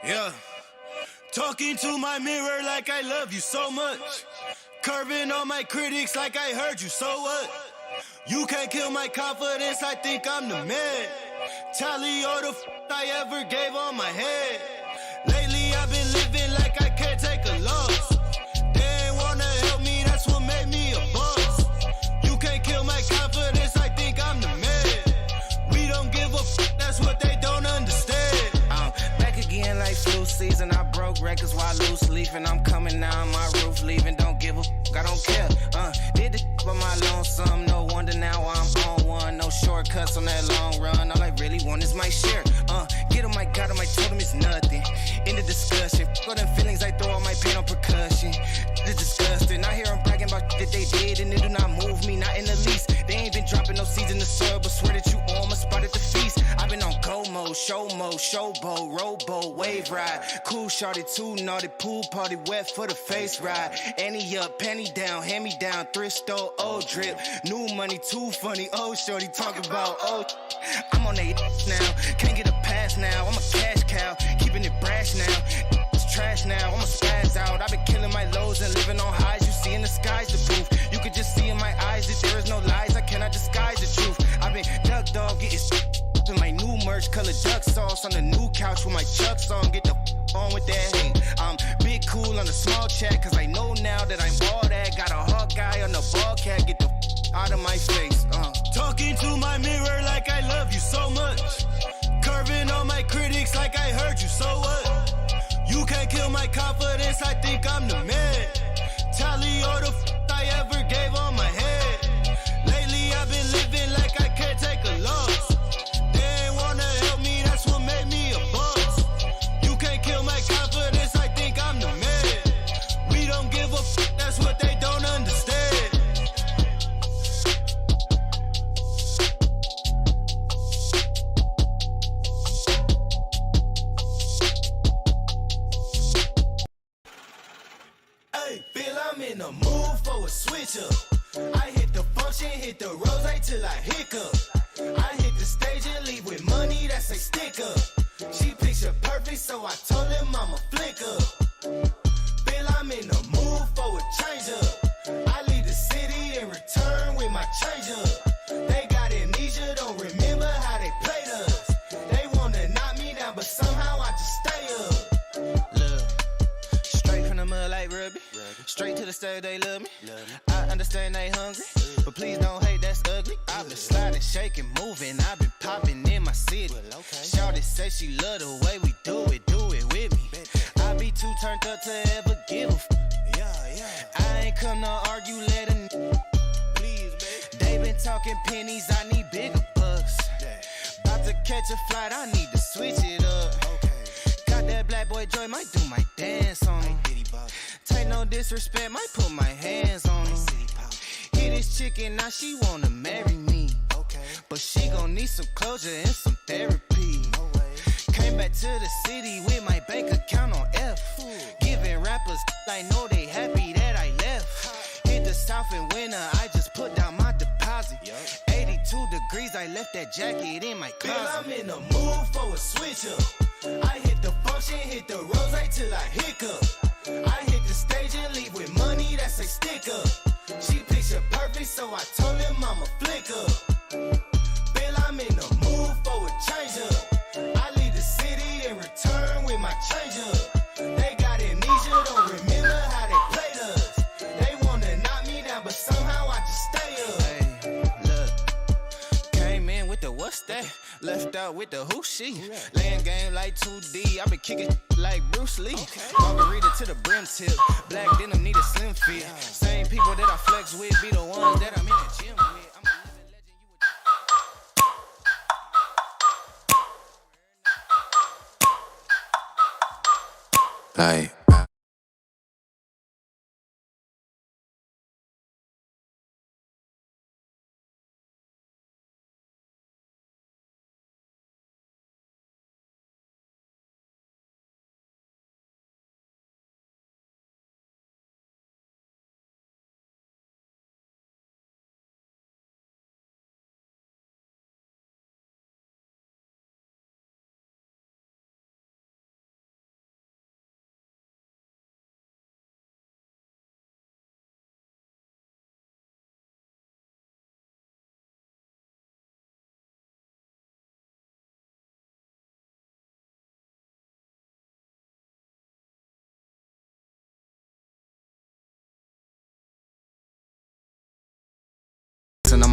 Yeah. Talking to my mirror like I love you so much. Curving on my critics like I heard you, so what? You can't kill my confidence, I think I'm the man. Tally all the I ever gave on my head. Lately I've been living like I can't take a loss. They ain't wanna help me, that's what made me a boss. You can't kill my confidence, I think I'm the man. We don't give a that's what they don't understand. I'm back again like flu season. I broke records while loose leafing. I'm coming down my roof, leaving. Don't give a I don't care. Did the by my lonesome. No wonder now I'm on one. No shortcuts on that long run. All I really want is my share. Get him, I got him, I told him it's nothing. In the discussion, all them feelings, I throw all my pain on percussion. It's disgusting. I hear them bragging about that they did, and it do not move me, not in the least. They ain't been dropping no seeds in the soil, but swear that you on my spot at the feast. I've been on go mode, showboat, rowboat, wave ride. Cool shorty, too naughty, pool party, wet for the face ride. Annie up, penny down, hand me down, thrift store, old drip. New money, too funny, old shorty, talk about old. I'm on they now, can't get a pass now. I'm a cash cow, keeping it brash now. It's trash now, I'm a spaz out. I've been killing my lows and living on highs. You see in the skies the proof. You could just see in my eyes that there is no lies. I cannot disguise the truth. I've been duck dog, getting in my new merch, colored duck sauce on the new couch with my chucks on. Get the on with that hate. I'm big cool on the small chat, cause I know now that I'm all that. Got a hawk guy on the ball cat, get the out of my face. Talking to my mirror like I love you so much. Curving on my critics like I heard you, so what? You can't kill my confidence, I think I'm the man. Tally all the I ever gave on my head. Lately I've been living like I can't take a loss. They ain't wanna help me, that's what made me a boss. You can't kill my confidence, I think I'm the man. We don't give a that's what they don't understand. Feel I'm in the mood for a switch up. I hit the function, hit the rose till I hiccup. I hit the stage and leave with money that's a stick up. She picture perfect, so I told him I'm a flick up. Feel I'm in the mood for a change up. I leave the city and return with my change up. They got amnesia, don't remember how they played us. They wanna knock me down, but somehow I just stay up. Look, straight from the mud like Ruby. Straight to the stage, they love me. I understand they hungry, but please don't hate, that's ugly. I've been sliding, shaking, moving. I've been popping in my city. Shawty say she love the way we do it with me. I be too turned up to ever give a I ain't come to argue, let a please, baby. They been talking pennies, I need bigger bucks. About to catch a flight, I need to switch it up. Got that black boy joy, might do my dance on him. Take no disrespect, might put my hands on him. Hit this chicken, now she wanna marry me. But she gon' need some closure and some therapy. Came back to the city with my bank account on F. Giving rappers, I know they happy that I left. Hit the south in winter, I just put down my deposit. 82 degrees, I left that jacket in my closet. Feel I'm in the mood for a switch up. I hit the function, hit the rose till I hiccup. I hit the stage and leave with money that's a stick up. She picture perfect, so I told him I'm a flick up. Feel I'm in the mood for a change up. I leave the city and return with my change up. They got amnesia, don't remember how they played us. They wanna knock me down, but somehow I just stay up. Hey, look, came in with the what's that? Left out with the who she. Laying game like 2D. I been kicking like Bruce Lee. Margarita to the brim tip. Black denim need a slim fit. Same people that I flex with be the ones that I'm in the gym with. I'm a living legend. You would... Like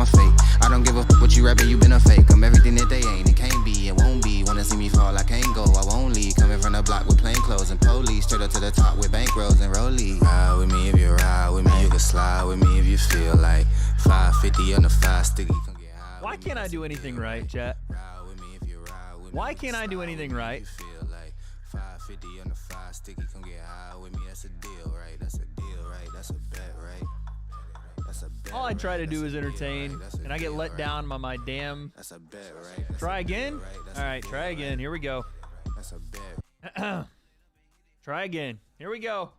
I'm a fake. I don't give a what you rapping, you been a fake. I'm everything that they ain't, it can't be, it won't be. Wanna see me fall, I can't go, I won't leave. Coming from the block with plain clothes and police. Straight up to the top with bankrolls and rollies. Ride with me if you ride with me, you can slide with me if you feel like 550 on the 5 sticky. Why can't I do anything right, chat? Why can't I do anything right? 550 on the 5 sticky, come get high with me. That's a deal, right? That's a deal, right? That's a bet, right? That's a bet. All I try to do is entertain, and I get let down by my damn. That's a bet, right? Try again? All right, try again. Here we go. That's a bet. Try again. Here we go.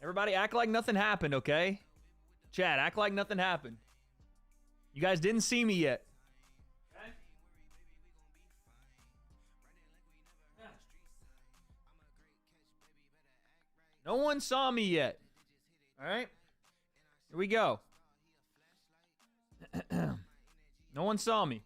Everybody act like nothing happened, okay? Chat, act like nothing happened. You guys didn't see me yet. Okay? Yeah. No one saw me yet. All right? Here we go. No one saw me.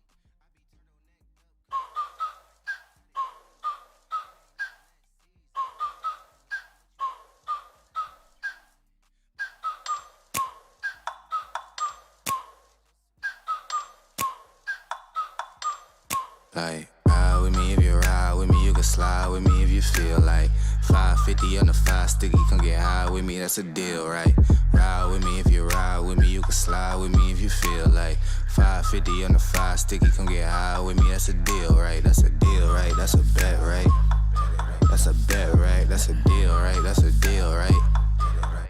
Like, ride with me if you ride with me, you can slide with me if you feel like 550 on the 5 sticky, come get high with me, that's a deal, right? Ride with me if you ride with me, you can slide with me if you feel like 550 on the 5 sticky, come get high with me, that's a deal, right? That's a deal, right? That's a bet, right? That's a bet, right? That's a deal, right? That's a deal, right?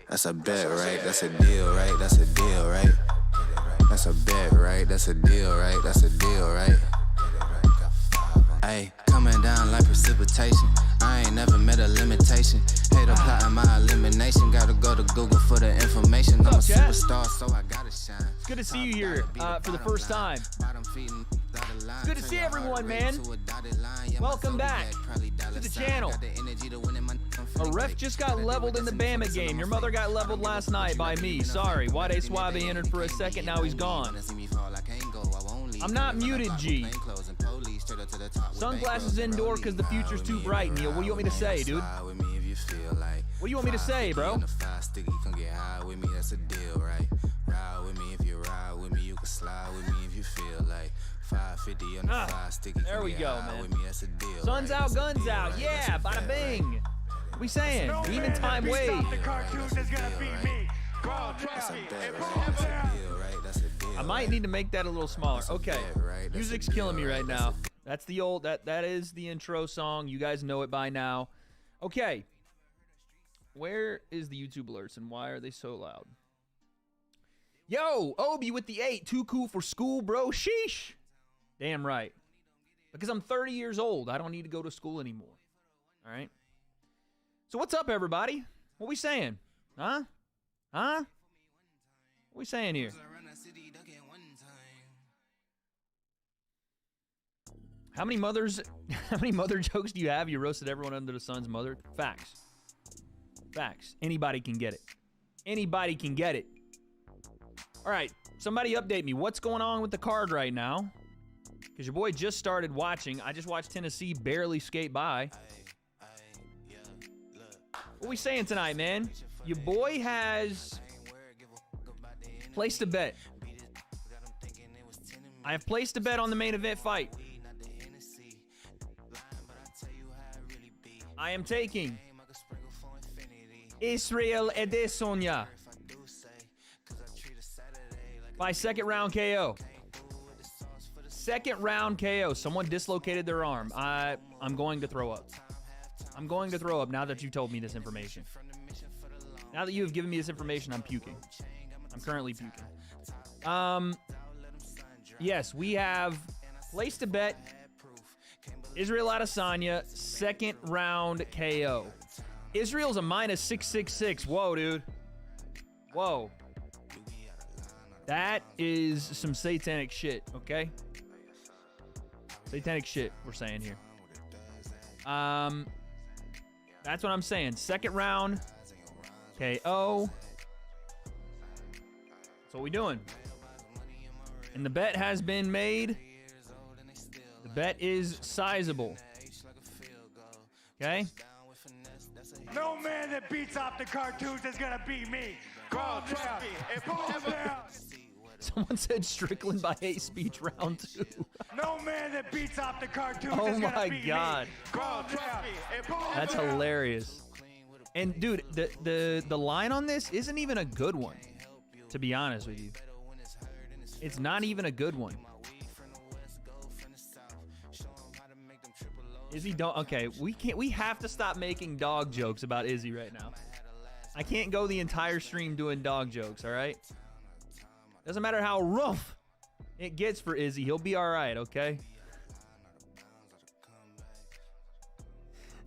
That's a bet, right? That's a deal, right? That's a deal, right? That's a bet, right? That's a deal, right? That's a deal, right? Ayy, coming down like precipitation. I ain't never met a limitation. Hate a plotting my elimination. Gotta go to Google for the information. I'm a superstar, so I gotta shine. It's good to see you here for the first time. It's good to see everyone, man. Welcome back to the channel. A ref just got leveled in the Bama game. Your mother got leveled last night by me. Sorry. W.A.D.E entered for a second. Now he's gone. I'm not muted, G. Sunglasses indoor because the future's too bright, Neil. What do you want me to say, dude? What do you want me to say, bro? There we go, man. Sun's out, guns out. Yeah, bada bing. What we saying? Demon time wave. I might need to make that a little smaller. Okay. Music's killing me right now. That's the old, that is the intro song. You guys know it by now. Okay. Where is the YouTube alerts and why are they so loud? Yo, Obi with the 8. Too cool for school, bro. Sheesh. Damn right. Because I'm 30 years old. I don't need to go to school anymore. All right. So what's up, everybody? What we saying? Huh? Huh? What we saying here? How many mother jokes do you have? You roasted everyone under the sun's mother? Facts. Facts. Anybody can get it. Anybody can get it. All right. Somebody update me. What's going on with the card right now? Because your boy just started watching. I just watched Tennessee barely skate by. What we saying tonight, man? Your boy has placed a bet. I have placed a bet on the main event fight. I am taking Israel Adesanya by second round KO. Second round KO. Someone dislocated their arm. I'm going to throw up. I'm going to throw up now that you told me this information. Now that you have given me this information, I'm puking. I'm currently puking. Yes, we have placed a bet. Israel Adesanya, second round KO. Israel's a minus 666. Whoa, dude. Whoa. That is some satanic shit, okay? Satanic shit, we're saying here. That's what I'm saying. Second round KO. That's what we doing. And the bet has been made. The bet is sizable. Okay? No man that beats off the cartoons is gonna beat me. Calm down. So Someone said Strickland by hate speech round 2. No man that beats off the cartoons Oh is gonna my beat God. me. Calm down. That's hilarious. And dude, the line on this isn't even a good one, to be honest with you. It's not even a good one. Izzy don't okay, we have to stop making dog jokes about Izzy right now. I can't go the entire stream doing dog jokes, all right? Doesn't matter how rough it gets for Izzy, he'll be all right, okay?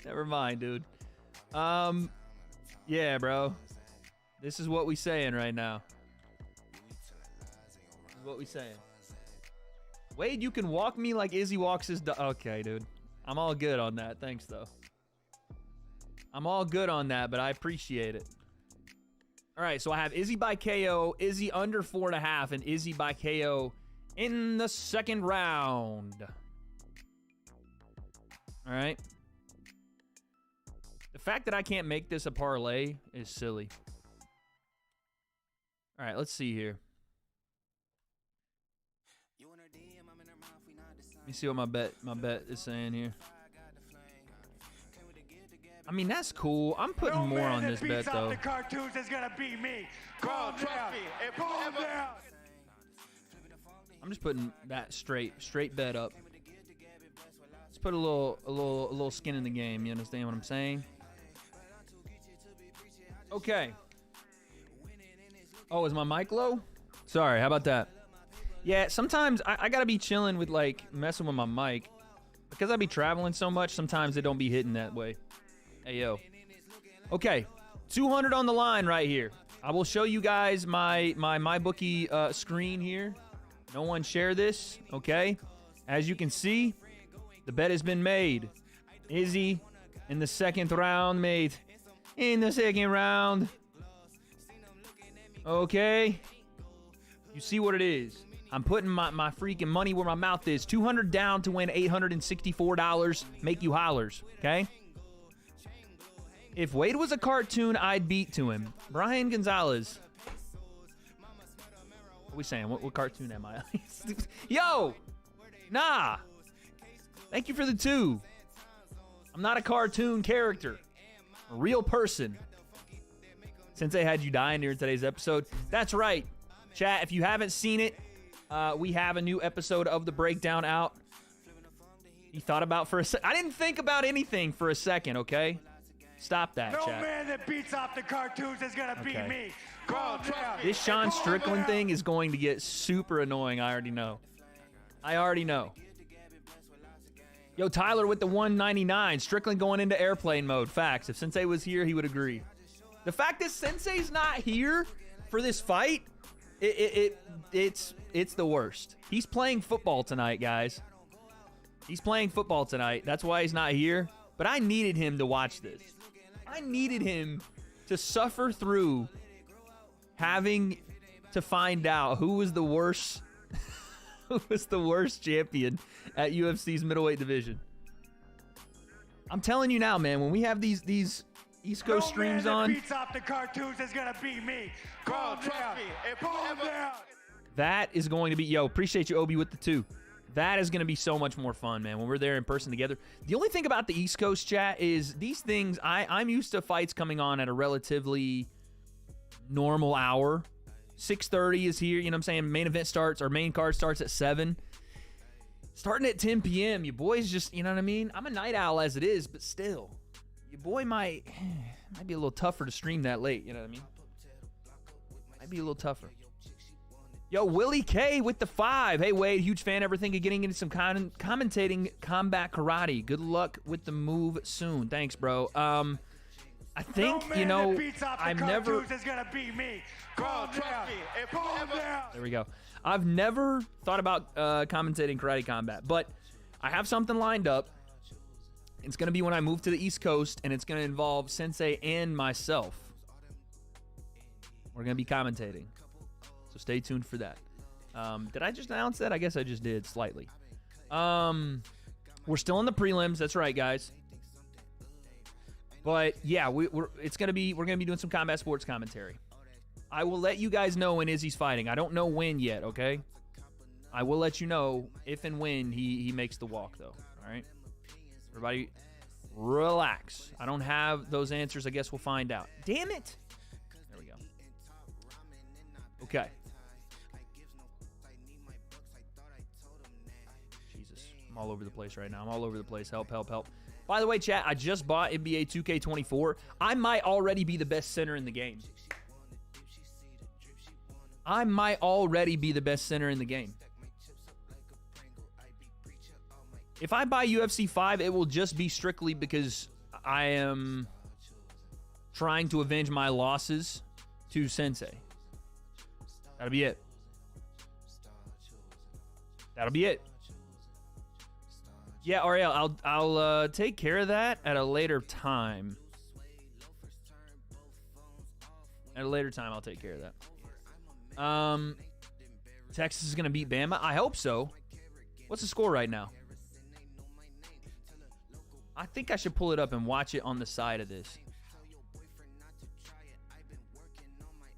Never mind, dude. Yeah, bro. This is what we saying right now. This is what we saying. Wade, you can walk me like Izzy walks his dog. Okay, dude. I'm all good on that. Thanks, though. I'm all good on that, but I appreciate it. All right, so I have Izzy by KO, Izzy under 4.5, and Izzy by KO in the second round. All right. The fact that I can't make this a parlay is silly. All right, let's see here. Let me see what my bet is saying here. I mean, that's cool. I'm putting more on this bet, though. The cartoons is gonna beat me. Calm down. Calm down. I'm just putting that straight bet up. Let's put a little skin in the game. You understand what I'm saying? Okay. Oh, is my mic low? Sorry, how about that? Yeah, sometimes I gotta be chilling with like messing with my mic because I be traveling so much. Sometimes it don't be hitting that way. Hey yo. Okay, 200 on the line right here. I will show you guys my bookie screen here. No one share this, okay? As you can see, the bet has been made. Izzy in the second round, mate. In the second round. Okay. You see what it is. I'm putting my freaking money where my mouth is. 200 down to win $864. Make you hollers, okay? If Wade was a cartoon, I'd beat to him. Brian Gonzalez. What are we saying? What cartoon am I? Yo! Nah! Thank you for the 2. I'm not a cartoon character. I'm a real person. Sensei had you dying during today's episode. That's right. Chat, if you haven't seen it, we have a new episode of The Breakdown out. You thought about for a second. I didn't think about anything for a second, okay? Stop that, no chat. No man that beats off the cartoons is gonna beat me. Calm down. This Sean Strickland thing is going to get super annoying. I already know. Yo, Tyler with the 199. Strickland going into airplane mode. Facts. If Sensei was here, he would agree. The fact that Sensei's not here for this fight, it's the worst. He's playing football tonight, guys. He's playing football tonight. That's why he's not here. But I needed him to watch this. I needed him to suffer through having to find out who was the worst champion at UFC's middleweight division. I'm telling you now, man, when we have these East Coast streams on, beats off the cartoons is gonna beat me. Calm down. Calm down. That is going to be, yo, appreciate you, Obi, with the 2. That is going to be so much more fun, man, when we're there in person together. The only thing about the East Coast chat is these things, I'm used to fights coming on at a relatively normal hour. 6:30 is here, you know what I'm saying? Main event starts, our main card starts at 7. Starting at 10 p.m., your boy's just, you know what I mean? I'm a night owl as it is, but still, your boy might be a little tougher to stream that late, you know what I mean? Might be a little tougher. Yo, Willie K with the 5. Hey, Wade, huge fan. Ever think of getting into some commentating combat karate? Good luck with the move soon. Thanks, bro. I think, no man you know, that beats off the I've never... is gonna beat me. Calm down. Calm down. There we go. I've never thought about commentating karate combat, but I have something lined up. It's going to be when I move to the East Coast, and it's going to involve Sensei and myself. We're going to be commentating. So stay tuned for that. Did I just announce that? I guess I just did slightly. We're still in the prelims. That's right, guys. But yeah, we're going to be doing some combat sports commentary. I will let you guys know when Izzy's fighting. I don't know when yet, okay? I will let you know if and when he makes the walk, though. All right? Everybody, relax. I don't have those answers. I guess we'll find out. Damn it. There we go. Okay. Jesus. I'm all over the place right now. I'm all over the place. Help, help, help. By the way, chat, I just bought NBA 2K24. I might already be the best center in the game. I might already be the best center in the game. If I buy UFC 5, it will just be strictly because I am trying to avenge my losses to Sensei. That'll be it. That'll be it. Yeah, Ariel, I'll take care of that at a later time. At a later time, I'll take care of that. Texas is going to beat Bama? I hope so. What's the score right now? I think I should pull it up and watch it on the side of this.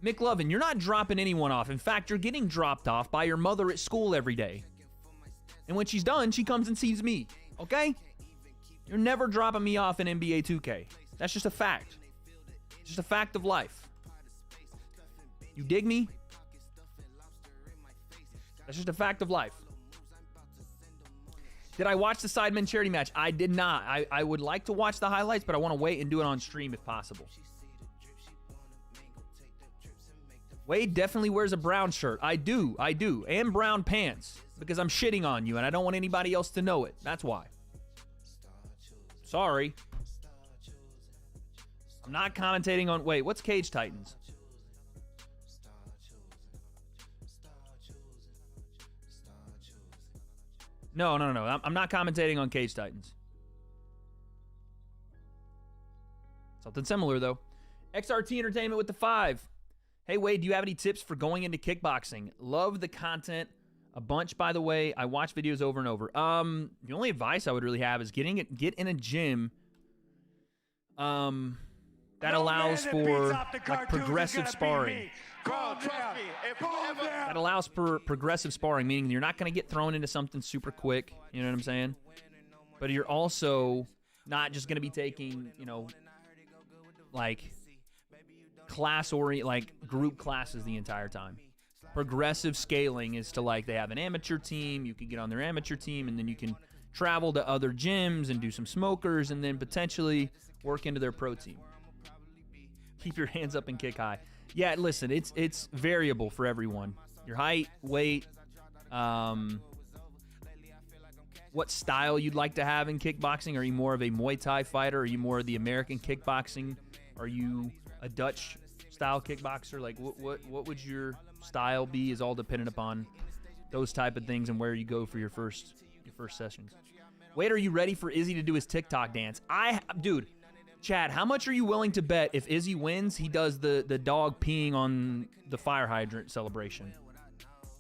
McLovin, you're not dropping anyone off. In fact, you're getting dropped off by your mother at school every day. And when she's done, she comes and sees me. Okay? You're never dropping me off in NBA 2K. That's just a fact. It's just a fact of life. You dig me? That's just a fact of life. Did I watch the Sidemen charity match? I did not. I would like to watch the highlights, but I want to wait and do it on stream if possible. Wade definitely wears a brown shirt. I do. And brown pants. Because I'm shitting on you and I don't want anybody else to know it. That's why. Sorry. I'm not commentating on... Wait, what's Cage Titans? No. I'm not commentating on Cage Titans. Something similar, though. XRT Entertainment with the 5. Hey, Wade, do you have any tips for going into kickboxing? Love the content a bunch, by the way. I watch videos over and over. The only advice I would really have is get in a gym that allows for like progressive sparring. That allows for progressive sparring, meaning you're not going to get thrown into something super quick. You know what I'm saying? But you're also not just going to be taking, like like group classes the entire time. Progressive scaling is to like they have an amateur team. You can get on their amateur team, and then you can travel to other gyms and do some smokers, and then potentially work into their pro team. Keep your hands up and kick high. Yeah, listen, it's variable for everyone. Your height, weight, what style you'd like to have in kickboxing. Are you more of a Muay Thai fighter? Are you more of the American kickboxing? Are you a Dutch style kickboxer? Like what would your style be is all dependent upon those type of things and where you go for your first sessions. Wait, are you ready for Izzy to do his TikTok dance? Dude, Chad, how much are you willing to bet if Izzy wins, he does the dog peeing on the fire hydrant celebration?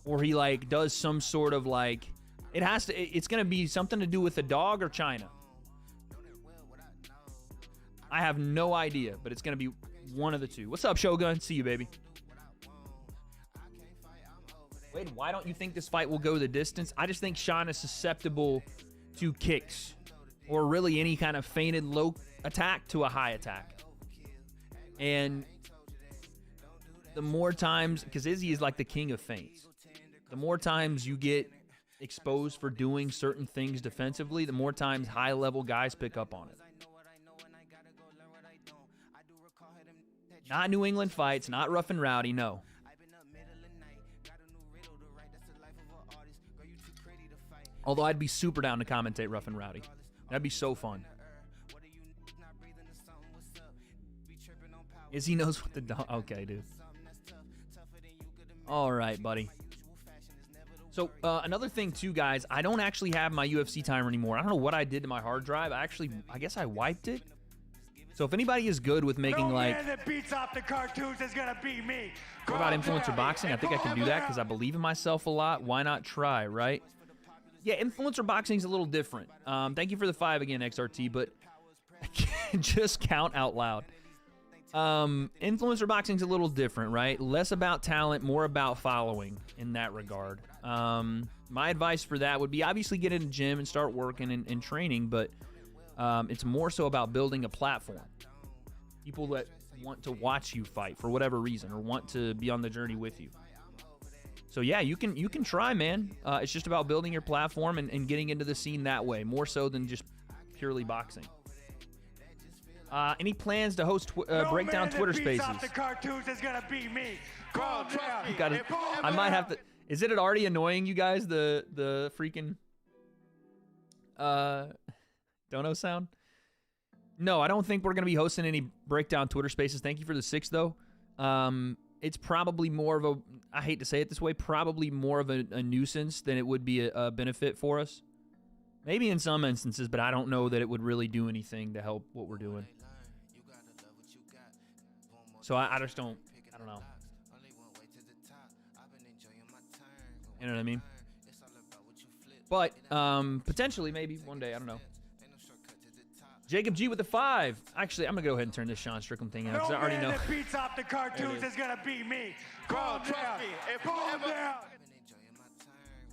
Or he like does some sort of like, it's going to be something to do with the dog or China. I have no idea, but it's going to be one of the two. What's up, Shogun? See you, baby. Wait, why don't you think this fight will go the distance? I just think Sean is susceptible to kicks or really any kind of feinted low attack to a high attack. And the more times, because Izzy is like the king of feints, the more times you get exposed for doing certain things defensively, the more times high-level guys pick up on it. Not New England fights, not rough and rowdy, no. Although I'd be super down to commentate rough and rowdy. That'd be so fun. Izzy knows what the dog... Okay, dude. All right, buddy. So, another thing, too, guys. I don't actually have my UFC timer anymore. I don't know what I did to my hard drive. I guess I wiped it. So, if anybody is good with making, like... man that beats off the cartoons is gonna be me. What about influencer boxing? I think I can do that because I believe in myself a lot. Why not try, right? Yeah, influencer boxing is a little different. Thank you for the 5 again, XRT, but I can't just count out loud. Influencer boxing's a little different, right? Less about talent, more about following in that regard. My advice for that would be obviously get in the gym and start working and training, but it's more so about building a platform. People that want to watch you fight for whatever reason or want to be on the journey with you. So yeah, you can try, man. It's just about building your platform and getting into the scene that way, more so than just purely boxing. Any plans to host breakdown Twitter Spaces? Off the cartoons is gonna be me. Trust me. I might have to. Is it already annoying you guys? The freaking dono sound? No, I don't think we're gonna be hosting any breakdown Twitter Spaces. Thank you for the 6 though. It's probably more of a, I hate to say it this way, probably more of a nuisance than it would be a benefit for us. Maybe in some instances, but I don't know that it would really do anything to help what we're doing. So I just don't, I don't know. You know what I mean? But potentially, maybe one day, I don't know. Jacob G with the 5. Actually, I'm gonna go ahead and turn this Sean Strickland thing out because I already know. That beats off the cartoons is gonna be me. Trust me. Calm down.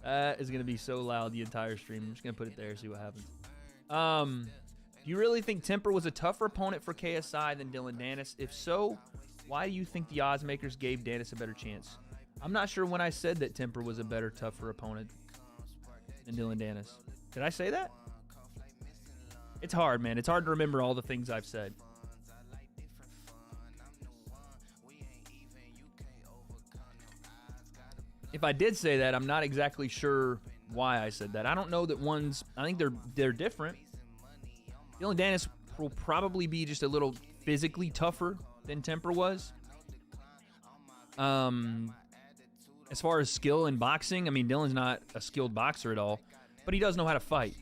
That is gonna be so loud the entire stream. I'm just gonna put it there, see what happens. Do you really think Temper was a tougher opponent for KSI than Dylan Dennis? If so, why do you think the odds makers gave Dennis a better chance? I'm not sure when I said that Temper was a better, tougher opponent than Dylan Dennis. Did I say that? It's hard, man. It's hard to remember all the things I've said. If I did say that, I'm not exactly sure why I said that. I don't know that one's... I think they're different. Dylan Dennis will probably be just a little physically tougher than Temper was. As far as skill in boxing, I mean, Dylan's not a skilled boxer at all, but he does know how to fight.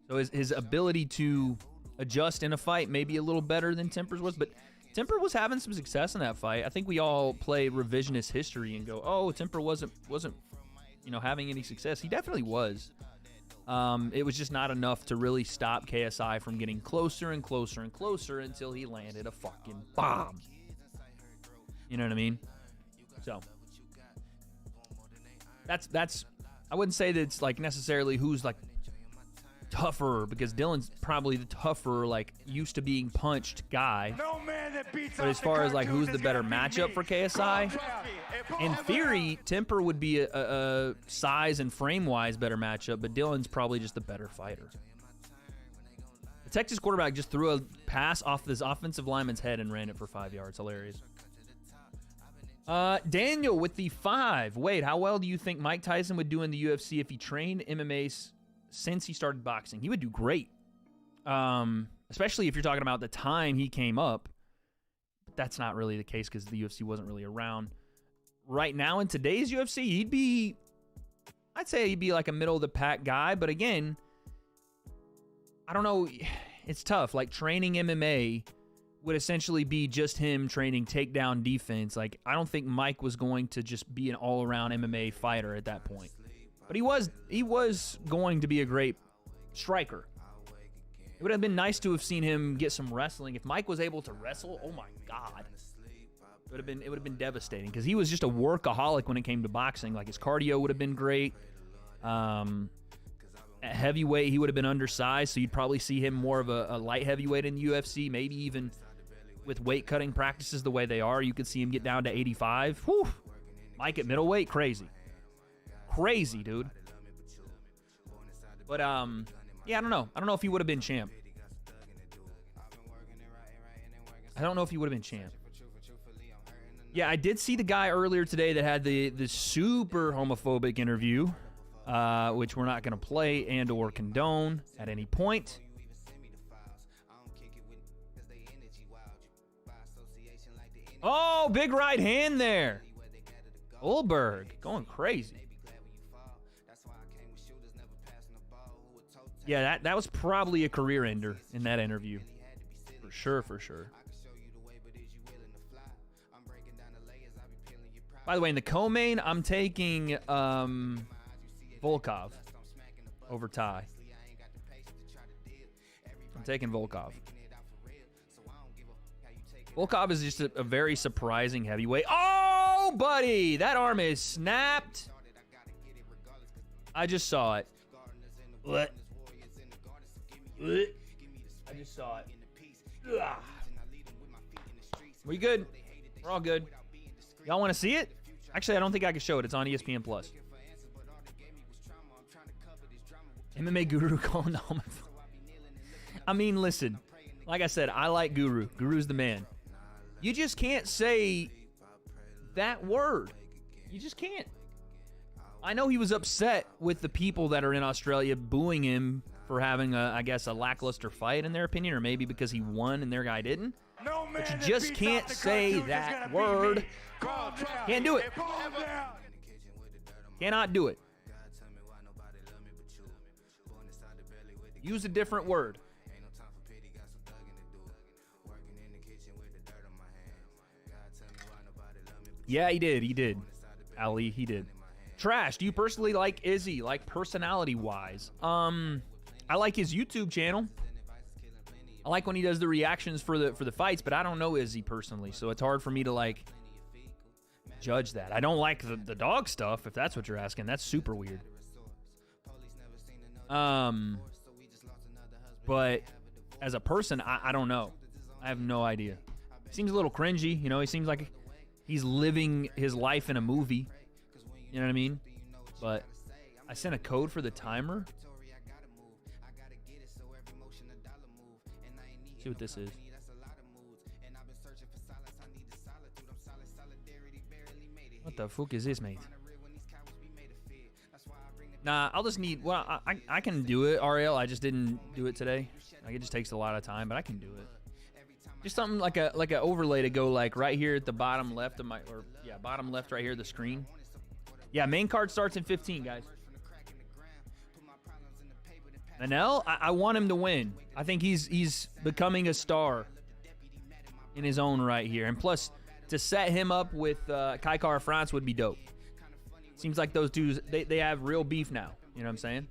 So his ability to adjust in a fight may be a little better than Temper's was, but Temper was having some success in that fight. I think we all play revisionist history and go, "Oh, Temper wasn't, having any success." He definitely was. It was just not enough to really stop KSI from getting closer and closer and closer until he landed a fucking bomb. You know what I mean? So that's I wouldn't say that it's like necessarily who's like tougher, because Dylan's probably the tougher, like, used to being punched guy. No man that beats but as far as like who's the better matchup for KSI, in theory, Temper would be a size and frame wise better matchup, but Dylan's probably just the better fighter. The Texas quarterback just threw a pass off this offensive lineman's head and ran it for 5 yards. Hilarious. Daniel with the 5. Wade, how well do you think Mike Tyson would do in the UFC if he trained MMA since he started boxing? He would do great. Especially if you're talking about the time he came up. But that's not really the case because the UFC wasn't really around. Right now in today's UFC, I'd say he'd be like a middle of the pack guy. But again, I don't know. It's tough. Like, training MMA would essentially be just him training takedown defense. Like, I don't think Mike was going to just be an all-around MMA fighter at that point. But he was going to be a great striker. It would have been nice to have seen him get some wrestling. If Mike was able to wrestle, oh my God. It would have been devastating, because he was just a workaholic when it came to boxing. Like, his cardio would have been great. At heavyweight, he would have been undersized, so you'd probably see him more of a light heavyweight in the UFC, maybe even with weight cutting practices the way they are, you could see him get down to 85. Whew. Mike at middleweight, crazy. Crazy, dude. But, yeah, I don't know. I don't know if he would have been champ. Yeah, I did see the guy earlier today that had the super homophobic interview, which we're not going to play and or condone at any point. Oh, big right hand there. Ulberg going crazy. Yeah, that was probably a career ender in that interview. For sure. By the way, in the co-main, I'm taking Volkov over Ty. I'm taking Volkov. Volkov is just a very surprising heavyweight. Oh, buddy, that arm is snapped. I just saw it. What? I just saw it. Ugh. We good? We're all good. Y'all want to see it? Actually, I don't think I can show it. It's on ESPN Plus. MMA Guru calling the homophobe. I mean, listen. Like I said, I like Guru. Guru's the man. You just can't say that word. You just can't. I know he was upset with the people that are in Australia booing him for having, I guess, a lackluster fight in their opinion, or maybe because he won and their guy didn't. No man, but you just can't say that word. Can't do it. Cannot do it. Use a different word. Yeah, he did. He did. Ali, he did. Trash, do you personally like Izzy, like personality-wise? I like his YouTube channel. I like when he does the reactions for the fights, but I don't know Izzy personally, so it's hard for me to, like, judge that. I don't like the dog stuff, if that's what you're asking. That's super weird. But as a person, I don't know. I have no idea. Seems a little cringy, you know? He seems like he's living his life in a movie. You know what I mean? But I sent a code for the timer. See what this is. What the fuck is this, mate? Nah, I'll just need... Well, I can do it, RL. I just didn't do it today. Like, it just takes a lot of time, but I can do it. Just something like a overlay to go, like, right here at the bottom left of my... Or, yeah, bottom left right here of the screen. Yeah, main card starts in 15, guys. Manel, I want him to win. I think he's becoming a star in his own right here. And plus, to set him up with Kai Kara France would be dope. Seems like those dudes, they have real beef now. You know what I'm saying?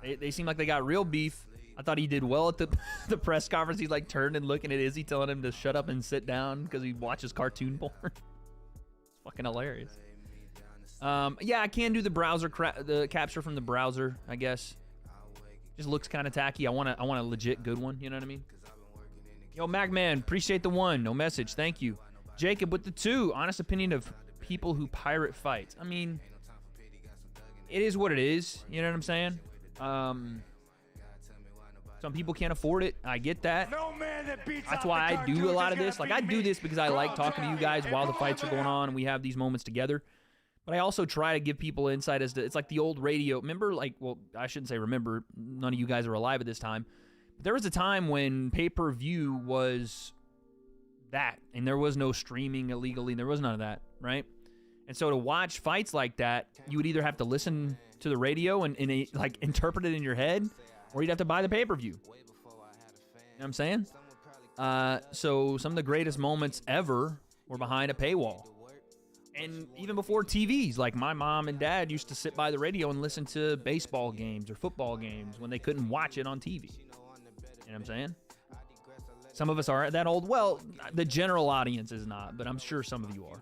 They seem like they got real beef. I thought he did well at the press conference. He's like turned and looking at Izzy, telling him to shut up and sit down because he watches cartoon porn. It's fucking hilarious. Yeah, I can do the browser the capture from the browser, I guess. Just looks kind of tacky. I want a legit good one, you know what I mean? Yo, Magman, appreciate the 1. No message. Thank you. Jacob with the 2. Honest opinion of people who pirate fights. I mean, it is what it is, you know what I'm saying? Some people can't afford it. I get that. No man that beats That's why I do a lot of this. Like, I do this because I like talking to you guys while the fights are going on and we have these moments together. But I also try to give people insight as to, it's like the old radio. Remember, like, well, I shouldn't say remember. None of you guys are alive at this time. But there was a time when pay-per-view was that, and there was no streaming illegally. There was none of that, right? And so to watch fights like that, you would either have to listen to the radio and like interpret it in your head, or you'd have to buy the pay-per-view. You know what I'm saying? So some of the greatest moments ever were behind a paywall. And even before TVs, like my mom and dad used to sit by the radio and listen to baseball games or football games when they couldn't watch it on TV. You know what I'm saying? Some of us aren't that old. Well, the general audience is not, but I'm sure some of you are.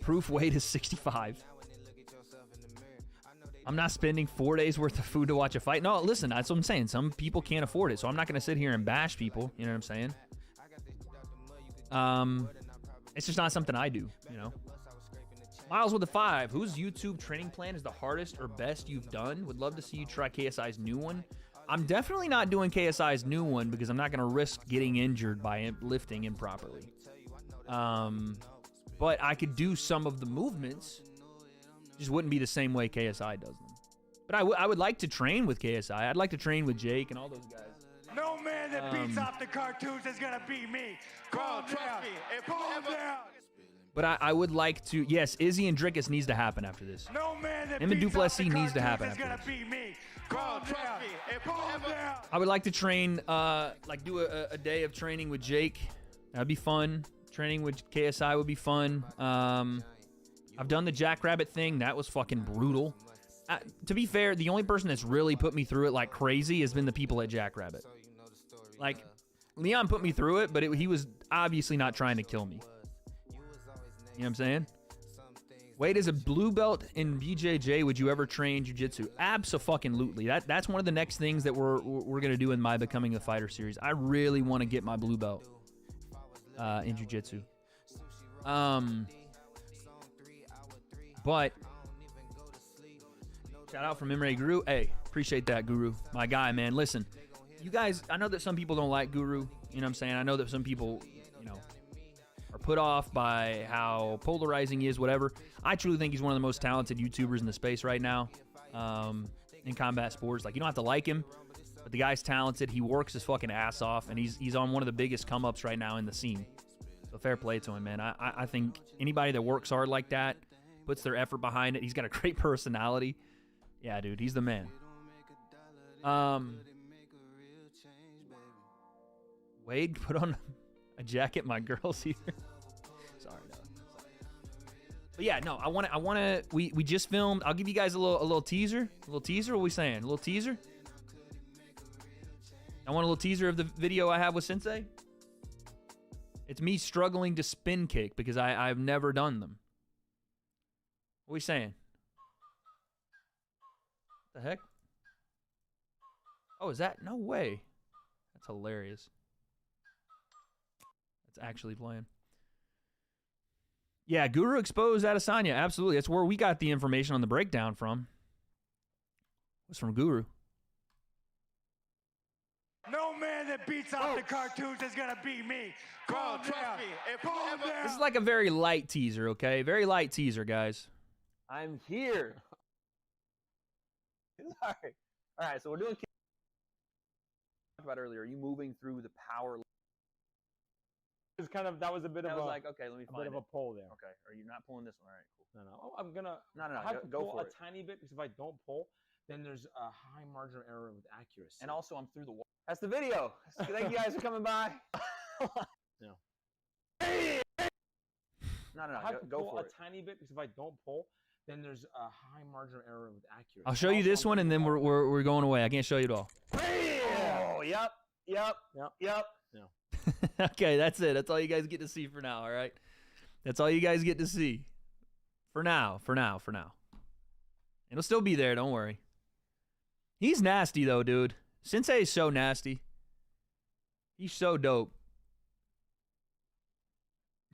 Proof weight is 65. I'm not spending 4 days worth of food to watch a fight. No, listen, that's what I'm saying. Some people can't afford it, so I'm not going to sit here and bash people. You know what I'm saying? It's just not something I do, you know? Miles with a 5. Whose YouTube training plan is the hardest or best you've done? Would love to see you try KSI's new one. I'm definitely not doing KSI's new one because I'm not going to risk getting injured by lifting improperly. But I could do some of the movements. Just wouldn't be the same way KSI does them. But I would like to train with KSI. I'd like to train with Jake and all those guys. No man that beats off the cartoons is gonna beat me. Calm down. Calm down. But I would like to. Yes, Izzy and Drickus needs to happen after this. No man that Him and beats off Duplessis the needs to happen cartoons is after gonna this. beat me. Calm down. Calm down. I would like to train, like do a day of training with Jake. That'd be fun. Training with KSI would be fun. I've done the Jackrabbit thing. That was fucking brutal. To be fair, the only person that's really put me through it like crazy has been the people at Jackrabbit. Like, Leon put me through it, but he was obviously not trying to kill me. You know what I'm saying? Wade, as a blue belt in BJJ, would you ever train jiu-jitsu? Abso-fucking-lutely. That's one of the next things that we're going to do in my Becoming a Fighter series. I really want to get my blue belt in jiu-jitsu. But shout out from Imre Guru. Hey, appreciate that, Guru. My guy, man. Listen, you guys, I know that some people don't like Guru. You know what I'm saying? I know that some people, you know, are put off by how polarizing he is, whatever. I truly think he's one of the most talented YouTubers in the space right now in combat sports. Like, you don't have to like him, but the guy's talented. He works his fucking ass off, and he's on one of the biggest come-ups right now in the scene. So fair play to him, man. I think anybody that works hard like that, puts their effort behind it. He's got a great personality. Yeah, dude, he's the man. Wade, put on a jacket. My girl's here. Sorry, no. But yeah, no, I want to. We just filmed. I'll give you guys a little teaser. A little teaser. What are we saying? A little teaser. I want a little teaser of the video I have with Sensei. It's me struggling to spin kick because I've never done them. What are we saying? What the heck? Oh, is that? No way. That's hilarious. That's actually playing. Yeah, Guru exposed Adesanya. Absolutely. That's where we got the information on the breakdown from. It was from Guru. No man that beats off the cartoons is gonna beat me. Calm down. Calm down. This is like a very light teaser, okay? Very light teaser, guys. I'm here. All right. So we're doing. About earlier, are you moving through the power? It's kind of, that was a bit of a, like, okay, let me find bit of a pull there. Okay, are you not pulling this one? All right, cool. No. Oh, I'm gonna. No. I have to Go pull for a it. tiny bit because if I don't pull, then there's a high margin of error with accuracy. And also, I'm through the wall. That's the video. Thank you guys for coming by. No. No. I have to Go pull for a it. tiny bit because if I don't pull, then there's a high margin of error with accuracy. I'll show you this one, and then we're going away. I can't show you it all. Oh, yep. No. Okay, that's it. That's all you guys get to see for now, all right? That's all you guys get to see. For now. It'll still be there, don't worry. He's nasty, though, dude. Sensei is so nasty. He's so dope.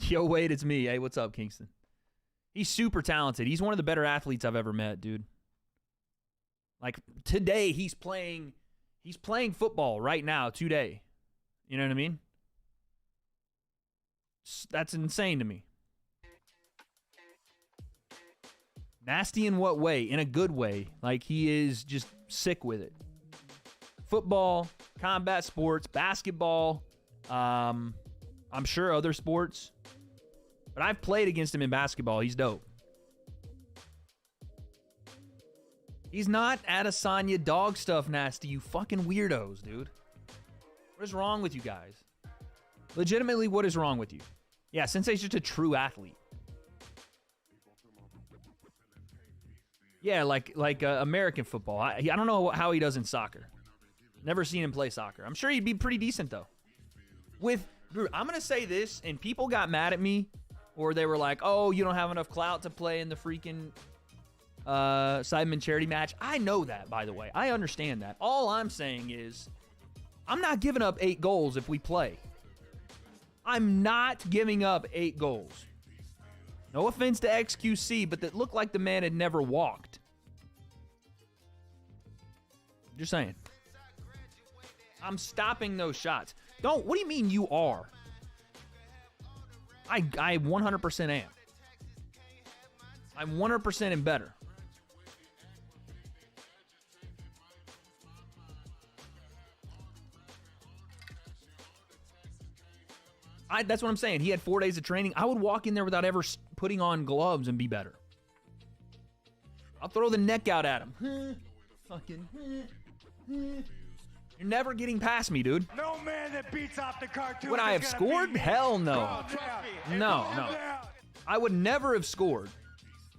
Yo, Wade, it's me. Hey, what's up, Kingston? He's super talented. He's one of the better athletes I've ever met, dude. Like, today, he's playing football right now, today. You know what I mean? That's insane to me. Nasty in what way? In a good way. Like, he is just sick with it. Football, combat sports, basketball, I'm sure other sports. But I've played against him in basketball. He's dope. He's not Adesanya dog stuff nasty, you fucking weirdos, dude. What is wrong with you guys? Legitimately, what is wrong with you? Yeah, Sensei's just a true athlete. Yeah, like American football. I don't know how he does in soccer. Never seen him play soccer. I'm sure he'd be pretty decent, though. I'm going to say this, and people got mad at me, or they were like, oh, you don't have enough clout to play in the freaking Sidemen charity match. I know that, by the way. I understand that. All I'm saying is, I'm not giving up 8 goals if we play. I'm not giving up 8 goals. No offense to XQC, but that looked like the man had never walked. Just saying. I'm stopping those shots. What do you mean you are? I 100% am. I'm 100% and better. That's what I'm saying. He had 4 days of training. I would walk in there without ever putting on gloves and be better. I'll throw the neck out at him. Fucking. You're never getting past me, dude. No man that beats off the cartoons. Would I have scored? Hell no. No. I would never have scored.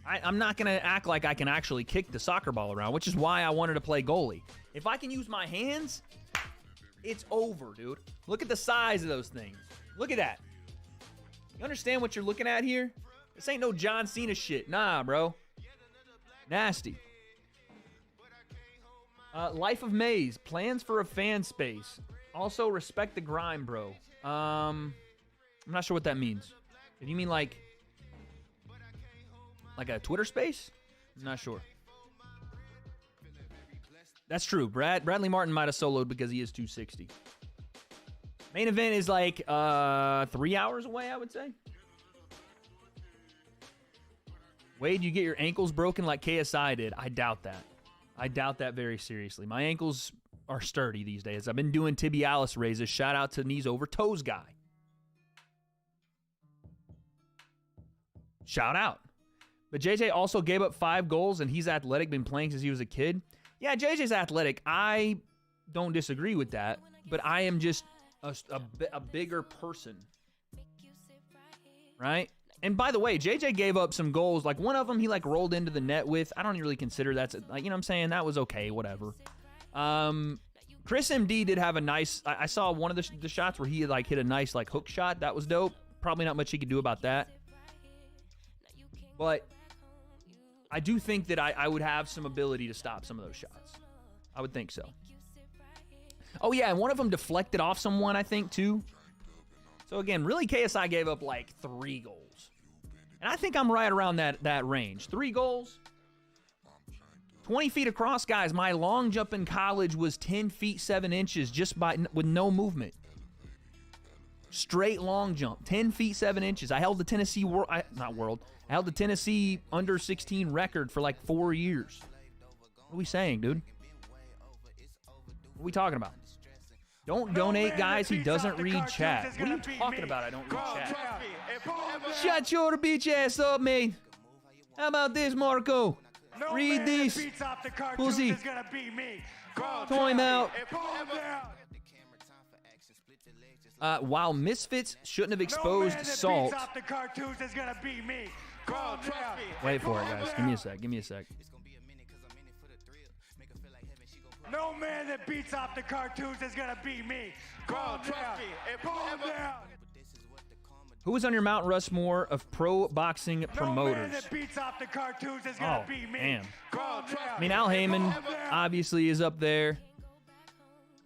I'm not going to act like I can actually kick the soccer ball around, which is why I wanted to play goalie. If I can use my hands, It's over, dude. Look at the size of those things. Look at that. You understand what you're looking at here? This ain't no John Cena shit. Nah, bro. Nasty. Life of Maze. Plans for a fan space. Also, respect the grind, bro. I'm not sure what that means. If you mean like a Twitter space? I'm not sure. That's true. Bradley Martin might have soloed because he is 260. Main event is like 3 hours away, I would say. Wade, you get your ankles broken like KSI did. I doubt that. I doubt that very seriously. My ankles are sturdy these days. I've been doing tibialis raises. Shout out to knees over toes guy. Shout out. But JJ also gave up 5 goals, and he's athletic, been playing since he was a kid. Yeah, JJ's athletic. I don't disagree with that, but I am just a bigger person. Right? And by the way, JJ gave up some goals. Like, one of them he, like, rolled into the net with. I don't really consider that's, like, you know what I'm saying? That was okay, whatever. Chris MD did have a nice, I saw one of the shots where he, like, hit a nice, like, hook shot. That was dope. Probably not much he could do about that. But I do think that I would have some ability to stop some of those shots. I would think so. Oh, yeah, and one of them deflected off someone, I think, too. So, again, really, KSI gave up, like, 3 goals. And I think I'm right around that range. 3 goals, 20 feet across, guys. My long jump in college was 10 feet 7 inches just with no movement. Straight long jump, 10 feet 7 inches. I held the Tennessee I held the Tennessee under 16 record for like 4 years. What are we saying, dude? What are we talking about? Don't donate, guys. He doesn't read chat. What are you talking about? I don't read chat. Shut your bitch ass up, mate. How about this, Marco? Read this. Pussy. Time out. While Misfits shouldn't have exposed Salt. Wait for it, guys. Give me a sec. Give me a sec. No man that beats off the cartoons is gonna beat me. Calm down. Who was on your Mount Rushmore of pro boxing promoters? No man that beats off the cartoons is gonna beat me. Damn. I mean, Al Heyman obviously is up there.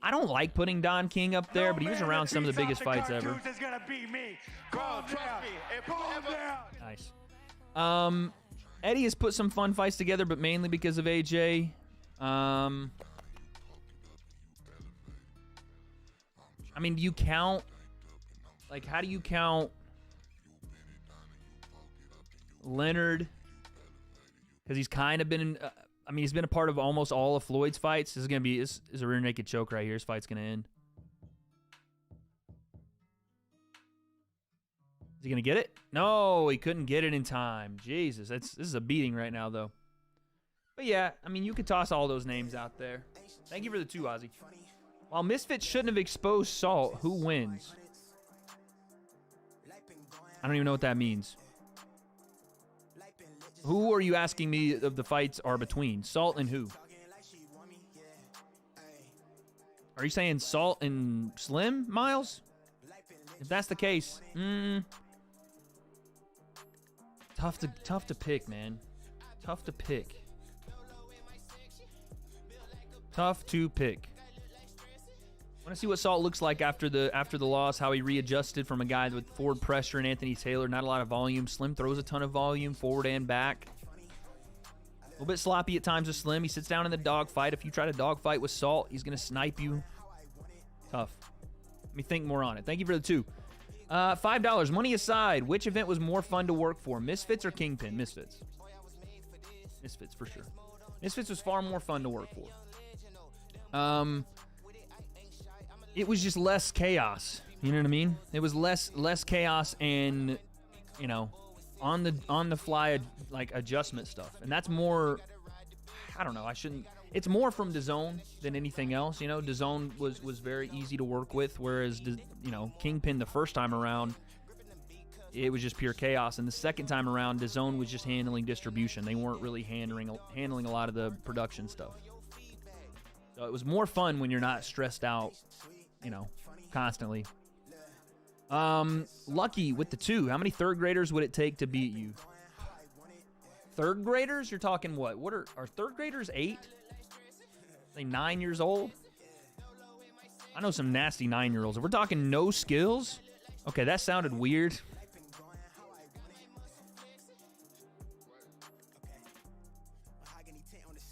I don't like putting Don King up there, but he was around some of the biggest fights ever. Nice. Eddie has put some fun fights together, but mainly because of AJ. I mean, do you count, like, how do you count Leonard? Because he's kind of been in, I mean, he's been a part of almost all of Floyd's fights. This is going to be, this is a rear naked choke right here. His fight's going to end. Is he going to get it? No, he couldn't get it in time. Jesus, this is a beating right now, though. But yeah, I mean, you could toss all those names out there. Thank you for the 2, Ozzy. While Misfits shouldn't have exposed Salt, who wins? I don't even know what that means. Who are you asking me of the fights are between? Salt and who? Are you saying Salt and Slim, Miles? If that's the case, tough to pick, man. Tough to pick. Tough to pick. I want to see what Salt looks like after the loss, how he readjusted from a guy with forward pressure and Anthony Taylor, not a lot of volume. Slim throws a ton of volume, forward and back. A little bit sloppy at times with Slim. He sits down in the dogfight. If you try to dogfight with Salt, he's going to snipe you. Tough. Let me think more on it. Thank you for the 2. $5. Money aside, which event was more fun to work for? Misfits or Kingpin? Misfits. Misfits, for sure. Misfits was far more fun to work for. It was just less chaos. You know what I mean? It was less chaos and, you know, on the fly like adjustment stuff. And that's more, I don't know, it's more from DAZN than anything else. You know, DAZN was very easy to work with, whereas, you know, Kingpin the first time around, it was just pure chaos. And the second time around, DAZN was just handling distribution. They weren't really handling a lot of the production stuff. So it was more fun when you're not stressed out you know, constantly. Lucky with the 2. How many third graders would it take to beat you? Third graders? You're talking what? What are third graders 8? They 9 years old? I know some nasty 9-year-olds. If we're talking no skills, okay, that sounded weird.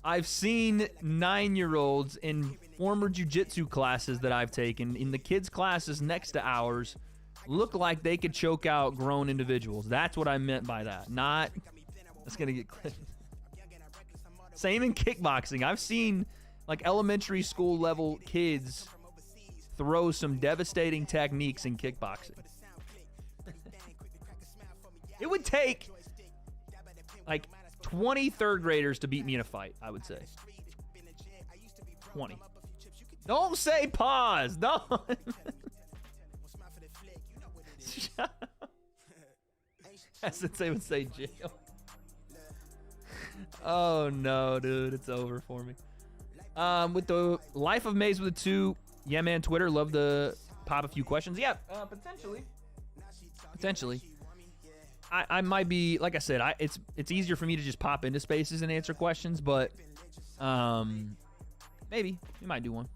I've seen 9-year-olds in former jiu-jitsu classes that I've taken, in the kids' classes next to ours, look like they could choke out grown individuals. That's what I meant by that. Not, that's going to get clipped. Same in kickboxing. I've seen, like, elementary school level kids throw some devastating techniques in kickboxing. It would take, like, 20 third graders to beat me in a fight, I would say. 20. Don't say pause. Don't. Sensei would say jail. Oh no, dude, it's over for me. With the Life of Maze with a 2, yeah, man. Twitter, love to pop a few questions. Yeah, potentially. I might be, like I said, it's easier for me to just pop into spaces and answer questions, but maybe we might do one.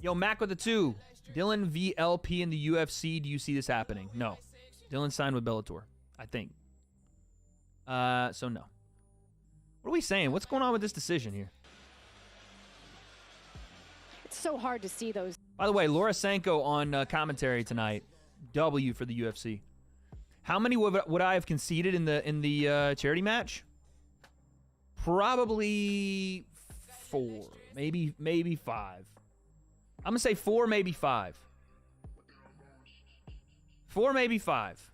Yo, Mac with a 2. Dylan VLP in the UFC. Do you see this happening? No. Dylan signed with Bellator, I think. So no. What are we saying? What's going on with this decision here? It's so hard to see those. By the way, Laura Sanko on commentary tonight. W for the UFC. How many would I have conceded in the charity match? Probably 4, maybe 5. I'm gonna say 4, maybe 5. 4, maybe 5.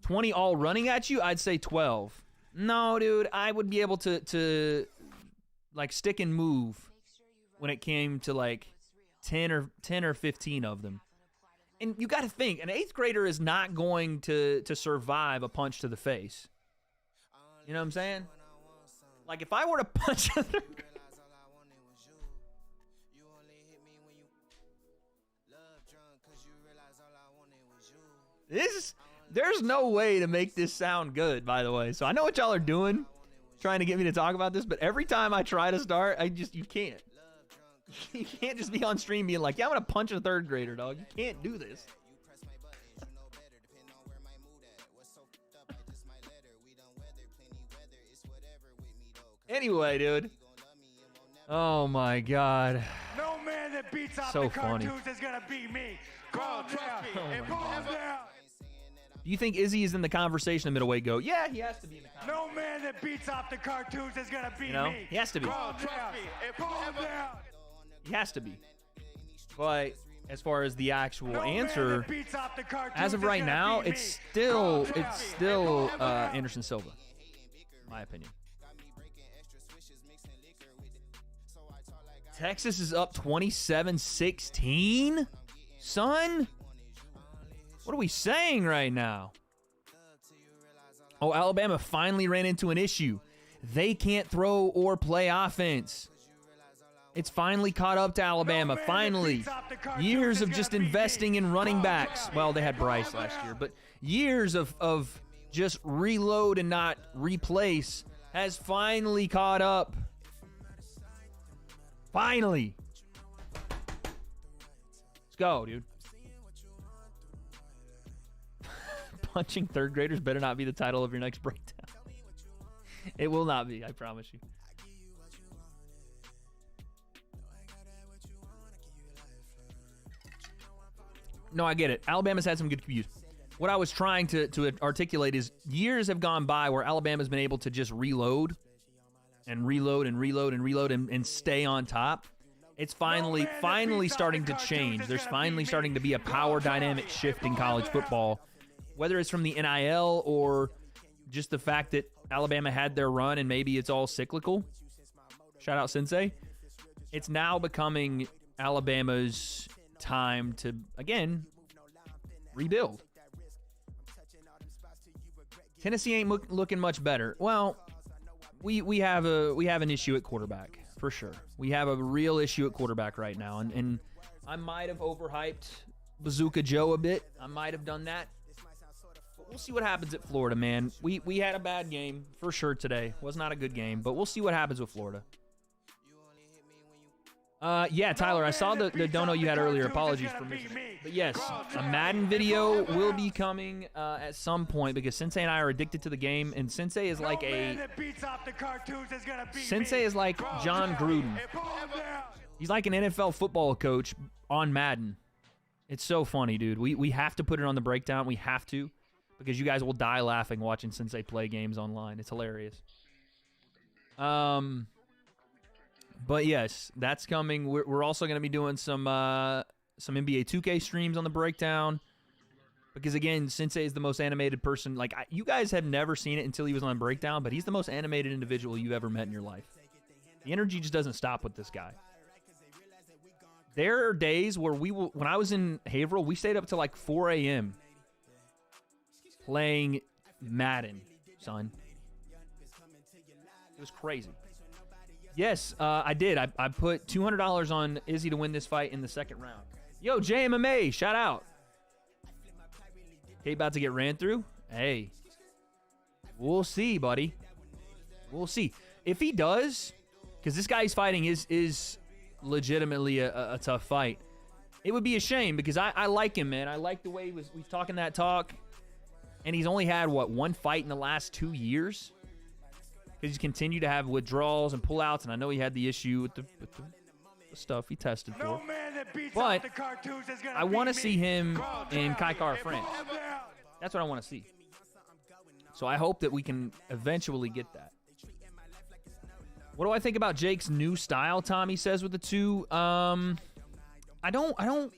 20 all running at you? I'd say 12. No, dude, I would be able to like stick and move when it came to like 10 or 15 of them. And you got to think, an 8th grader is not going to survive a punch to the face. You know what I'm saying? Like, if I were to punch a 3rd grader. There's no way to make this sound good, by the way. So I know what y'all are doing, trying to get me to talk about this, but every time I try to start, you can't. You can't just be on stream being like, yeah, I'm going to punch a 3rd grader, dog. You can't do this. Anyway, dude. Oh, my God. No man that beats off So the funny. cartoons is going to beat me. Calm down. Calm down. Do you think Izzy is in the conversation of middleweight GOAT? Yeah, he has to be in the conversation. No man that beats off the cartoons is going to beat You know, me. he has to be. Calm down. Calm down. He has to be. But as far as the actual No man answer, that beats off the cartoons as of is right gonna now, beat it's me. still Calm down. Anderson Silva, in my opinion. Texas is up 27-16? Son? What are we saying right now? Oh, Alabama finally ran into an issue. They can't throw or play offense. It's finally caught up to Alabama. Finally. Years of just investing in running backs. Well, they had Bryce last year, but years of just reload and not replace has finally caught up. Finally. Let's go, dude. Punching 3rd graders better not be the title of your next breakdown. It will not be, I promise you. No, I get it. Alabama's had some good QBs. What I was trying to articulate is years have gone by where Alabama's been able to just reload and reload and reload and reload and stay on top. It's finally starting to change. There's finally starting to be a power dynamic shift in college football, whether it's from the NIL or just the fact that Alabama had their run and maybe it's all cyclical. Shout out Sensei. It's now becoming Alabama's time to, again, rebuild. Tennessee ain't looking much better. Well, we have an issue at quarterback For sure. We have a real issue at quarterback right now. And I might have overhyped Bazooka Joe a bit. I might have done that. But we'll see what happens at Florida, man. We had a bad game for sure today. Was not a good game, but we'll see what happens with Florida. Yeah, Tyler, I saw the dono you had earlier. Apologies for missing it. But yes, a Madden video will be coming at some point because Sensei and I are addicted to the game, and Sensei is like Sensei is like John Gruden. He's like an NFL football coach on Madden. It's so funny, dude. We have to put it on the breakdown. We have to, because you guys will die laughing watching Sensei play games online. It's hilarious. But yes, that's coming. We're also going to be doing some NBA 2K streams on the breakdown. Because again, Sensei is the most animated person. Like, you guys have never seen it until he was on breakdown, but he's the most animated individual you've ever met in your life. The energy just doesn't stop with this guy. There are days where when I was in Haverhill, we stayed up till like 4 a.m. playing Madden, son. It was crazy. Yes, I did. I put $200 on Izzy to win this fight in the second round. Yo, JMMA, shout out. Okay, about to get ran through? Hey, we'll see, buddy. We'll see. If he does, because this guy he's fighting is legitimately a tough fight, it would be a shame because I like him, man. I like the way he's talking that talk. And he's only had, what, one fight in the last 2 years? Because he's continued to have withdrawals and pullouts, and I know he had the issue with the stuff he tested for. But I want to see him in Kai Kara France. That's what I want to see. So I hope that we can eventually get that. What do I think about Jake's new style? Tommy says with the two. I don't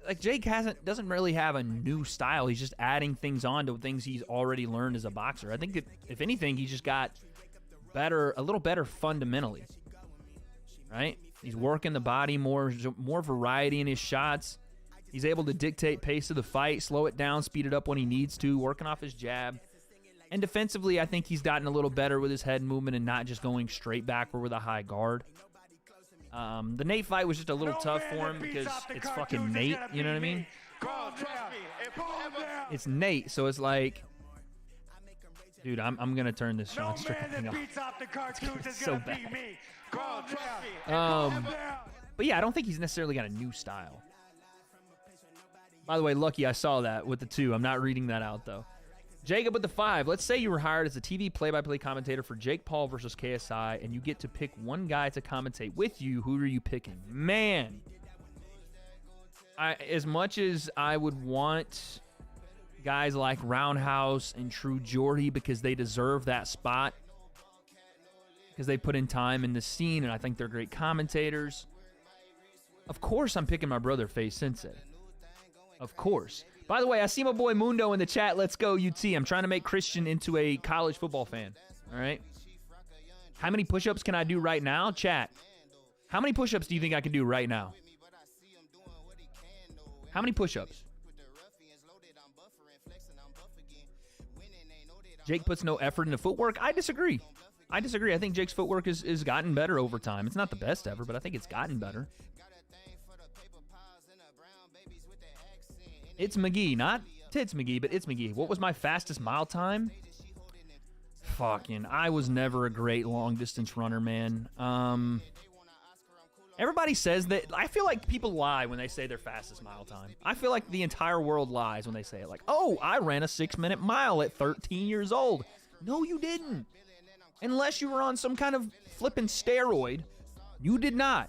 like Jake doesn't really have a new style. He's just adding things on to things he's already learned as a boxer. I think that if anything, he just got a little better fundamentally, right? He's working the body more variety in his shots. He's able to dictate pace of the fight, slow it down, speed it up when he needs to, working off his jab. And defensively, I think he's gotten a little better with his head movement and not just going straight backward with a high guard. The Nate fight was just a little tough for him because it's fucking Nate, you know what I mean? It's Nate, so it's like, dude, I'm going to turn this Sean Strickland thing off. It's so bad. But yeah, I don't think he's necessarily got a new style. By the way, Lucky, I saw that with the 2. I'm not reading that out, though. Jacob with the 5. Let's say you were hired as a TV play-by-play commentator for Jake Paul versus KSI, and you get to pick one guy to commentate with you. Who are you picking? Man. As much as I would want guys like Roundhouse and True Jordy because they deserve that spot, because they put in time in the scene, and I think they're great commentators. Of course I'm picking my brother, Faye Sensei. Of course. By the way, I see my boy Mundo in the chat. Let's go, UT. I'm trying to make Christian into a college football fan. All right? How many push-ups can I do right now? Chat. How many push-ups do you think I can do right now? How many push-ups? Jake puts no effort into footwork. I disagree. I think Jake's footwork is gotten better over time. It's not the best ever, but I think it's gotten better. It's McGee, not Tits McGee, but it's McGee. What was my fastest mile time? Fucking, I was never a great long-distance runner, man. Everybody says that. I feel like people lie when they say their fastest mile time. I feel like the entire world lies when they say it. Like, oh, I ran a 6-minute mile at 13 years old. No, you didn't. Unless you were on some kind of flipping steroid, you did not.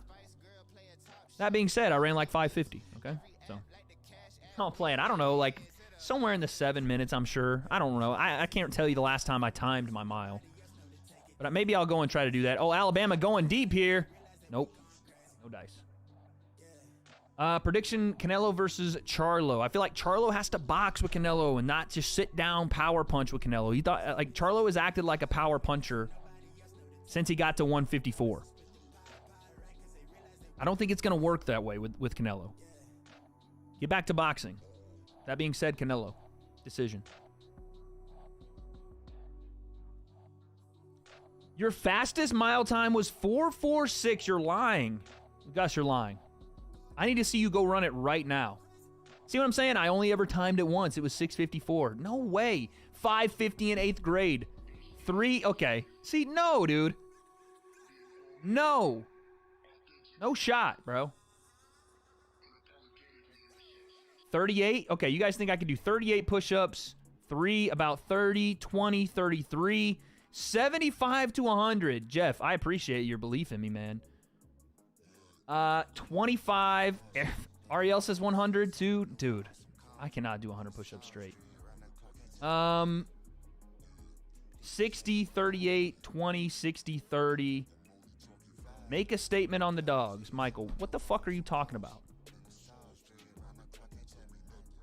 That being said, I ran like 5:50, okay? So, I'm playing. I don't know, like somewhere in the 7 minutes, I'm sure. I don't know. I can't tell you the last time I timed my mile. But maybe I'll go and try to do that. Oh, Alabama going deep here. Nope. No dice. Prediction, Canelo versus Charlo. I feel like Charlo has to box with Canelo and not just sit down power punch with Canelo. He thought, like, Charlo has acted like a power puncher since he got to 154. I don't think it's going to work that way with Canelo. Get back to boxing. That being said, Canelo. Decision. Your fastest mile time was 4:46. You're lying. Gus, you're lying. I need to see you go run it right now. See what I'm saying? I only ever timed it once. It was 6:54. No way. 5:50 in 8th grade. 3. Okay. See, no, dude. No. No shot, bro. 38. Okay, you guys think I could do 38 push-ups, 3, about 30, 20, 33, 75 to 100. Jeff, I appreciate your belief in me, man. 25. Ariel says 100 too. Dude, I cannot do 100 push-ups straight. 60, 38, 20, 60, 30. Make a statement on the dogs. Michael, what the fuck are you talking about?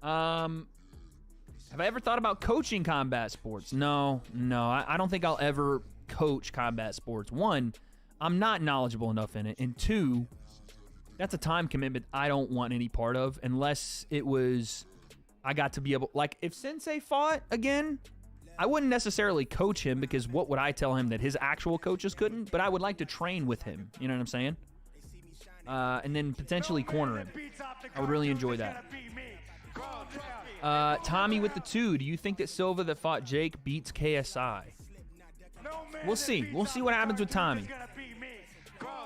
Have I ever thought about coaching combat sports? No. I don't think I'll ever coach combat sports. 1, I'm not knowledgeable enough in it. And 2, that's a time commitment I don't want any part of unless it was I got to be able... Like, if Sensei fought again, I wouldn't necessarily coach him because what would I tell him that his actual coaches couldn't? But I would like to train with him. You know what I'm saying? And then potentially corner him. I would really enjoy that. Tommy with the 2. Do you think that Silva that fought Jake beats KSI? We'll see. We'll see what happens with Tommy.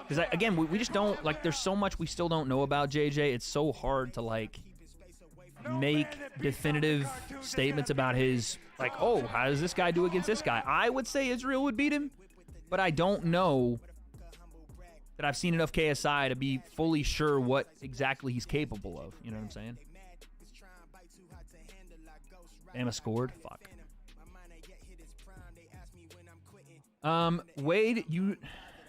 Because, again, we just don't... Like, there's so much we still don't know about JJ. It's so hard to, like, make definitive statements about his... Like, oh, how does this guy do against this guy? I would say Israel would beat him, but I don't know that I've seen enough KSI to be fully sure what exactly he's capable of. You know what I'm saying? Bama scored. Fuck. Wade, you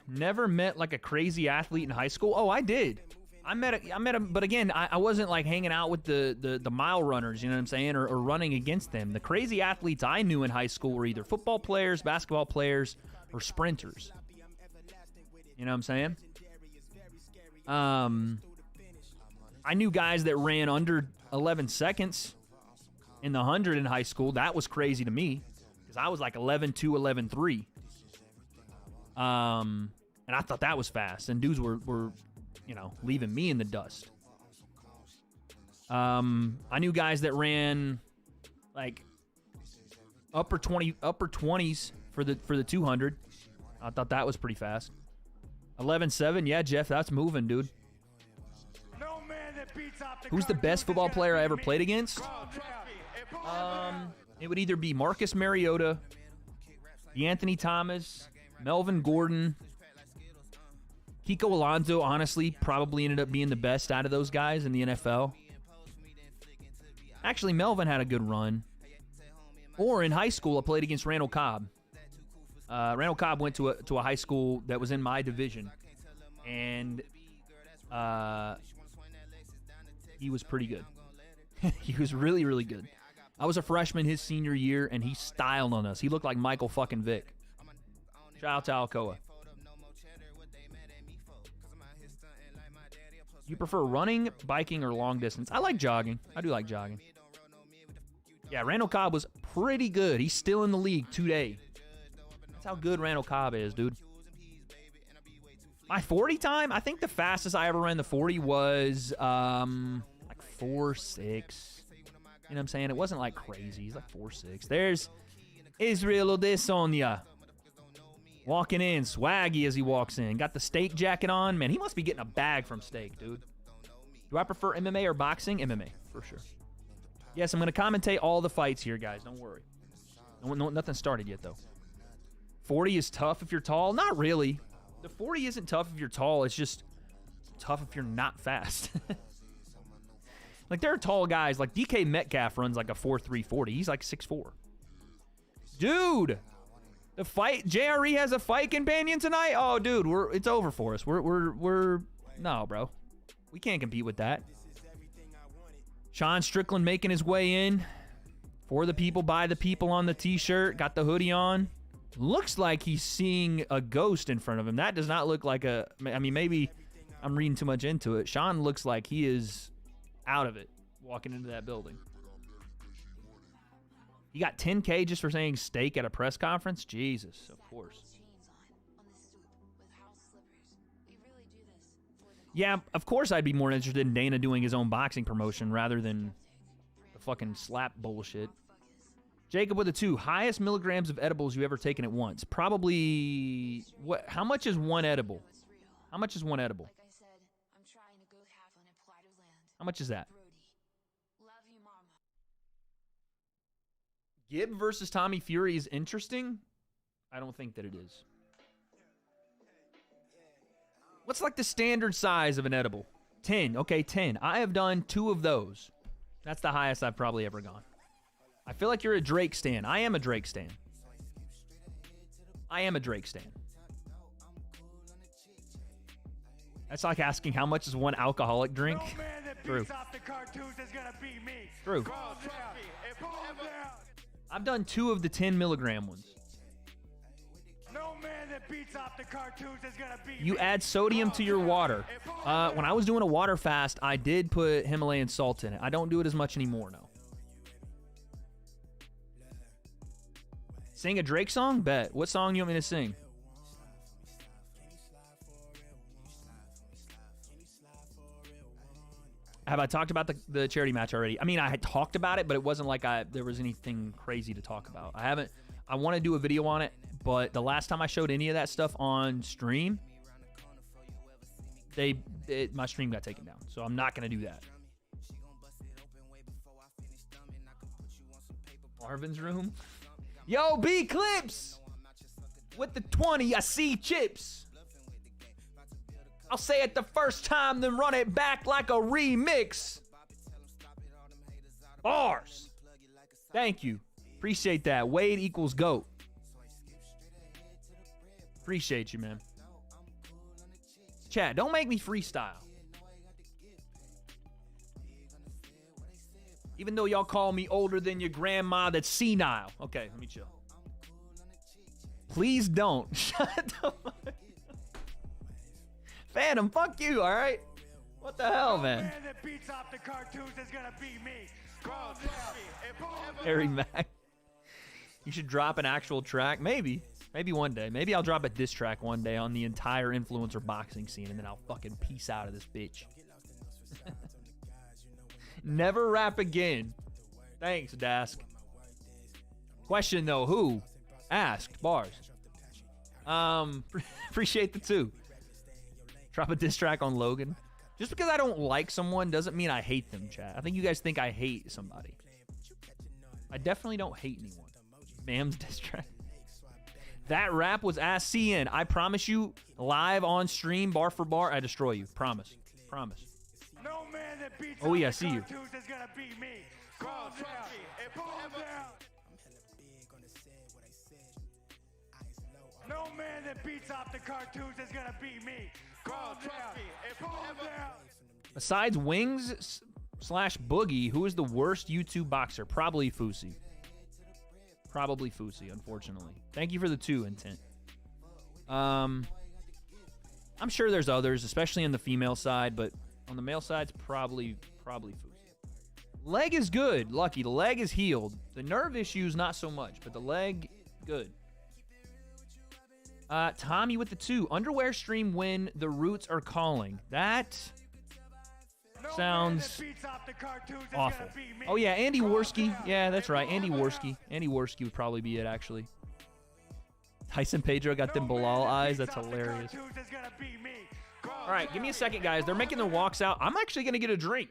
never met like a crazy athlete in high school? Oh, I did. I met him, but again, I wasn't like hanging out with the mile runners, you know what I'm saying, or running against them. The crazy athletes I knew in high school were either football players, basketball players, or sprinters. You know what I'm saying? I knew guys that ran under 11 seconds in the 100 in high school. That was crazy to me because I was like 11.2, 11.3. And I thought that was fast, and dudes were you know, leaving me in the dust. I knew guys that ran like upper 20s for the 200. I thought that was pretty fast. 11.7, yeah, Jeff, that's moving, dude. Who's the best football player I ever played against? It would either be Marcus Mariota, Anthony Thomas, Melvin Gordon. Kiko Alonso, honestly, probably ended up being the best out of those guys in the NFL. Actually, Melvin had a good run. Or in high school, I played against Randall Cobb. Randall Cobb went to a high school that was in my division. And he was pretty good. He was really, really good. I was a freshman his senior year, and he styled on us. He looked like Michael fucking Vick. Shout out to Alcoa. You prefer running, biking, or long distance? I like jogging. I do like jogging. Yeah, Randall Cobb was pretty good. He's still in the league today. That's how good Randall Cobb is, dude. My 40 time, I think the fastest I ever ran the 40 was like 4.6. You know what I'm saying? It wasn't like crazy. He's like 4.6. There's Israel Adesanya. Walking in, swaggy as he walks in. Got the steak jacket on. Man, he must be getting a bag from steak, dude. Do I prefer MMA or boxing? MMA, for sure. Yes, I'm going to commentate all the fights here, guys. Don't worry. Nothing started yet, though. 40 is tough if you're tall? Not really. The 40 isn't tough if you're tall. It's just tough if you're not fast. Like, there are tall guys. Like, DK Metcalf runs like a 4.3 40. He's like 6'4". Dude! The fight, JRE has a fight companion tonight? Oh, dude, it's over for us. We're no, bro. We can't compete with that. Sean Strickland making his way in. For the people, by the people on the t-shirt. Got the hoodie on. Looks like he's seeing a ghost in front of him. That does not look like a... I mean, maybe I'm reading too much into it. Sean looks like he is out of it walking into that building. He got $10K just for saying steak at a press conference? Jesus, of course. Yeah, of course I'd be more interested in Dana doing his own boxing promotion rather than the fucking slap bullshit. Jacob with a 2. Highest milligrams of edibles you ever taken at once? Probably... What? How much is one edible? How much is one edible? How much is that? Gibb versus Tommy Fury is interesting. I don't think that it is. What's like the standard size of an edible? 10. Okay, 10. I have done 2 of those. That's the highest I've probably ever gone. I feel like you're a Drake stan. I am a Drake stan. I am a Drake stan. That's like asking how much is one alcoholic drink. No man that True. beats off the cartoons is gonna beat me. True. Calm down. I've done 2 of the 10 milligram ones. No man that beats off the cartoons is gonna beat You me. add sodium to your water. When I was doing a water fast, I did put Himalayan salt in it. I don't do it as much anymore now. Sing a Drake song? Bet. What song you want me to sing? Have I talked about the charity match already? I mean, I had talked about it, but it wasn't like there was anything crazy to talk about. I want to do a video on it, but the last time I showed any of that stuff on stream, my stream got taken down. So I'm not going to do that. Marvin's room. Yo, B Clips with the 20. I see chips. I'll say it the first time, then run it back like a remix. Bars. Thank you. Appreciate that. Wade equals GOAT. Appreciate you, man. Chat, don't make me freestyle. Even though y'all call me older than your grandma that's senile. Okay, let me chill. Please don't. Shut the fuck. Phantom, fuck you, all right? What the hell, man? Man that beats off the cartoons is gonna beat me. Calm down. Harry Mack. You should drop an actual track. Maybe one day. Maybe I'll drop a diss track one day on the entire influencer boxing scene, and then I'll fucking peace out of this bitch. Never rap again. Thanks, Dask. Question, though. Who? Asked. Bars. Appreciate the 2. Drop a diss track on Logan. Just because I don't like someone doesn't mean I hate them, chat. I think you guys think I hate somebody. I definitely don't hate anyone. Mam's diss track. That rap was Ask CN. I promise you, live on stream, bar for bar, I destroy you. Promise. Promise. No man that beats Oh, yeah, I off see the you. cartoons is gonna beat me. Calm down. No man that beats off the cartoons is gonna beat me. Calm down. Besides Wings / Boogie, who is the worst YouTube boxer? Probably Fusi. Probably Fusi, unfortunately. Thank you for the 2, Intent. I'm sure there's others, especially on the female side, but on the male side, it's probably Fusi. Leg is good, Lucky. The leg is healed. The nerve issues, not so much, but the leg, good. Tommy with the 2. Underwear stream when the Roots are calling. That sounds awful. Oh, yeah, Andy Worski. Yeah, that's right. Andy Worski. Andy Worski would probably be it, actually. Tyson Pedro got them Bilal eyes. That's hilarious. All right, give me a second, guys. They're making their walks out. I'm actually going to get a drink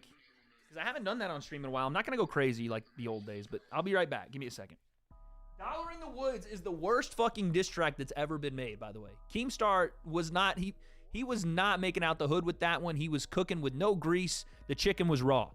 because I haven't done that on stream in a while. I'm not going to go crazy like the old days, but I'll be right back. Give me a second. Dollar in the Woods is the worst fucking diss track that's ever been made, by the way. Keemstar was not, he was not making out the hood with that one. He was cooking with no grease. The chicken was raw.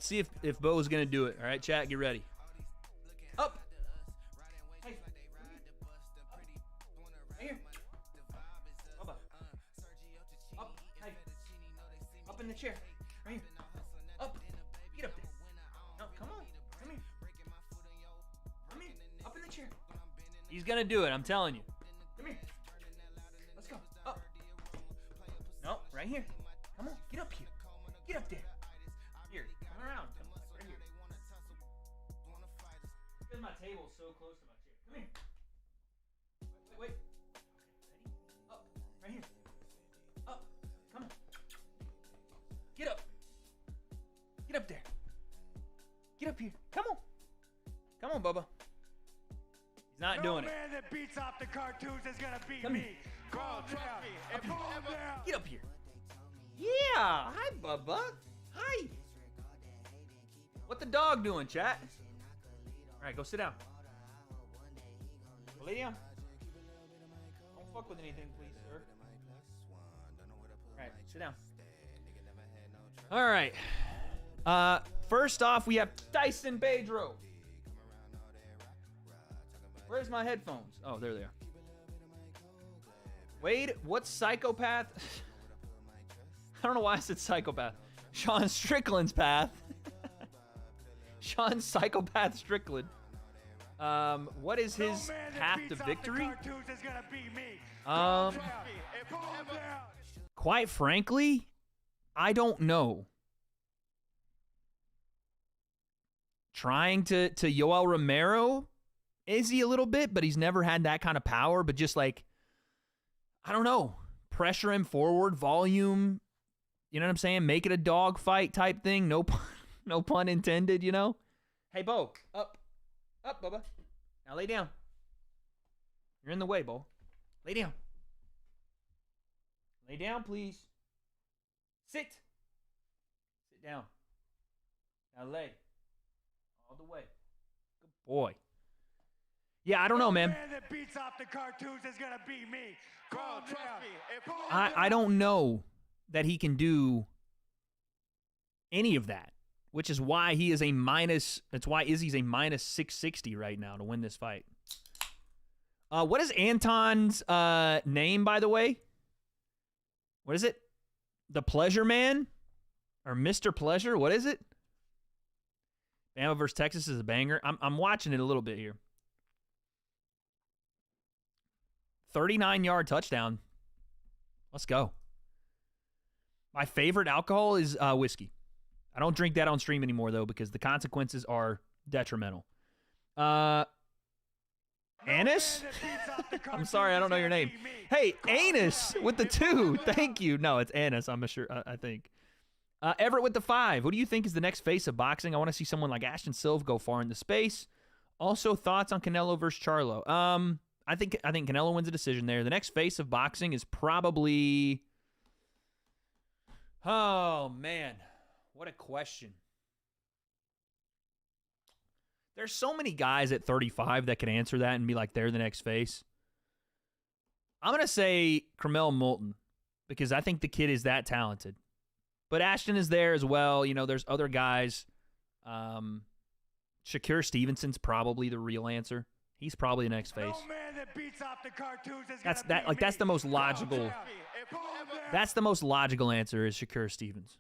Let's see if Bo's gonna do it. All right, chat, get ready. Up. Hey. Right here. Bubba. Up. Hey. Up in the chair. Right here. Up. Get up there. No, come on. Come here. Come here. Up in the chair. He's gonna do it, I'm telling you. Come here. Let's go. Up. No, right here. Come on, get up here. Get up there. Here, come around. Come on, right here. Because my table's so close to my chair. Come here. Wait. Okay, ready? Up. Right here. Up. Come on. Get up. Get up there. Get up here. Come on. Come on, Bubba. He's not doing it. No man that beats off the cartoons is gonna beat Come me. here. Crawl down and pull him down. Get up here. Yeah. Hi, Bubba. Hi. What the dog doing, chat? All right, go sit down. Go lay down. Don't fuck with anything, please, sir. All right, sit down. All right. First off, we have Tyson Pedro. Where's my headphones? Oh, there they are. Wade, what psychopath? I don't know why I said psychopath. Sean Strickland's path. Sean Psychopath Strickland. What is his path to victory? Quite frankly, I don't know. Trying to Yoel Romero, is he a little bit, but he's never had that kind of power, but just like, I don't know, pressure him forward, volume, you know what I'm saying? Make it a dog fight type thing. No pun intended, you know? Hey, Bo, up, Bubba. Now lay down. You're in the way, Bo. Lay down. Lay down, please. Sit. Sit down. Now lay. All the way. Good boy. Yeah, I don't know, man. No man that beats off the cartoons is gonna beat me. Crawl down. I don't know that he can do any of that, which is why he is a minus. That's why Izzy's a minus 660 right now to win this fight. What is Anton's name, by the way? What is it? The Pleasure Man? Or Mr. Pleasure? What is it? Bama versus Texas is a banger. I'm watching it a little bit here. 39-yard touchdown. Let's go. My favorite alcohol is whiskey. I don't drink that on stream anymore, though, because the consequences are detrimental. Anus? I'm sorry, I don't know your name. Hey, Anus with the 2. Thank you. No, it's Anus, I'm sure. I think. Everett with the 5. Who do you think is the next face of boxing? I want to see someone like Ashton Silva go far into space. Also, thoughts on Canelo versus Charlo? I think Canelo wins a decision there. The next face of boxing is probably... Oh, man. What a question. There's so many guys at 35 that can answer that and be like, they're the next face. I'm going to say Carmel Moulton because I think the kid is that talented. But Ashton is there as well. You know, there's other guys. Shakur Stevenson's probably the real answer. He's probably the next face. No man that beats off the cartoons is That's the most logical. That's the most logical answer is Shakur Stevens.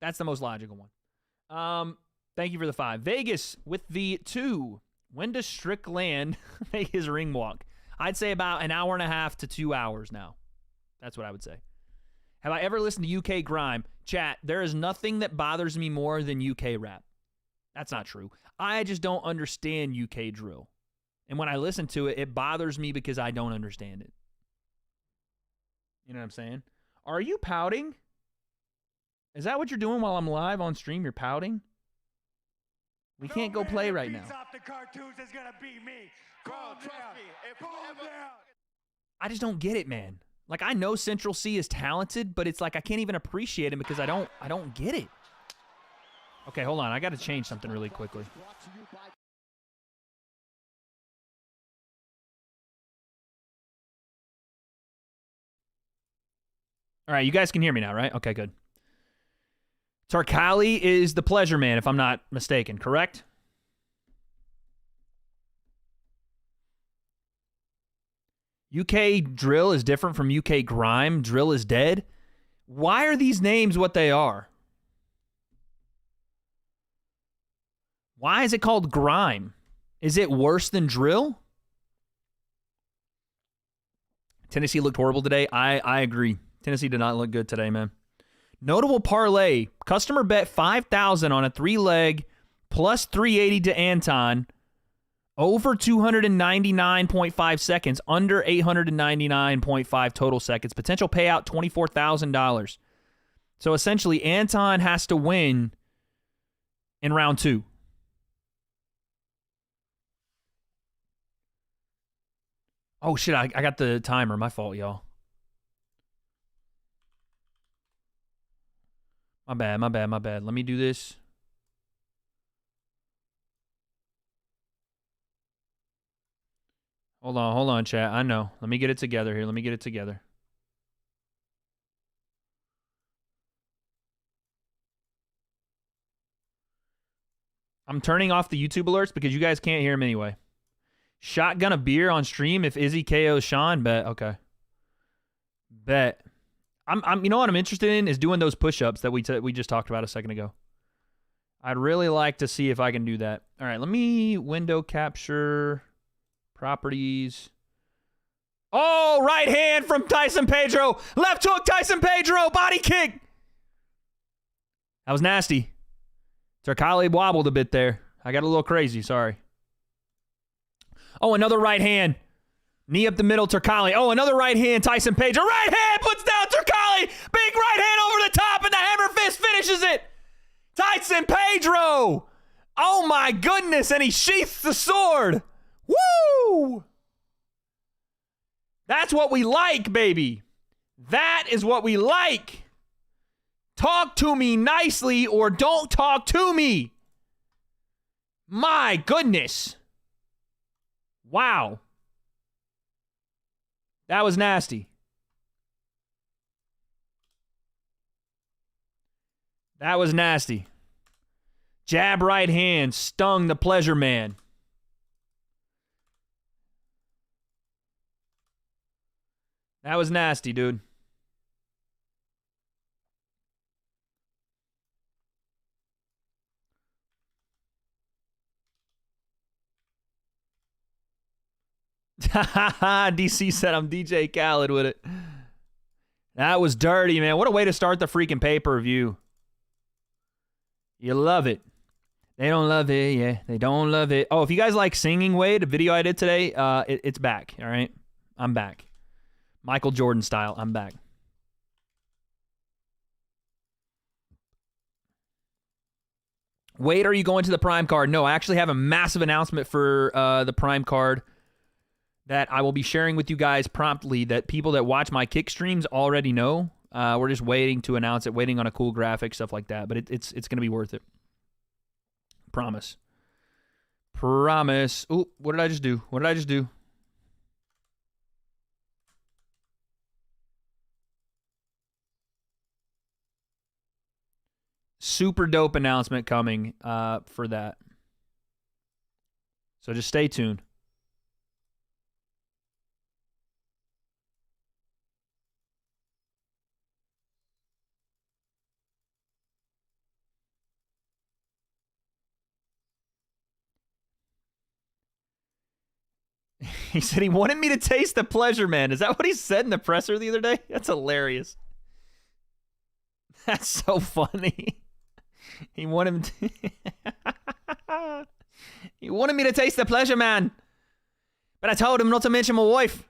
That's the most logical one. Thank you for the 5. Vegas with the 2. When does Strickland make his ring walk? I'd say about an hour and a half to 2 hours now. That's what I would say. Have I ever listened to UK Grime? Chat, there is nothing that bothers me more than UK rap. That's not true. I just don't understand UK drill. And when I listen to it, it bothers me because I don't understand it. You know what I'm saying? Are you pouting? Is that what you're doing while I'm live on stream? You're pouting? We can't go play right now. I just don't get it, man. Like, I know Central C is talented, but it's like I can't even appreciate him because I don't get it. Okay, hold on. I got to change something really quickly. All right, you guys can hear me now, right? Okay, good. Tarkali is the pleasure man, if I'm not mistaken, correct? UK Drill is different from UK Grime. Drill is dead. Why are these names what they are? Why is it called Grime? Is it worse than Drill? Tennessee looked horrible today. I agree. Tennessee did not look good today, man. Notable parlay. Customer bet 5,000 on a 3-leg plus 380 to Anton. Over 299.5 seconds. Under 899.5 total seconds. Potential payout $24,000. So essentially, Anton has to win in round 2. Oh, shit. I got the timer. My fault, y'all. My bad. Let me do this. Hold on, chat. I know. Let me get it together here. I'm turning off the YouTube alerts because you guys can't hear him anyway. Shotgun a beer on stream if Izzy KOs Sean. Bet. Okay. Bet. I'm. You know what I'm interested in is doing those push-ups that we just talked about a second ago. I'd really like to see if I can do that. All right, let me window capture properties. Oh, right hand from Tyson Pedro. Left hook, Tyson Pedro. Body kick. That was nasty. Tarkali wobbled a bit there. I got a little crazy. Sorry. Oh, another right hand. Knee up the middle, Tarkali. Oh, another right hand, Tyson Pedro. Right hand puts down Tarkali. Big right hand over the top, and the hammer fist finishes it. Tyson Pedro. Oh, my goodness. And he sheaths the sword. Woo! That's what we like, baby. That is what we like. Talk to me nicely or don't talk to me. My goodness. Wow. That was nasty. That was nasty. Jab right hand stung the pleasure man. That was nasty, dude. DC said I'm DJ Khaled with it. That was dirty, man. What a way to start the freaking pay-per-view. You love it. They don't love it, yeah. They don't love it. Oh, if you guys like singing, Wade, a video I did today, it's back, all right? I'm back. Michael Jordan style, I'm back. Wade, are you going to the Prime card? No, I actually have a massive announcement for the Prime card that I will be sharing with you guys promptly that people that watch my kick streams already know. We're just waiting to announce it, waiting on a cool graphic, stuff like that. But it's going to be worth it. Promise. Promise. Ooh, what did I just do? Super dope announcement coming for that. So just stay tuned. He said he wanted me to taste the pleasure, man. Is that what he said in the presser the other day? That's hilarious. That's so funny. He wanted me to taste the pleasure, man. But I told him not to mention my wife.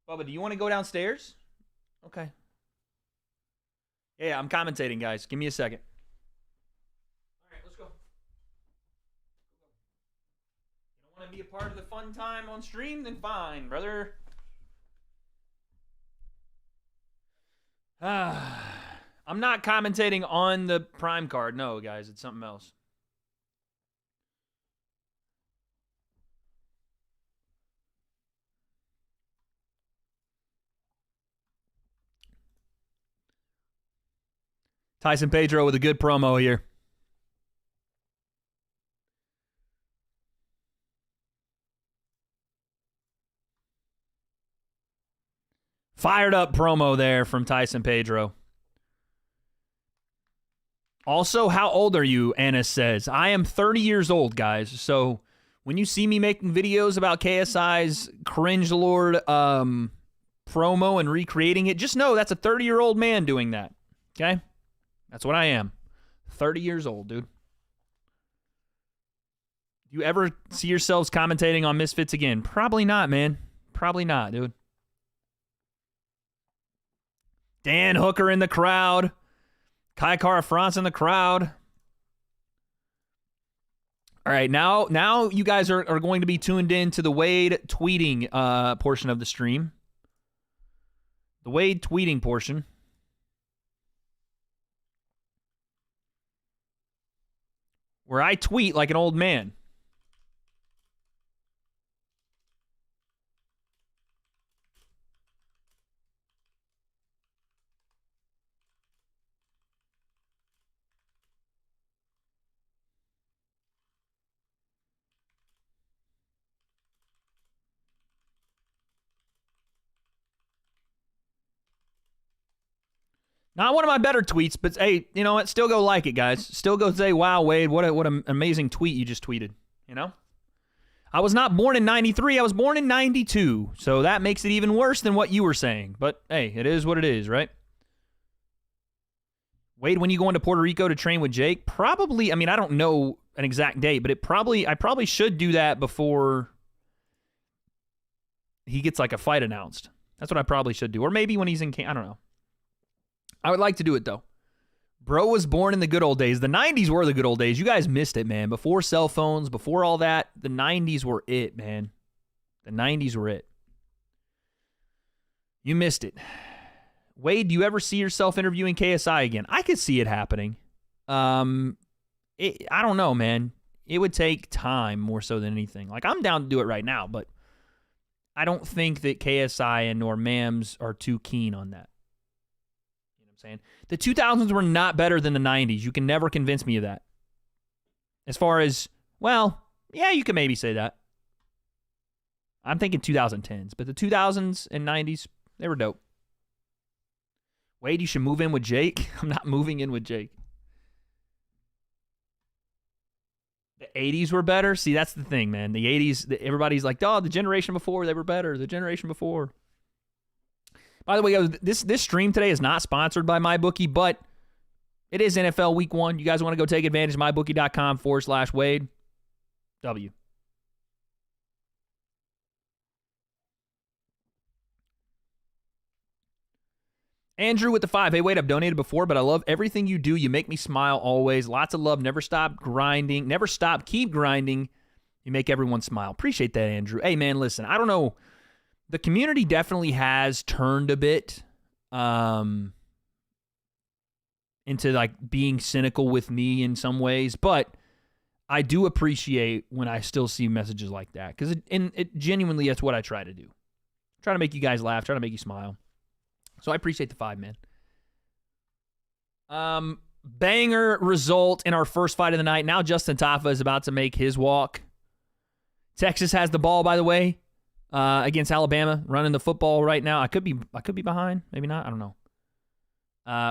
Bubba, do you want to go downstairs? Okay. Yeah, I'm commentating, guys. Give me a second. All right, let's go. You don't want to be a part of the fun time on stream? Then fine, brother. I'm not commentating on the Prime card. No, guys, it's something else. Tyson Pedro with a good promo here. Fired up promo there from Tyson Pedro. Also, how old are you? Anna says. I am 30 years old, guys. So when you see me making videos about KSI's Cringe Lord promo and recreating it, just know that's a 30-year-old man doing that. Okay? That's what I am. 30 years old, dude. You ever see yourselves commentating on Misfits again? Probably not, man. Probably not, dude. Dan Hooker in the crowd. Kai Kara France in the crowd. All right, now you guys are going to be tuned in to the Wade tweeting portion of the stream. The Wade tweeting portion. Where I tweet like an old man. Not one of my better tweets, but hey, you know what? Still go like it, guys. Still go say, wow, Wade, what an amazing tweet you just tweeted. You know? I was not born in 93. I was born in 92. So that makes it even worse than what you were saying. But hey, it is what it is, right? Wade, when you go into Puerto Rico to train with Jake, probably, I mean, I don't know an exact date, but I probably should do that before he gets like a fight announced. That's what I probably should do. Or maybe when he's in camp. I don't know. I would like to do it, though. Bro was born in the good old days. The 90s were the good old days. You guys missed it, man. Before cell phones, before all that, the 90s were it, man. The 90s were it. You missed it. Wade, do you ever see yourself interviewing KSI again? I could see it happening. I don't know, man. It would take time more so than anything. Like, I'm down to do it right now, but I don't think that KSI and nor Mams are too keen on that. Saying the 2000s were not better than the 90s. You can never convince me of that. As far as, well, yeah, you can maybe say that. I'm thinking 2010s, but the 2000s and 90s, they were dope. Wade, you should move in with Jake. I'm not moving in with Jake. The 80s were better. See, that's the thing, man. The 80s, everybody's like, oh, the generation before, they were better. The generation before. By the way, this stream today is not sponsored by MyBookie, but it is NFL Week 1. You guys want to go take advantage of mybookie.com/Wade. W. Andrew with the 5. Hey, Wade, I've donated before, but I love everything you do. You make me smile always. Lots of love. Never stop grinding. Never stop. Keep grinding. You make everyone smile. Appreciate that, Andrew. Hey, man, listen, I don't know. The community definitely has turned a bit into like being cynical with me in some ways, but I do appreciate when I still see messages like that because it genuinely, that's what I try to do. Try to make you guys laugh, try to make you smile. So I appreciate the 5, man. Banger result in our first fight of the night. Now Justin Tafa is about to make his walk. Texas has the ball, by the way. Against Alabama, running the football right now. I could be behind. Maybe not. I don't know.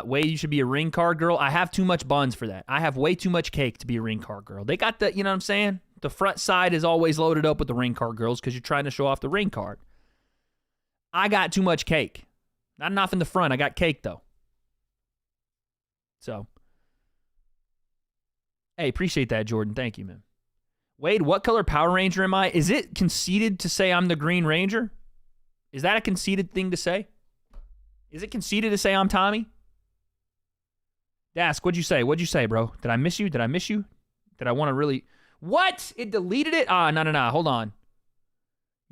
Wade, you should be a ring card girl. I have too much buns for that. I have way too much cake to be a ring card girl. They got the, you know what I'm saying? The front side is always loaded up with the ring card girls because you're trying to show off the ring card. I got too much cake. Not enough in the front. I got cake, though. So, hey, appreciate that, Jordan. Thank you, man. Wade, what color Power Ranger am I? Is it conceited to say I'm the Green Ranger? Is that a conceited thing to say? Is it conceited to say I'm Tommy? Dask, what'd you say? What'd you say, bro? Did I miss you? Did I miss you? Did I want to really... What? It deleted it? No. Hold on.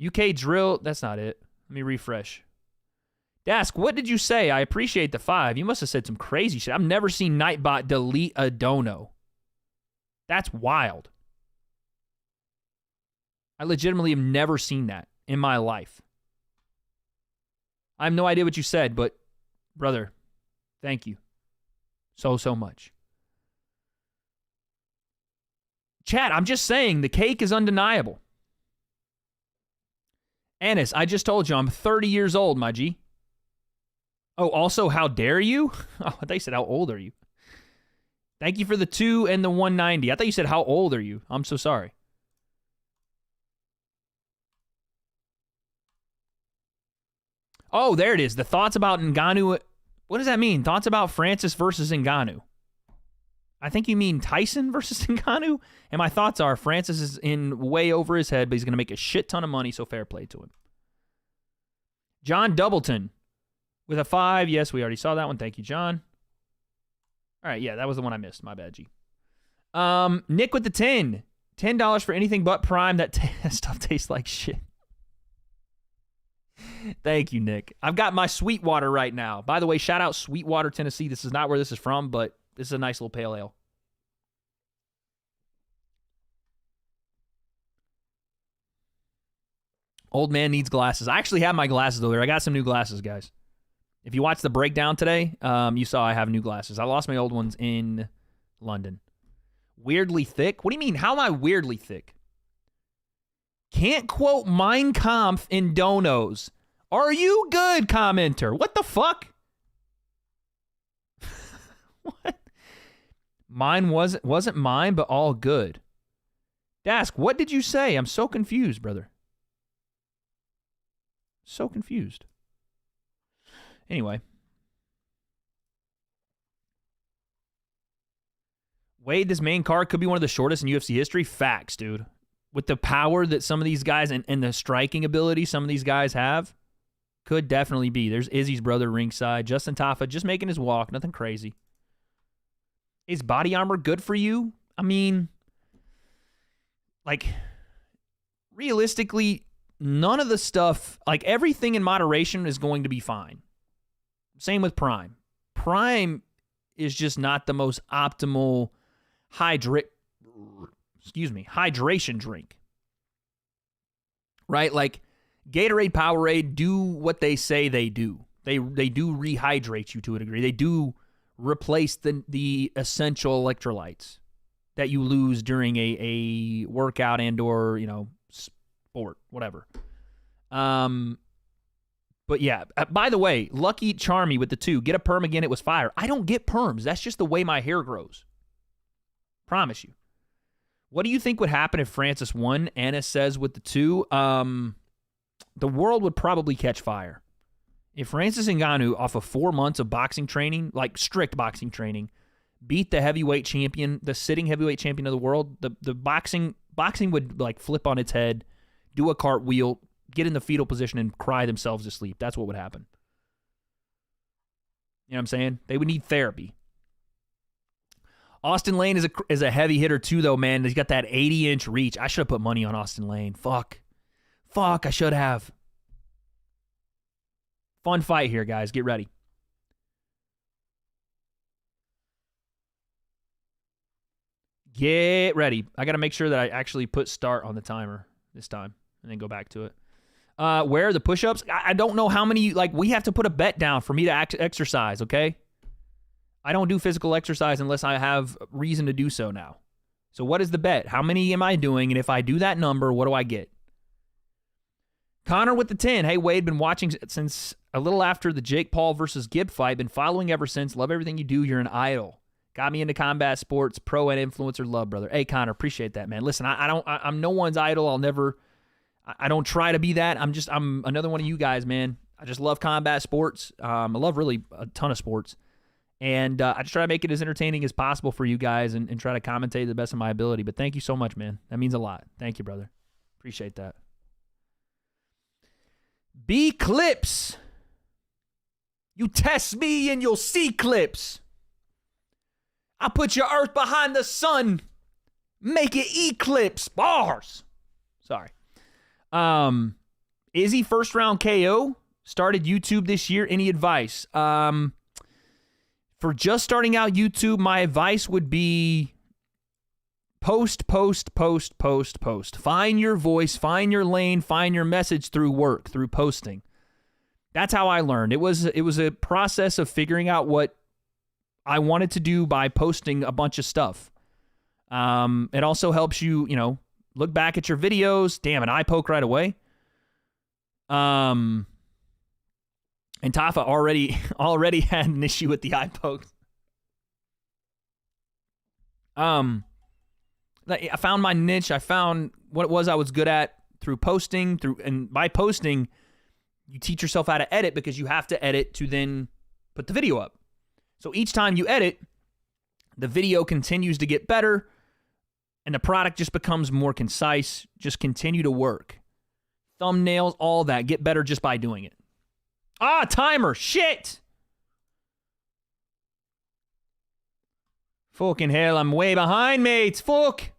UK drill. That's not it. Let me refresh. Dask, what did you say? I appreciate the 5. You must have said some crazy shit. I've never seen Nightbot delete a dono. That's wild. I legitimately have never seen that in my life. I have no idea what you said, but brother, thank you. So much. Chat, I'm just saying, the cake is undeniable. Anis, I just told you I'm 30 years old, my G. Oh, also, how dare you? Oh, they said, how old are you? Thank you for the 2 and the 190. I thought you said, how old are you? I'm so sorry. Oh, there it is. The thoughts about Ngannou. What does that mean? Thoughts about Francis versus Ngannou. I think you mean Tyson versus Ngannou. And my thoughts are Francis is in way over his head, but he's going to make a shit ton of money, so fair play to him. John Doubleton with a 5. Yes, we already saw that one. Thank you, John. All right, yeah, that was the one I missed. My bad, G. Nick with the 10. $10 for anything but Prime. That stuff tastes like shit. Thank you, Nick. I've got my Sweetwater right now. By the way, shout out Sweetwater, Tennessee. This is not where this is from, but this is a nice little pale ale. Old man needs glasses. I actually have my glasses over there. I got some new glasses, guys. If you watched the breakdown today, you saw I have new glasses. I lost my old ones in London. Weirdly thick? What do you mean? How am I weirdly thick? Can't quote Mein Kampf in donos. Are you good, commenter? What the fuck? What? Mine wasn't mine, but all good. Dask, what did you say? I'm so confused, brother. So confused. Anyway. Wade, this main card could be one of the shortest in UFC history. Facts, dude. With the power that some of these guys and the striking ability some of these guys have, could definitely be. There's Izzy's brother ringside. Justin Tafa just making his walk. Nothing crazy. Is body armor good for you? I mean, like, realistically, none of the stuff, like everything in moderation is going to be fine. Same with Prime. Prime is just not the most optimal hydration drink. Right? Like Gatorade, Powerade do what they say they do. They do rehydrate you to a degree. They do replace the essential electrolytes that you lose during a workout and or, sport, whatever. But yeah, by the way, Lucky Charmy with the 2. Get a perm again, it was fire. I don't get perms. That's just the way my hair grows. Promise you. What do you think would happen if Francis won? Anna says with the 2. The world would probably catch fire. If Francis Ngannou, off of 4 months of boxing training, like strict boxing training, beat the heavyweight champion, the sitting heavyweight champion of the world, the boxing would like flip on its head, do a cartwheel, get in the fetal position, and cry themselves to sleep. That's what would happen. You know what I'm saying? They would need therapy. Austin Lane is a heavy hitter too, though, man. He's got that 80-inch reach. I should have put money on Austin Lane. Fuck, I should have. Fun fight here, guys. Get ready. Get ready. I got to make sure that I actually put start on the timer this time and then go back to it. Where are the push-ups? I don't know how many, we have to put a bet down for me to exercise, okay? I don't do physical exercise unless I have reason to do so now. So what is the bet? How many am I doing? And if I do that number, what do I get? Connor with the 10. Hey, Wade, been watching since a little after the Jake Paul versus Gibb fight. Been following ever since. Love everything you do. You're an idol. Got me into combat sports, pro and influencer love, brother. Hey, Connor, appreciate that, man. Listen, I'm no one's idol. I don't try to be that. I'm another one of you guys, man. I just love combat sports. I love really a ton of sports. And I just try to make it as entertaining as possible for you guys and try to commentate to the best of my ability. But thank you so much, man. That means a lot. Thank you, brother. Appreciate that. B Clips. You test me and you'll see clips. I'll put your earth behind the sun. Make it eclipse. Bars. Sorry. Izzy first round KO. Started YouTube this year. Any advice? For just starting out YouTube, my advice would be post. Find your voice, find your lane, find your message through work, through posting. That's how I learned. It was a process of figuring out what I wanted to do by posting a bunch of stuff. It also helps you, look back at your videos. Damn, an eye poke right away. And Tafa already had an issue with the eye poke. I found my niche. I found what it was I was good at through posting. And by posting, you teach yourself how to edit because you have to edit to then put the video up. So each time you edit, the video continues to get better, and the product just becomes more concise. Just continue to work. Thumbnails, all that. Get better just by doing it. Timer. Shit. Fucking hell, I'm way behind, mates. Fuck.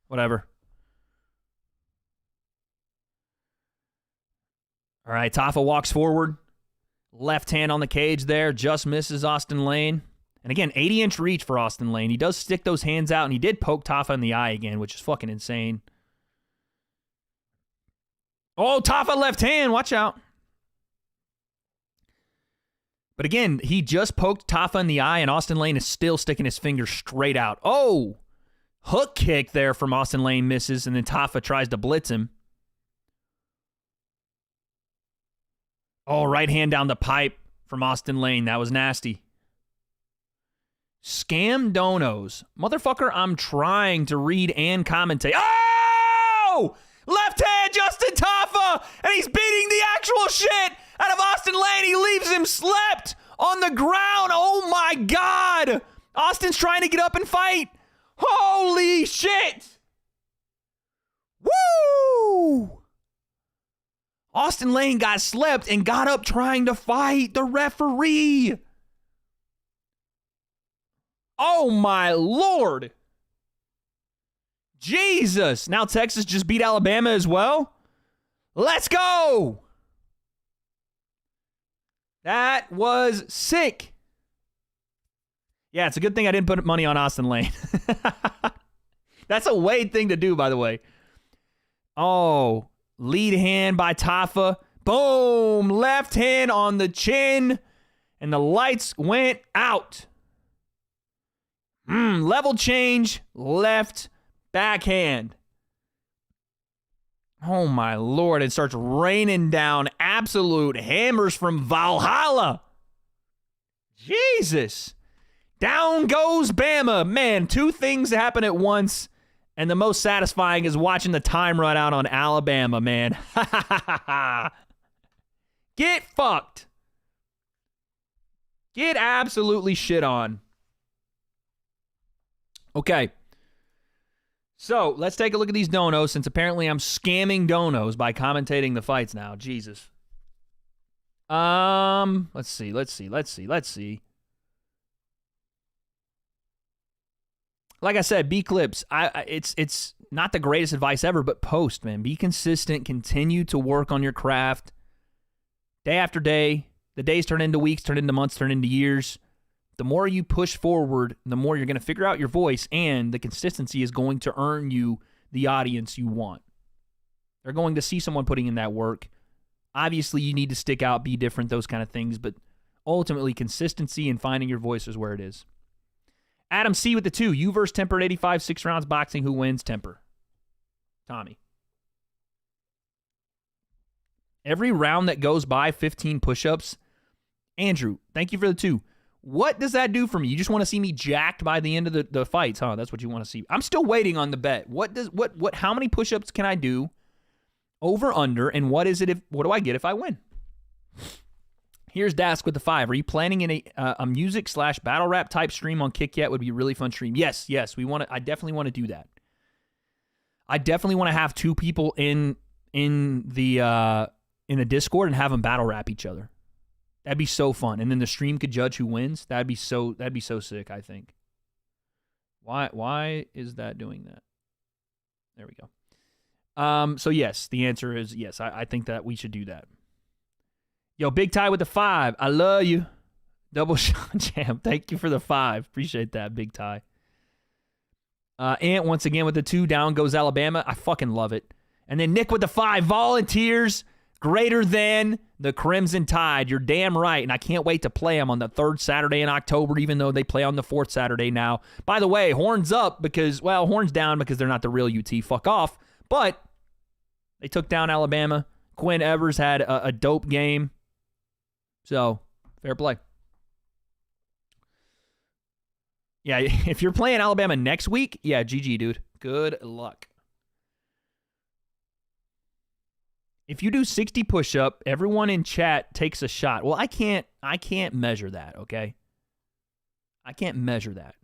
Whatever. All right, Tafa walks forward. Left hand on the cage there. Just misses Austin Lane. And again, 80-inch reach for Austin Lane. He does stick those hands out, and he did poke Tafa in the eye again, which is fucking insane. Oh, Tafa left hand. Watch out. But again, he just poked Tafa in the eye, and Austin Lane is still sticking his finger straight out. Oh, hook kick there from Austin Lane misses, and then Tafa tries to blitz him. Oh, right hand down the pipe from Austin Lane. That was nasty. Scam donos. Motherfucker, I'm trying to read and commentate. Oh! Left hand, Justin Tafa! And he's beating the actual shit out of Austin Lane. He leaves him slept on the ground. Oh my God! Austin's trying to get up and fight. Holy shit! Woo! Austin Lane got slept and got up trying to fight the referee. Oh my Lord. Jesus. Now Texas just beat Alabama as well. Let's go. That was sick. Yeah, it's a good thing I didn't put money on Austin Lane. That's a Wade thing to do, by the way. Oh, lead hand by Tafa. Boom. Left hand on the chin. And the lights went out. Level change. Left backhand. Oh, my Lord. It starts raining down absolute hammers from Valhalla. Jesus. Down goes Bama. Man, two things happen at once. And the most satisfying is watching the time run out on Alabama, man. Get fucked. Get absolutely shit on. Okay. So, let's take a look at these donos, since apparently I'm scamming donos by commentating the fights now. Jesus. Let's see. Like I said, B-Clips, it's not the greatest advice ever, but post, man. Be consistent. Continue to work on your craft. Day after day. The days turn into weeks, turn into months, turn into years. The more you push forward, the more you're going to figure out your voice, and the consistency is going to earn you the audience you want. They're going to see someone putting in that work. Obviously, you need to stick out, be different, those kind of things, but ultimately, consistency and finding your voice is where it is. Adam C. with the 2. You versus Temper at 85, 6 rounds boxing. Who wins? Temper. Tommy. Every round that goes by, 15 push-ups. Andrew, thank you for the 2. What does that do for me? You just want to see me jacked by the end of the fights, huh? That's what you want to see. I'm still waiting on the bet. How many push-ups can I do? Over, under, and what do I get if I win? Here's Dask with the 5. Are you planning in a music/battle rap type stream on Kick yet? Would be a really fun stream. Yes. I definitely want to do that. I definitely want to have 2 people in the Discord and have them battle rap each other. That'd be so fun. And then the stream could judge who wins. That'd be so sick, I think. Why is that doing that? There we go. So yes, the answer is yes. I think that we should do that. Yo, Big Ty with the 5. I love you. Double shot jam. Thank you for the 5. Appreciate that, Big Ty. Ant once again with the 2. Down goes Alabama. I fucking love it. And then Nick with the 5. Volunteers. Greater than the Crimson Tide. You're damn right, and I can't wait to play them on the 3rd Saturday in October, even though they play on the 4th Saturday now. By the way, horns up because, well, horns down because they're not the real UT. Fuck off. But they took down Alabama. Quinn Evers had a dope game. So, fair play. Yeah, if you're playing Alabama next week, yeah, GG, dude. Good luck. If you do 60 push-up, everyone in chat takes a shot. Well, I can't measure that, okay? I can't measure that.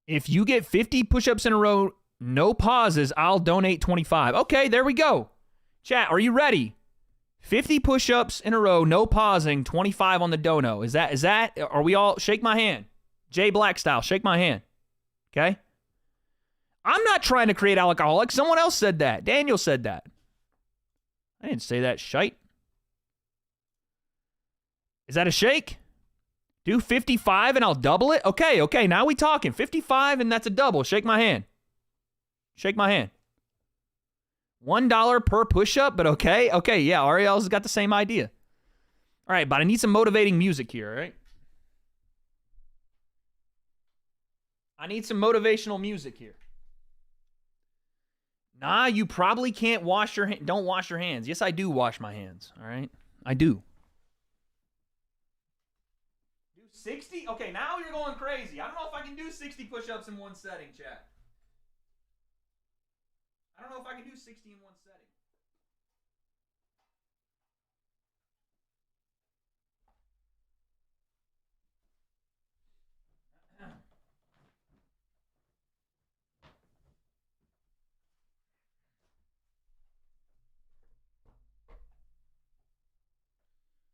If you get 50 push-ups in a row, no pauses, I'll donate 25. Okay, there we go. Chat, are you ready? 50 push-ups in a row, no pausing, 25 on the dono. Is that, are we all, shake my hand. Jay Black style, shake my hand. Okay? I'm not trying to create alcoholics. Someone else said that. Daniel said that. I didn't say that shite. Is that a shake? Do 55 and I'll double it? Okay, now we talking. 55 and that's a double. Shake my hand. Shake my hand. $1 per push-up, but okay, yeah, Ariel's got the same idea. All right, but I need some motivating music here, all right? I need some motivational music here. Nah, you probably can't wash your hands. Don't wash your hands. Yes, I do wash my hands, all right? I do. Do 60? Okay, now you're going crazy. I don't know if I can do 60 push-ups in one setting, chat. I don't know if I can do 60 in one setting.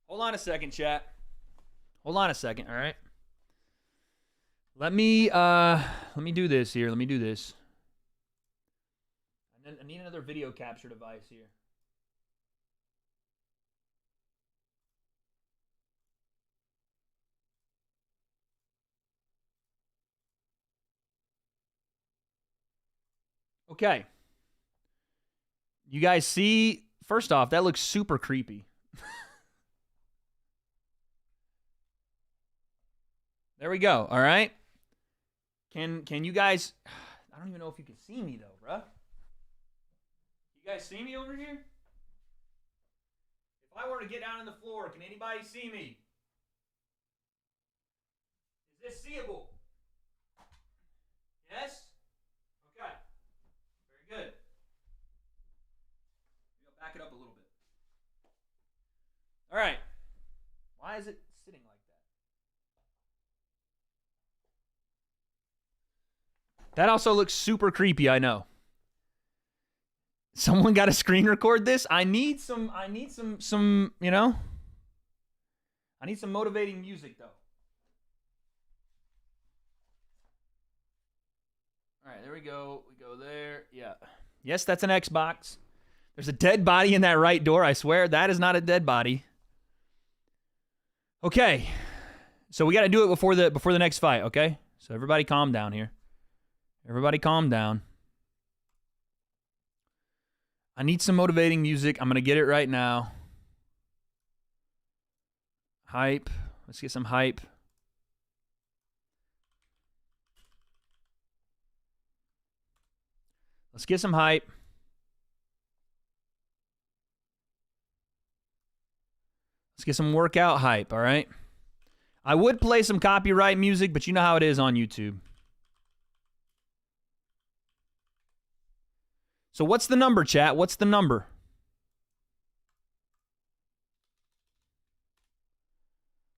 Hold on a second, chat. Hold on a second, all right? Let me do this here. Let me do this. I need another video capture device here. Okay. You guys see, first off, that looks super creepy. There we go, all right? Can you guys, I don't even know if you can see me though, bruh. You guys see me over here? If I were to get down on the floor, can anybody see me? Is this seeable? Yes? Okay. Very good. Maybe I'll back it up a little bit. All right. Why is it sitting like that? That also looks super creepy, I know. Someone got to screen record this? I need some, you know? I need some motivating music, though. All right, there we go. We go there. Yeah. Yes, that's an Xbox. There's a dead body in that right door, I swear. That is not a dead body. Okay. So we got to do it before the next fight, okay? So everybody calm down here. Everybody calm down. I need some motivating music. I'm going to get it right now. Hype. Let's get some hype. Let's get some hype. Let's get some workout hype, all right? I would play some copyright music, but you know how it is on YouTube. So what's the number, chat? What's the number?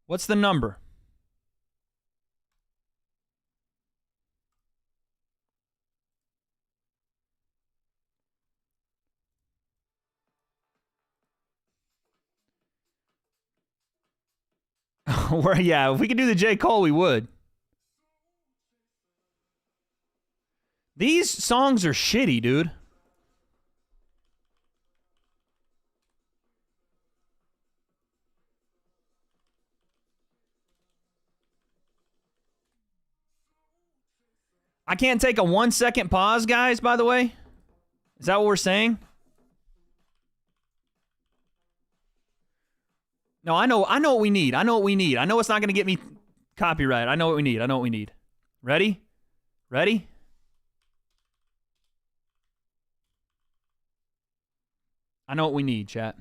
What's the number? Yeah, if we could do the J. Cole, we would. These songs are shitty, dude. I can't take a 1 second pause, guys, by the way. Is that what we're saying? No, I know what we need. I know what we need. I know it's not going to get me copyright. I know what we need. I know what we need. Ready? Ready? I know what we need, chat.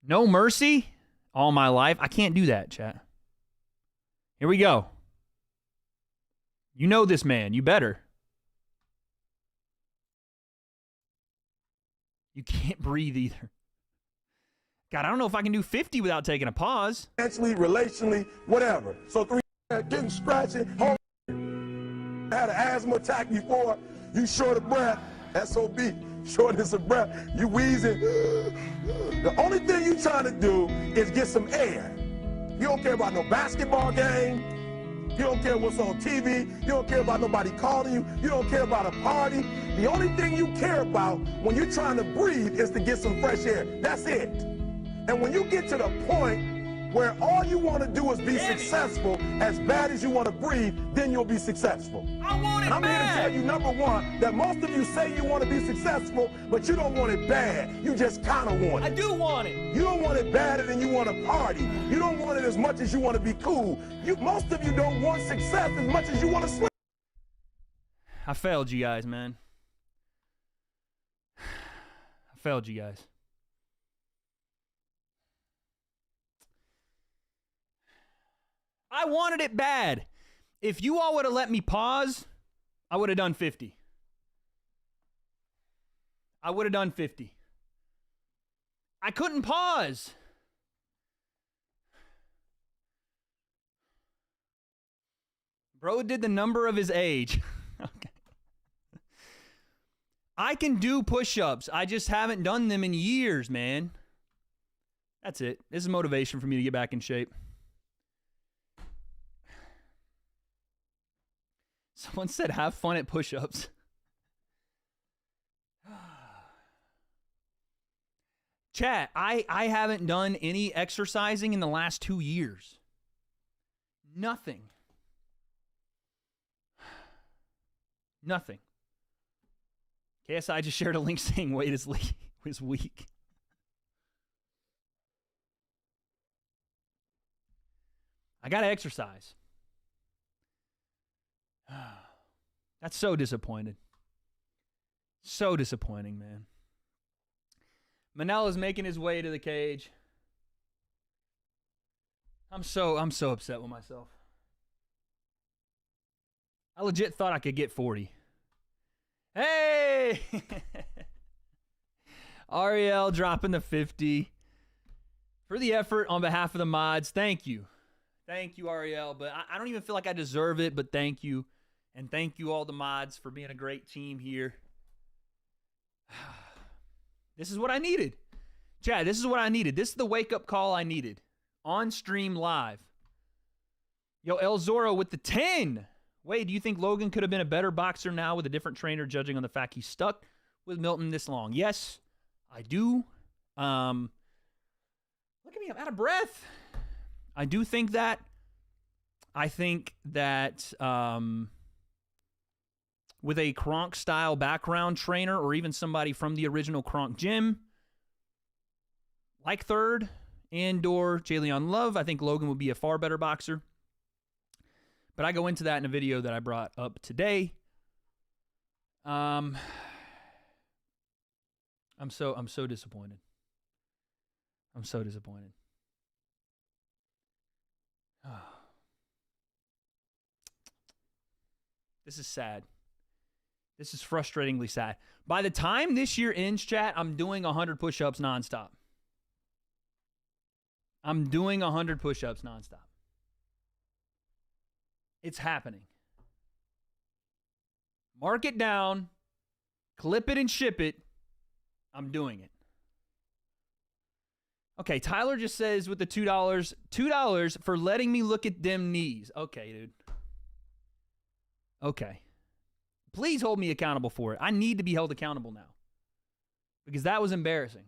No mercy all my life. I can't do that, chat. Here we go. You know this man. You better. You can't breathe either. God, I don't know if I can do 50 without taking a pause. Financially, relationally, whatever. So 3 getting scratching, home, had an asthma attack before, you short of breath, SOB, shortness of breath, you wheezing. The only thing you trying to do is get some air. You don't care about no basketball game. You don't care what's on TV. You don't care about nobody calling you. You don't care about a party. The only thing you care about when you're trying to breathe is to get some fresh air. That's it. And when you get to the point where all you want to do is be successful as bad as you want to breathe, then you'll be successful. I want it and I'm here to tell you, number one, that most of you say you want to be successful, but you don't want it bad. You just kind of want it. I do want it. You don't want it badder than you want to party. You don't want it as much as you want to be cool. Most of you don't want success as much as you want to sleep. I failed you guys, man. I failed you guys. I wanted it bad. If you all would have let me pause, I would have done 50. I would have done 50. I couldn't pause. Bro did the number of his age. Okay. I can do push-ups. I just haven't done them in years, man. That's it. This is motivation for me to get back in shape. Someone said, have fun at push-ups. Chat, I haven't done any exercising in the last 2 years. Nothing. Nothing. KSI just shared a link saying weight is weak. I got to exercise. That's so disappointed. So disappointing, man. Manel is making his way to the cage. I'm so upset with myself. I legit thought I could get 40. Hey! Ariel dropping the 50. For the effort on behalf of the mods, thank you. Thank you, Ariel. But I don't even feel like I deserve it, but thank you. And thank you all the mods for being a great team here. This is what I needed. Chad, this is what I needed. This is the wake-up call I needed. On stream live. Yo, El Zorro with the 10. Wade, do you think Logan could have been a better boxer now with a different trainer, judging on the fact he's stuck with Milton this long? Yes, I do. Look at me, I'm out of breath. I do think that. I think that with a Kronk-style background trainer or even somebody from the original Kronk gym, like Third and/or Jalen Love, I think Logan would be a far better boxer. But I go into that in a video that I brought up today. I'm so disappointed. I'm so disappointed. This is sad. This is frustratingly sad. By the time this year ends, chat, I'm doing 100 push-ups nonstop. I'm doing 100 push-ups nonstop. It's happening. Mark it down, clip it and ship it. I'm doing it. Okay, Tyler just says with the $2 for letting me look at them knees. Okay, dude. Okay. Please hold me accountable for it. I need to be held accountable now. Because that was embarrassing.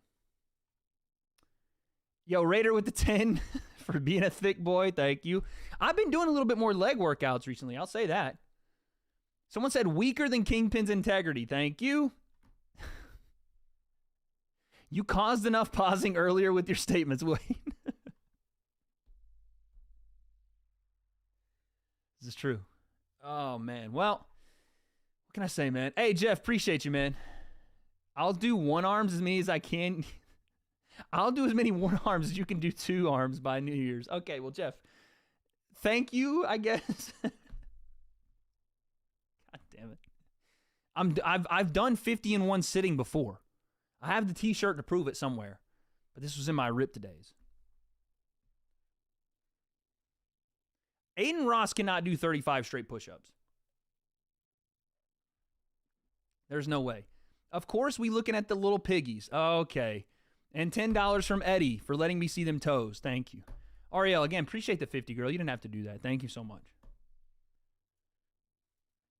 Yo, Raider with the 10 for being a thick boy. Thank you. I've been doing a little bit more leg workouts recently. I'll say that. Someone said weaker than Kingpin's integrity. Thank you. You caused enough pausing earlier with your statements, Wayne. This is true. Oh, man. Well, what can I say, man? Hey, Jeff, appreciate you, man. I'll do one arms as many as I can. I'll do as many one arms as you can do two arms by New Year's. Okay, well, Jeff, thank you, I guess. God damn it. I've done 50 in one sitting before. I have the t-shirt to prove it somewhere, but this was in my Rip Days. Aiden Ross cannot do 35 straight push-ups. There's no way. Of course, we looking at the little piggies. Okay. And $10 from Eddie for letting me see them toes. Thank you. Ariel, again, appreciate the 50, girl. You didn't have to do that. Thank you so much.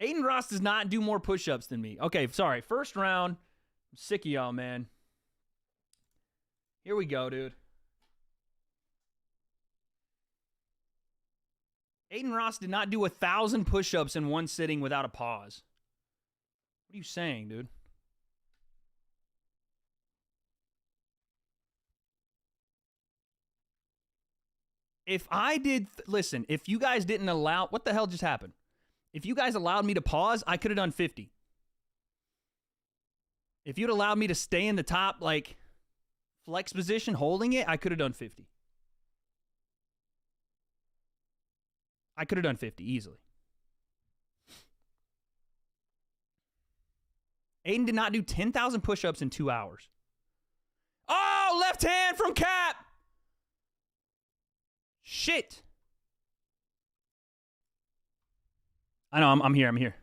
Aiden Ross does not do more push-ups than me. Okay, sorry. First round. I'm sick of y'all, man. Here we go, dude. Aiden Ross did not do 1,000 push-ups in one sitting without a pause. What are you saying, dude? If I did, listen, if you guys didn't allow, what the hell just happened? If you guys allowed me to pause, I could have done 50. If you'd allowed me to stay in the top, like, flex position holding it, I could have done 50. I could have done 50 easily. Aiden did not do 10,000 push-ups in 2 hours. Oh, left hand from Cap. Shit. I know, I'm here, I'm here.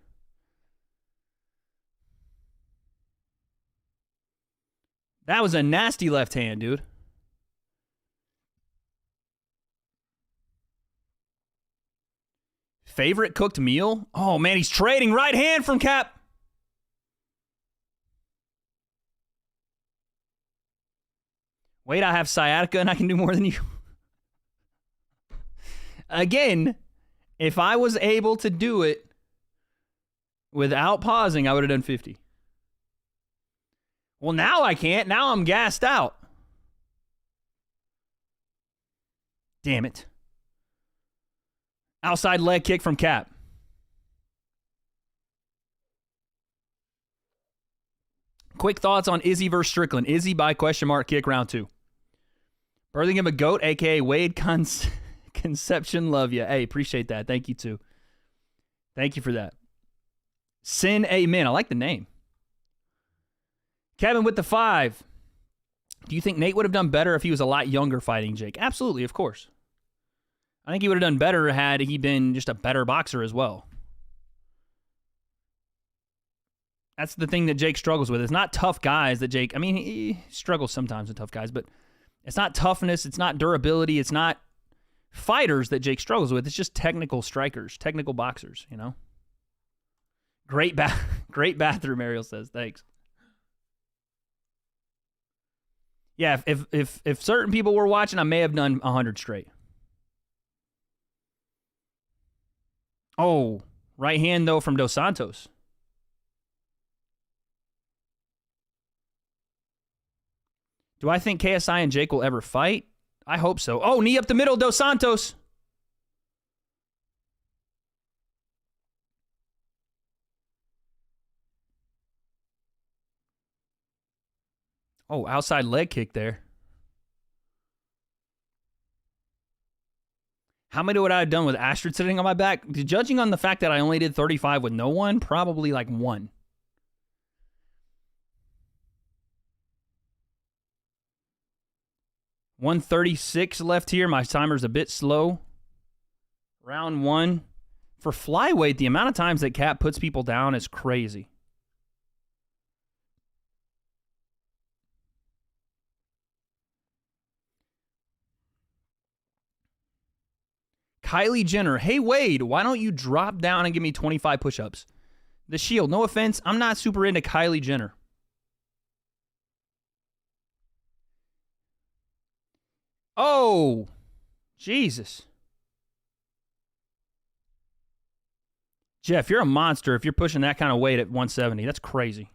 That was a nasty left hand, dude. Favorite cooked meal? Oh, man, he's trading right hand from Cap. Wait, I have sciatica and I can do more than you. Again, if I was able to do it without pausing, I would have done 50. Well, now I can't. Now I'm gassed out. Damn it. Outside leg kick from Cap. Quick thoughts on Izzy versus Strickland. Izzy by question mark kick round 2. Birthing him a goat, a.k.a. Wade Conception. Love you. Hey, appreciate that. Thank you, too. Thank you for that. Sin Amen. I like the name. Kevin with the 5. Do you think Nate would have done better if he was a lot younger fighting Jake? Absolutely, of course. I think he would have done better had he been just a better boxer as well. That's the thing that Jake struggles with. It's not tough guys that Jake... I mean, he struggles sometimes with tough guys, but it's not toughness. It's not durability. It's not fighters that Jake struggles with. It's just technical strikers, technical boxers, you know? Great bathroom, Ariel says. Thanks. Yeah, if certain people were watching, I may have done 100 straight. Oh, right hand, though, from Dos Santos. Do I think KSI and Jake will ever fight? I hope so. Oh, knee up the middle, Dos Santos. Oh, outside leg kick there. How many would I have done with Astrid sitting on my back? Judging on the fact that I only did 35 with no one, probably like 1. $136 left here. My timer's a bit slow. Round 1. For flyweight, the amount of times that Cap puts people down is crazy. Kylie Jenner, hey Wade, why don't you drop down and give me 25 push-ups? The Shield, no offense, I'm not super into Kylie Jenner. Oh, Jesus. Jeff, you're a monster if you're pushing that kind of weight at 170. That's crazy.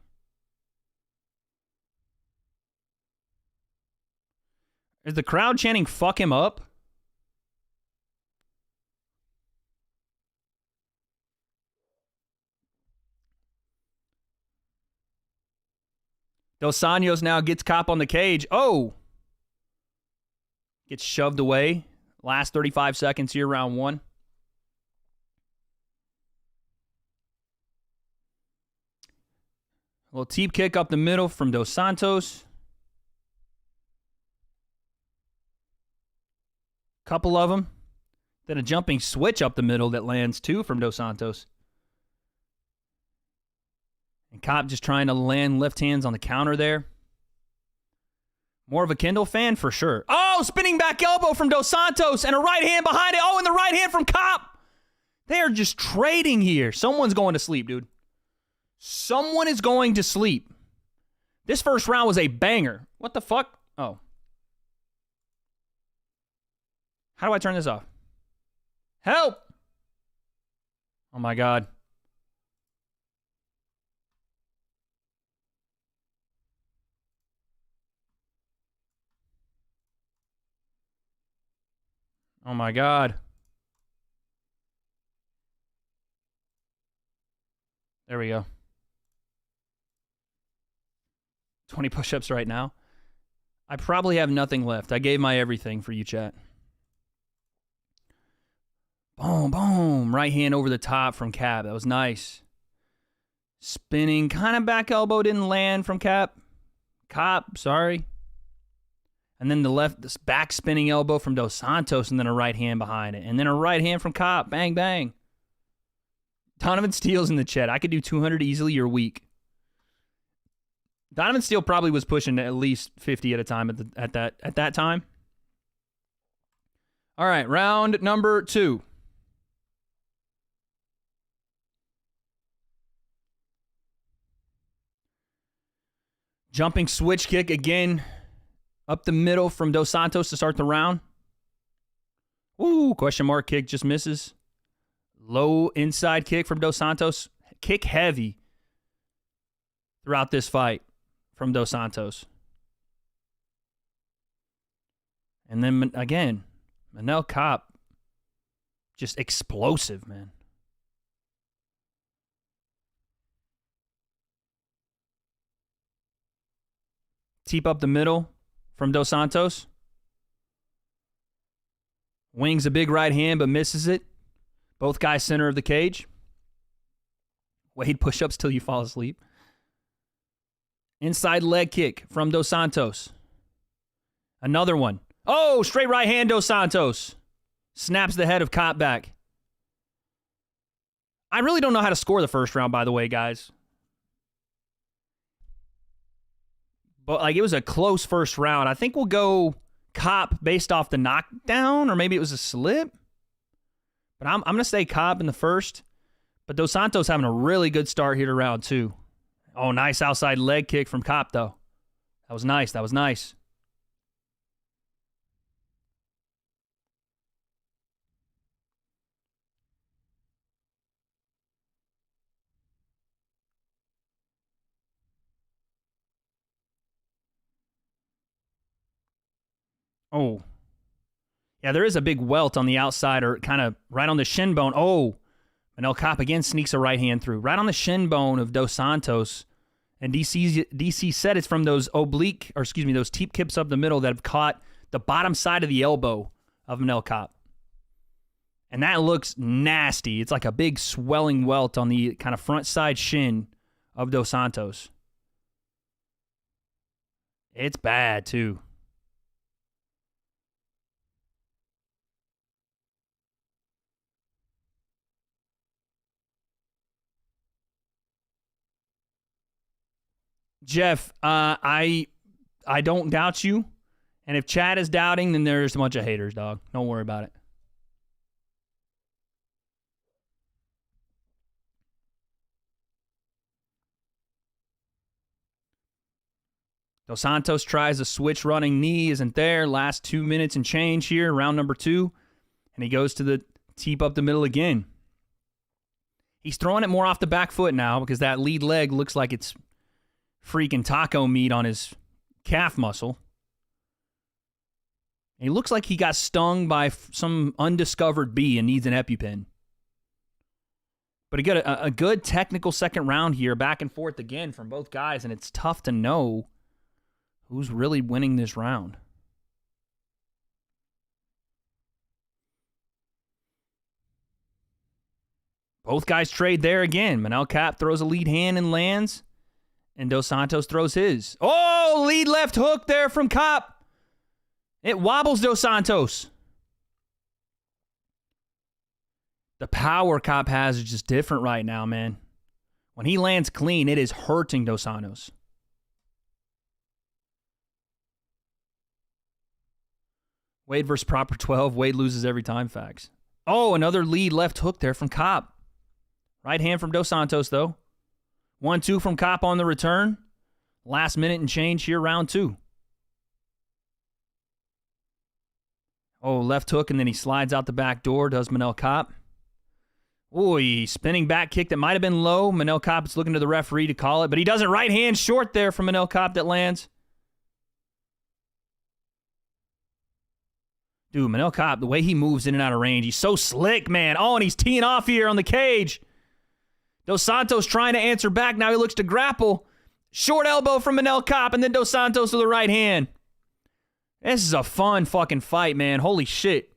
Is the crowd chanting, fuck him up? Dos Anjos now gets Cop on the cage. Oh! Gets shoved away. Last 35 seconds here, round 1. A little teep kick up the middle from Dos Santos. Couple of them. Then a jumping switch up the middle that lands too from Dos Santos. And Cop just trying to land left hands on the counter there. More of a Kendall fan for sure. Oh, spinning back elbow from Dos Santos and a right hand behind it. Oh, and the right hand from Cop. They are just trading here. Someone's going to sleep, dude. Someone is going to sleep. This first round was a banger. What the fuck? Oh. How do I turn this off? Help! Oh my God. Oh my God. There we go. 20 push-ups right now. I probably have nothing left. I gave my everything for you, chat. Boom, boom. Right hand over the top from Cap. That was nice. Spinning, kind of back elbow didn't land from Cap. Cop, sorry. And then this back spinning elbow from Dos Santos, and then a right hand behind it. And then a right hand from Cop. Bang, bang. Donovan Steele's in the chat. I could do 200 easily. You're weak. Donovan Steele probably was pushing at least 50 at a time at that time. All right, round number 2. Jumping switch kick again. Up the middle from Dos Santos to start the round. Ooh, question mark kick just misses. Low inside kick from Dos Santos. Kick heavy throughout this fight from Dos Santos. And then again, Manel Cop, just explosive, man. Teep up the middle from Dos Santos. Wings a big right hand, but misses it. Both guys center of the cage. W.A.D.E push-ups till you fall asleep. Inside leg kick from Dos Santos. Another one. Oh, straight right hand, Dos Santos. Snaps the head of Cop back. I really don't know how to score the first round, by the way, guys. But like, it was a close first round. I think we'll go Cop based off the knockdown, or maybe it was a slip. But I'm going to say Cop in the first. But Dos Santos having a really good start here to round 2. Oh, nice outside leg kick from Cop, though. That was nice. That was nice. Oh. Yeah, there is a big welt on the outside, or kind of right on the shin bone. Oh. Manel Cop again sneaks a right hand through. Right on the shin bone of Dos Santos. And DC said it's from those those teep kips up the middle that have caught the bottom side of the elbow of Manel Cop. And that looks nasty. It's like a big swelling welt on the kind of front side shin of Dos Santos. It's bad, too. Jeff, I don't doubt you. And if Chad is doubting, then there's a bunch of haters, dog. Don't worry about it. Dos Santos tries a switch running knee, isn't there. Last 2 minutes and change here, round number 2. And he goes to the teep up the middle again. He's throwing it more off the back foot now because that lead leg looks like it's freaking taco meat on his calf muscle. He looks like he got stung by some undiscovered bee and needs an EpiPen. But he got a good technical second round here, back and forth again from both guys, and it's tough to know who's really winning this round. Both guys trade there again. Manel Kape throws a lead hand and lands, and Dos Santos throws his. Oh, lead left hook there from Kape. It wobbles Dos Santos. The power Kape has is just different right now, man. When he lands clean, it is hurting Dos Santos. Wade versus proper 12. Wade loses every time, facts. Oh, another lead left hook there from Kape. Right hand from Dos Santos, though. 1-2 from Kape on the return. Last minute and change here, round 2. Oh, left hook, and then he slides out the back door, does Manel Kape. Ooh, spinning back kick that might have been low. Manel Kape is looking to the referee to call it, but he doesn't. Right hand short there from Manel Kape that lands. Dude, Manel Kape, the way he moves in and out of range, he's so slick, man. Oh, and he's teeing off here on the cage. Dos Santos trying to answer back. Now he looks to grapple. Short elbow from Manel Kape, and then Dos Santos with the right hand. This is a fun fucking fight, man. Holy shit.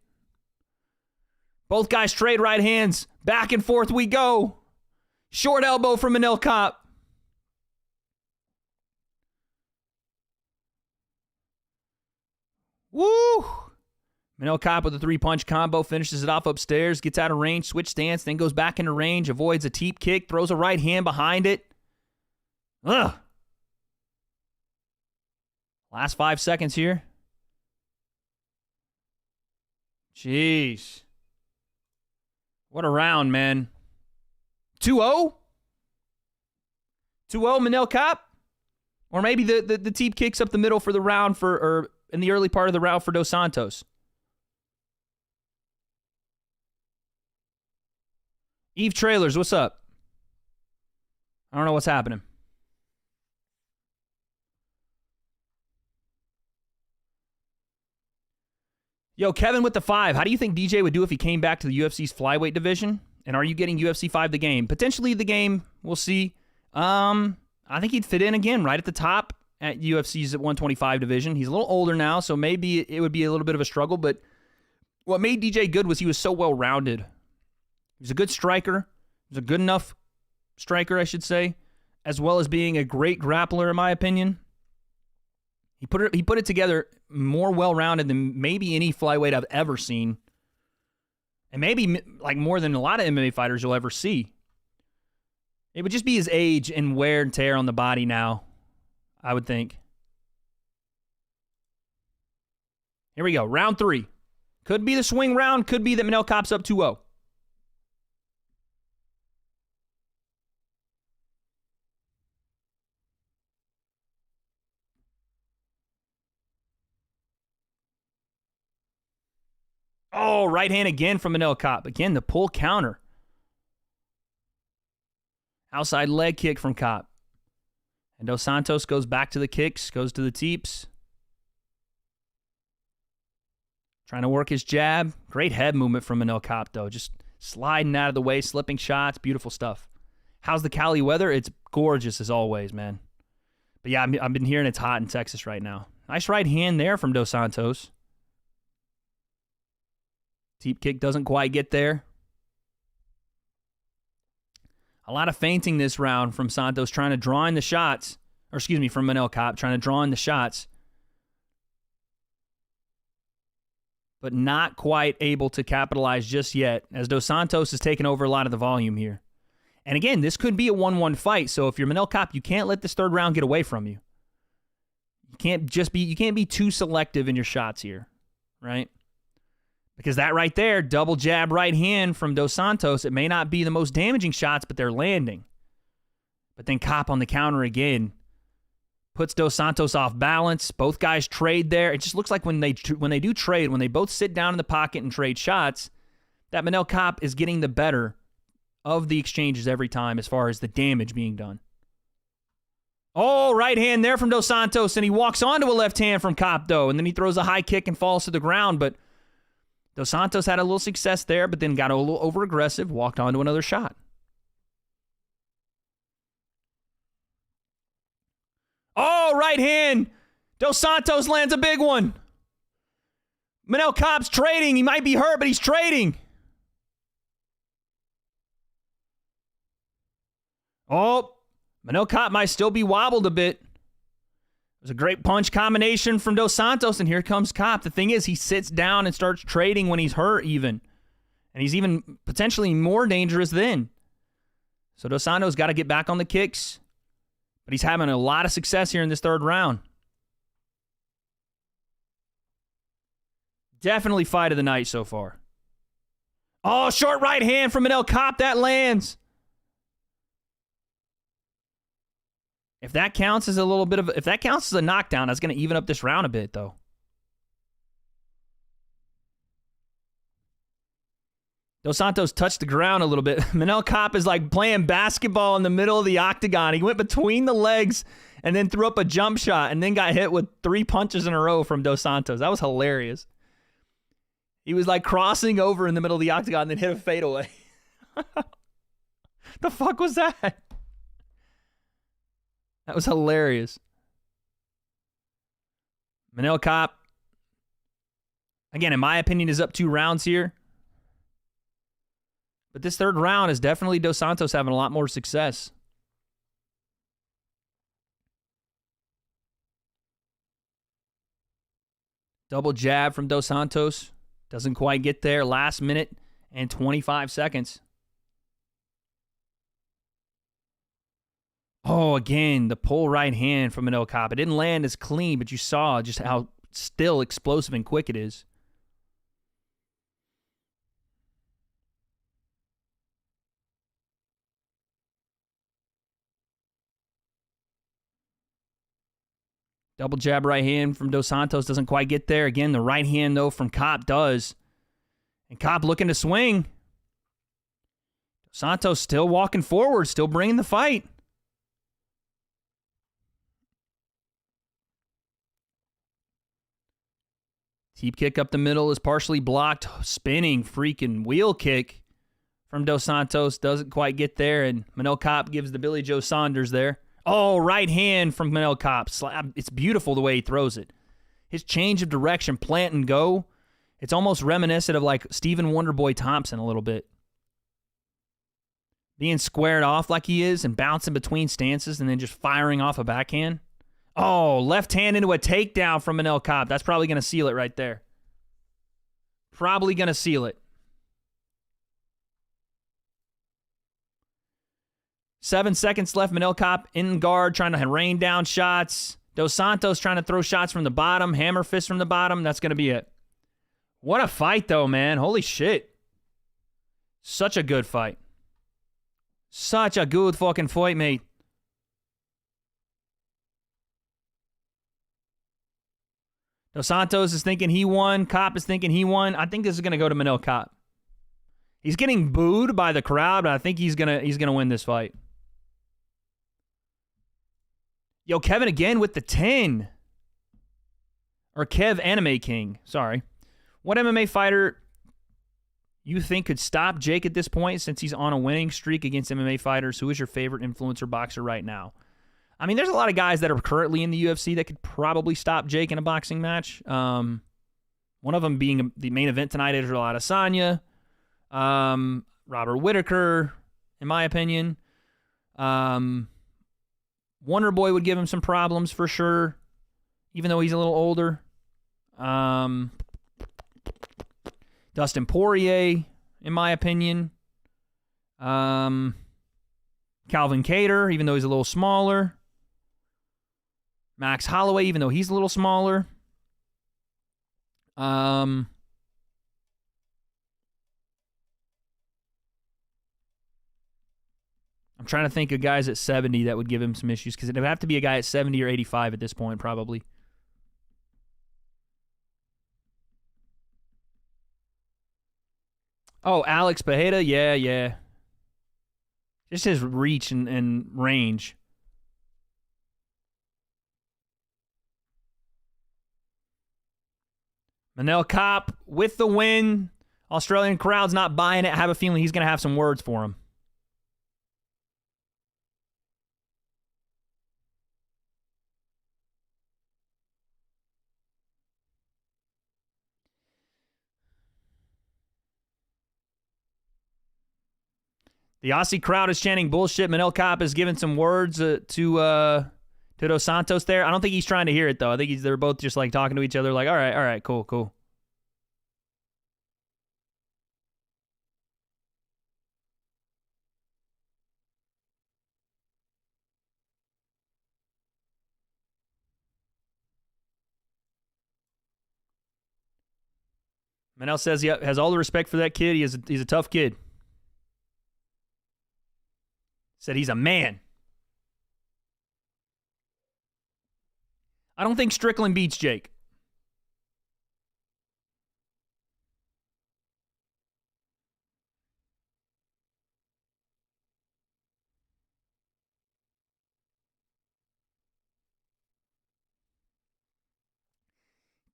Both guys trade right hands. Back and forth we go. Short elbow from Manel Kape. Woo! Manel Kape with a 3-punch combo, finishes it off upstairs, gets out of range, switch stance, then goes back into range, avoids a teep kick, throws a right hand behind it. Ugh. Last 5 seconds here. Jeez. What a round, man. 2-0? 2-0 Manel Kape? Or maybe the teep kicks up the middle for the round or in the early part of the round for Dos Santos. Eve Trailers, what's up? I don't know what's happening. Yo, Kevin with the 5. How do you think DJ would do if he came back to the UFC's flyweight division? And are you getting UFC 5 the game? Potentially the game. We'll see. I think he'd fit in again right at the top at UFC's at 125 division. He's a little older now, so maybe it would be a little bit of a struggle. But what made DJ good was he was so well-rounded. He was a good striker. He was a good enough striker, I should say, as well as being a great grappler, in my opinion. He put it together more well-rounded than maybe any flyweight I've ever seen. And maybe like more than a lot of MMA fighters you'll ever see. It would just be his age and wear and tear on the body now, I would think. Here we go. Round 3. Could be the swing round. Could be that Manel Kape's up 2-0. Oh, right hand again from Manel Kape. Again, the pull counter. Outside leg kick from Kape. And Dos Santos goes back to the kicks, goes to the teeps. Trying to work his jab. Great head movement from Manel Kape, though. Just sliding out of the way, slipping shots. Beautiful stuff. How's the Cali weather? It's gorgeous as always, man. But yeah, I've been hearing it's hot in Texas right now. Nice right hand there from Dos Santos. Teep kick doesn't quite get there. A lot of feinting this round from Santos, trying to draw in the shots. Or excuse me, from Manel Kape, trying to draw in the shots. But not quite able to capitalize just yet, as Dos Santos has taken over a lot of the volume here. And again, this could be a 1-1 fight, so if you're Manel Kape, you can't let this third round get away from you. You can't be too selective in your shots here, right? Because that right there, double jab right hand from Dos Santos, it may not be the most damaging shots, but they're landing. But then Kape on the counter again puts Dos Santos off balance. Both guys trade there. It just looks like when they do trade, when they both sit down in the pocket and trade shots, that Manel Kape is getting the better of the exchanges every time as far as the damage being done. Oh, right hand there from Dos Santos, and he walks onto a left hand from Copto, and then he throws a high kick and falls to the ground, but Dos Santos had a little success there, but then got a little over-aggressive, walked onto another shot. Oh, right hand. Dos Santos lands a big one. Manel Kape's trading. He might be hurt, but he's trading. Oh, Manel Kape might still be wobbled a bit. It was a great punch combination from Dos Santos, and here comes Kape. The thing is, he sits down and starts trading when he's hurt even. And he's even potentially more dangerous then. So Dos Santos got to get back on the kicks. But he's having a lot of success here in this third round. Definitely fight of the night so far. Oh, short right hand from Manel Kape. That lands. If that counts as a little bit of... If that counts as a knockdown, that's going to even up this round a bit, though. Dos Santos touched the ground a little bit. Manel Kape is like playing basketball in the middle of the octagon. He went between the legs and then threw up a jump shot and then got hit with 3 punches in a row from Dos Santos. That was hilarious. He was like crossing over in the middle of the octagon and then hit a fadeaway. The fuck was that? That was hilarious. Manel Kape, again, in my opinion, is up 2 rounds here. But this third round is definitely Dos Santos having a lot more success. Double jab from Dos Santos. Doesn't quite get there. Last minute and 25 seconds. Oh, again, the pull right hand from Manel Kape. It didn't land as clean, but you saw just how still explosive and quick it is. Double jab right hand from Dos Santos doesn't quite get there. Again, the right hand, though, from Kape does. And Kape looking to swing. Dos Santos still walking forward, still bringing the fight. Deep kick up the middle is partially blocked. Spinning freaking wheel kick from Dos Santos doesn't quite get there. And Manel Kape gives the Billy Joe Saunders there. Oh, right hand from Manel Kape. It's beautiful the way he throws it. His change of direction, plant and go, it's almost reminiscent of like Stephen Wonderboy Thompson a little bit. Being squared off like he is and bouncing between stances and then just firing off a backhand. Oh, left hand into a takedown from Manel Kape. That's probably going to seal it right there. Probably going to seal it. 7 seconds left. Manel Kape in guard, trying to rain down shots. Dos Santos trying to throw shots from the bottom. Hammer fist from the bottom. That's going to be it. What a fight, though, man. Holy shit. Such a good fight. Such a good fucking fight, mate. Dos Santos is thinking he won. Kape is thinking he won. I think this is going to go to Manel Kape. He's getting booed by the crowd, but I think he's gonna win this fight. Yo, Kevin again with the 10. Or Kev Anime King. Sorry. What MMA fighter you think could stop Jake at this point since he's on a winning streak against MMA fighters? Who is your favorite influencer boxer right now? I mean, there's a lot of guys that are currently in the UFC that could probably stop Jake in a boxing match. One of them being the main event tonight, Israel Adesanya. Robert Whittaker, in my opinion. Wonder Boy would give him some problems for sure, even though he's a little older. Dustin Poirier, in my opinion. Calvin Kattar, even though he's a little smaller. Max Holloway, even though he's a little smaller. I'm trying to think of guys at 70 that would give him some issues, because it would have to be a guy at 70 or 85 at this point, probably. Oh, Alex Pereira, yeah. Just his reach and range. Manel Kopp with the win. Australian crowd's not buying it. I have a feeling he's going to have some words for him. The Aussie crowd is chanting bullshit. Manel Kopp has given some words to Dos Santos there. I don't think he's trying to hear it, though. I think they're both just like talking to each other like, all right, cool. Manel says he has all the respect for that kid. He's a tough kid. Said he's a man. I don't think Strickland beats Jake.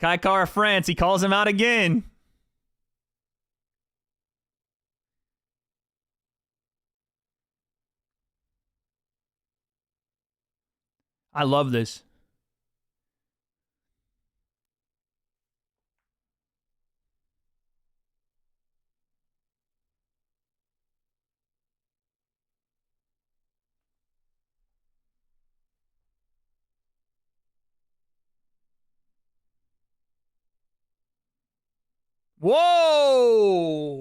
Kai Kara France, he calls him out again. I love this. Whoa!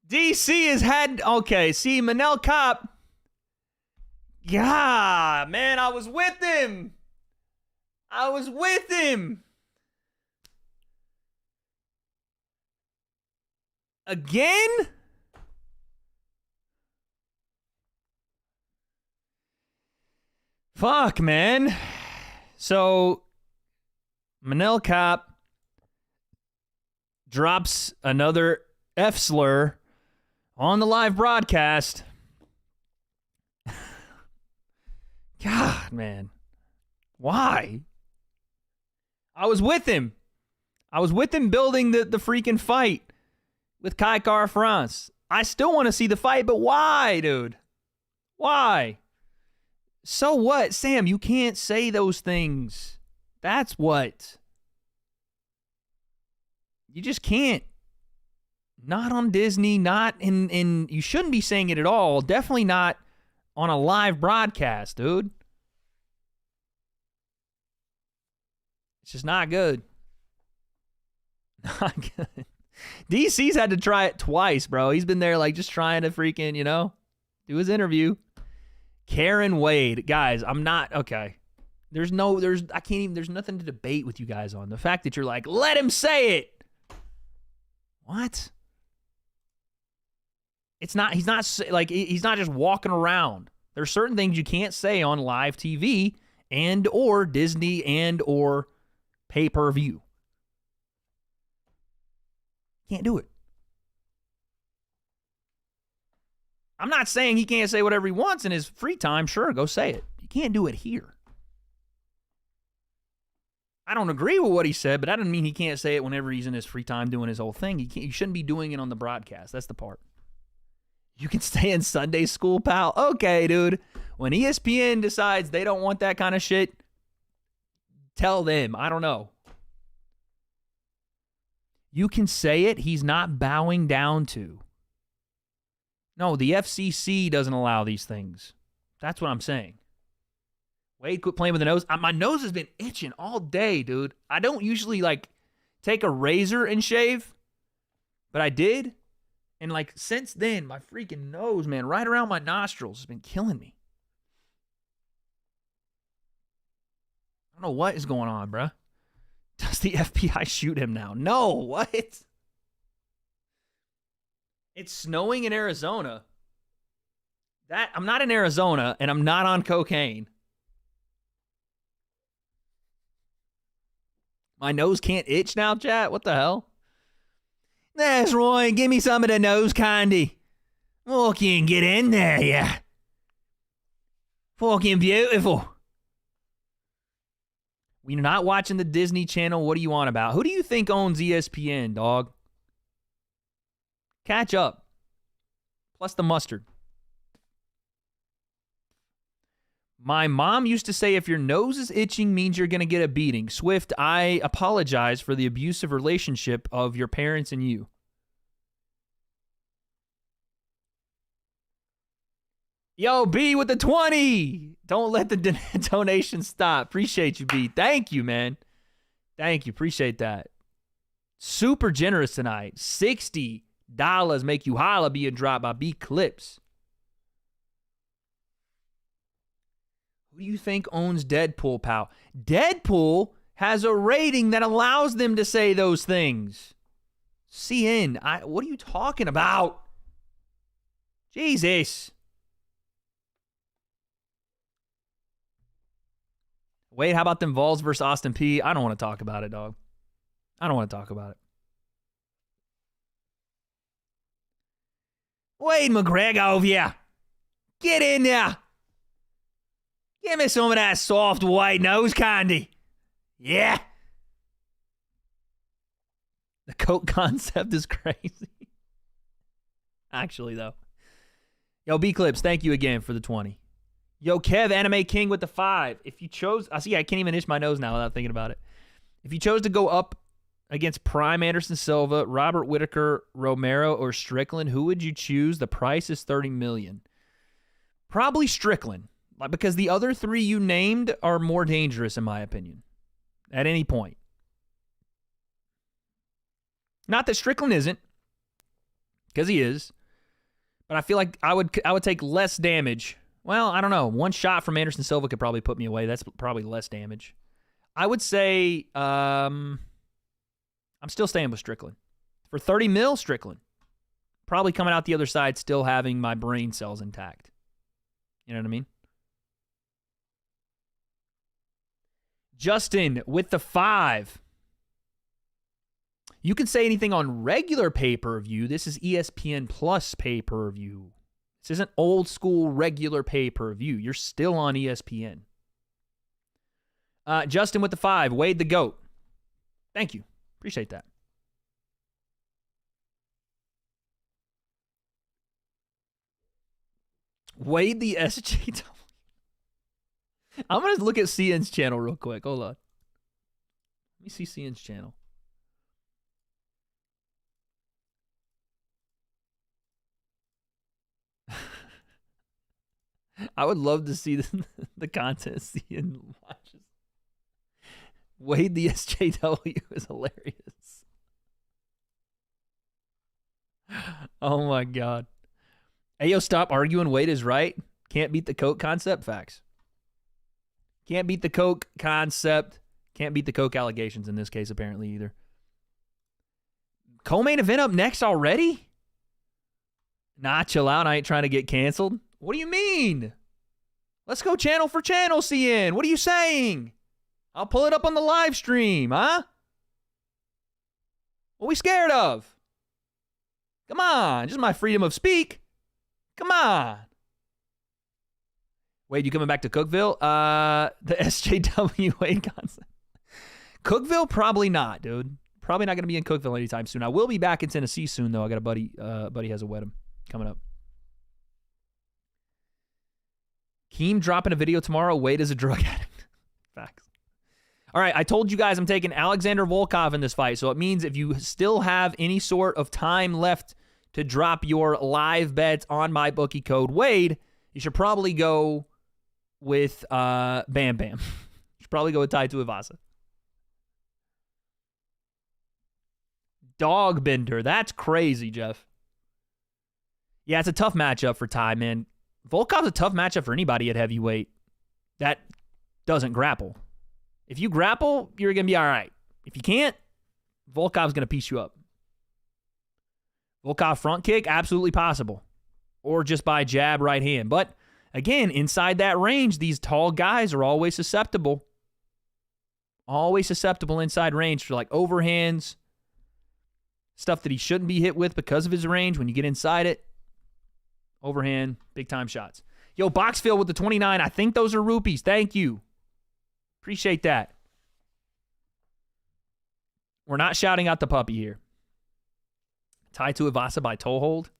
DC has had... Okay, see, Manel Kopp... Yeah, man, I was with him. Again? Fuck, man. So, Manel Kopp drops another F slur on the live broadcast. God, man. Why? I was with him. Building the freaking fight with Kai Kara France. I still want to see the fight, but why, dude? Why? So what? Sam, you can't say those things. That's what. You just can't. Not on Disney, not in you shouldn't be saying it at all. Definitely not on a live broadcast, dude. It's just not good. Not good. DC's had to try it twice, bro. He's been there like just trying to freaking, do his interview. Karen Wade. Guys, I'm not okay. There's nothing to debate with you guys on. The fact that you're like, let him say it. What? He's not just walking around. There's certain things you can't say on live TV and or Disney and or pay-per-view. Can't do it. I'm not saying he can't say whatever he wants in his free time. Sure, go say it. You can't do it here. I don't agree with what he said, but that doesn't mean he can't say it whenever he's in his free time doing his whole thing. You shouldn't be doing it on the broadcast. That's the part. You can stay in Sunday school, pal. Okay, dude. When ESPN decides they don't want that kind of shit, tell them. I don't know. You can say it. He's not bowing down to. No, the FCC doesn't allow these things. That's what I'm saying. Wade, quit playing with the nose. My nose has been itching all day, dude. I don't usually, take a razor and shave, but I did. And, since then, my freaking nose, man, right around my nostrils has been killing me. I don't know what is going on, bruh. Does the FBI shoot him now? No, what? It's snowing in Arizona. I'm not in Arizona, and I'm not on cocaine. My nose can't itch now, chat? What the hell? That's right. Give me some of the nose candy. Fucking get in there, yeah. Fucking beautiful. We're not watching the Disney Channel. What are you on about? Who do you think owns ESPN, dog? Catch up. Plus the mustard. My mom used to say if your nose is itching means you're going to get a beating. Swift, I apologize for the abusive relationship of your parents and you. Yo, B with the 20. Don't let the donation stop. Appreciate you, B. Thank you, man. Thank you. Appreciate that. Super generous tonight. $60 make you holla being dropped by B Clips. Who do you think owns Deadpool, pal? Deadpool has a rating that allows them to say those things. CN, what are you talking about? Jesus. Wait, how about them Vols versus Austin P? I don't want to talk about it, dog. I don't want to talk about it. Wade McGregor over here. Get in there. Give me some of that soft white nose candy. Yeah. The Coke concept is crazy. Actually, though. Yo, B-Clips, thank you again for the 20. Yo, Kev, Anime King with the 5. If you chose... I can't even itch my nose now without thinking about it. If you chose to go up against Prime Anderson Silva, Robert Whittaker, Romero, or Strickland, who would you choose? The price is $30 million. Probably Strickland. Because the other three you named are more dangerous, in my opinion, at any point. Not that Strickland isn't, because he is, but I feel like I would take less damage. Well, I don't know. One shot from Anderson Silva could probably put me away. That's probably less damage. I would say I'm still staying with Strickland. For $30 million, Strickland. Probably coming out the other side still having my brain cells intact. You know what I mean? Justin with the 5. You can say anything on regular pay-per-view. This is ESPN Plus pay-per-view. This isn't old school regular pay-per-view. You're still on ESPN. Justin with the 5. Wade the GOAT. Thank you. Appreciate that. Wade the SJW. I'm going to look at CN's channel real quick. Hold on. Let me see CN's channel. I would love to see the content CN watches. Wade the SJW is hilarious. Oh my God. Hey, yo, stop arguing. Wade is right. Can't beat the Coke concept. Facts. Can't beat the Coke concept. Can't beat the Coke allegations in this case, apparently, either. Co-main event up next already? Nah, chill out. I ain't trying to get canceled. What do you mean? Let's go channel for channel, CN. What are you saying? I'll pull it up on the live stream, huh? What are we scared of? Come on. Just my freedom of speak. Come on. Wade, you coming back to Cookeville? The SJW Wade concept. Cookeville, probably not, dude. Probably not going to be in Cookeville anytime soon. I will be back in Tennessee soon, though. I got a buddy has a wedding coming up. Keem dropping a video tomorrow. Wade is a drug addict. Facts. All right, I told you guys I'm taking Alexander Volkov in this fight, so it means if you still have any sort of time left to drop your live bets on my bookie code Wade, you should probably go with Bam Bam. You should probably go with Tai Tuivasa. Dog Bender. That's crazy, Jeff. Yeah, it's a tough matchup for Tai, man. Volkov's a tough matchup for anybody at heavyweight that doesn't grapple. If you grapple, you're going to be all right. If you can't, Volkov's going to piece you up. Volkov front kick, absolutely possible. Or just by jab, right hand. But again, inside that range, these tall guys are always susceptible. Always susceptible inside range for like overhands, stuff that he shouldn't be hit with because of his range when you get inside it. Overhand, big-time shots. Yo, Boxfield with the 29. I think those are rupees. Thank you. Appreciate that. We're not shouting out the puppy here. Tai Tuivasa by toe hold.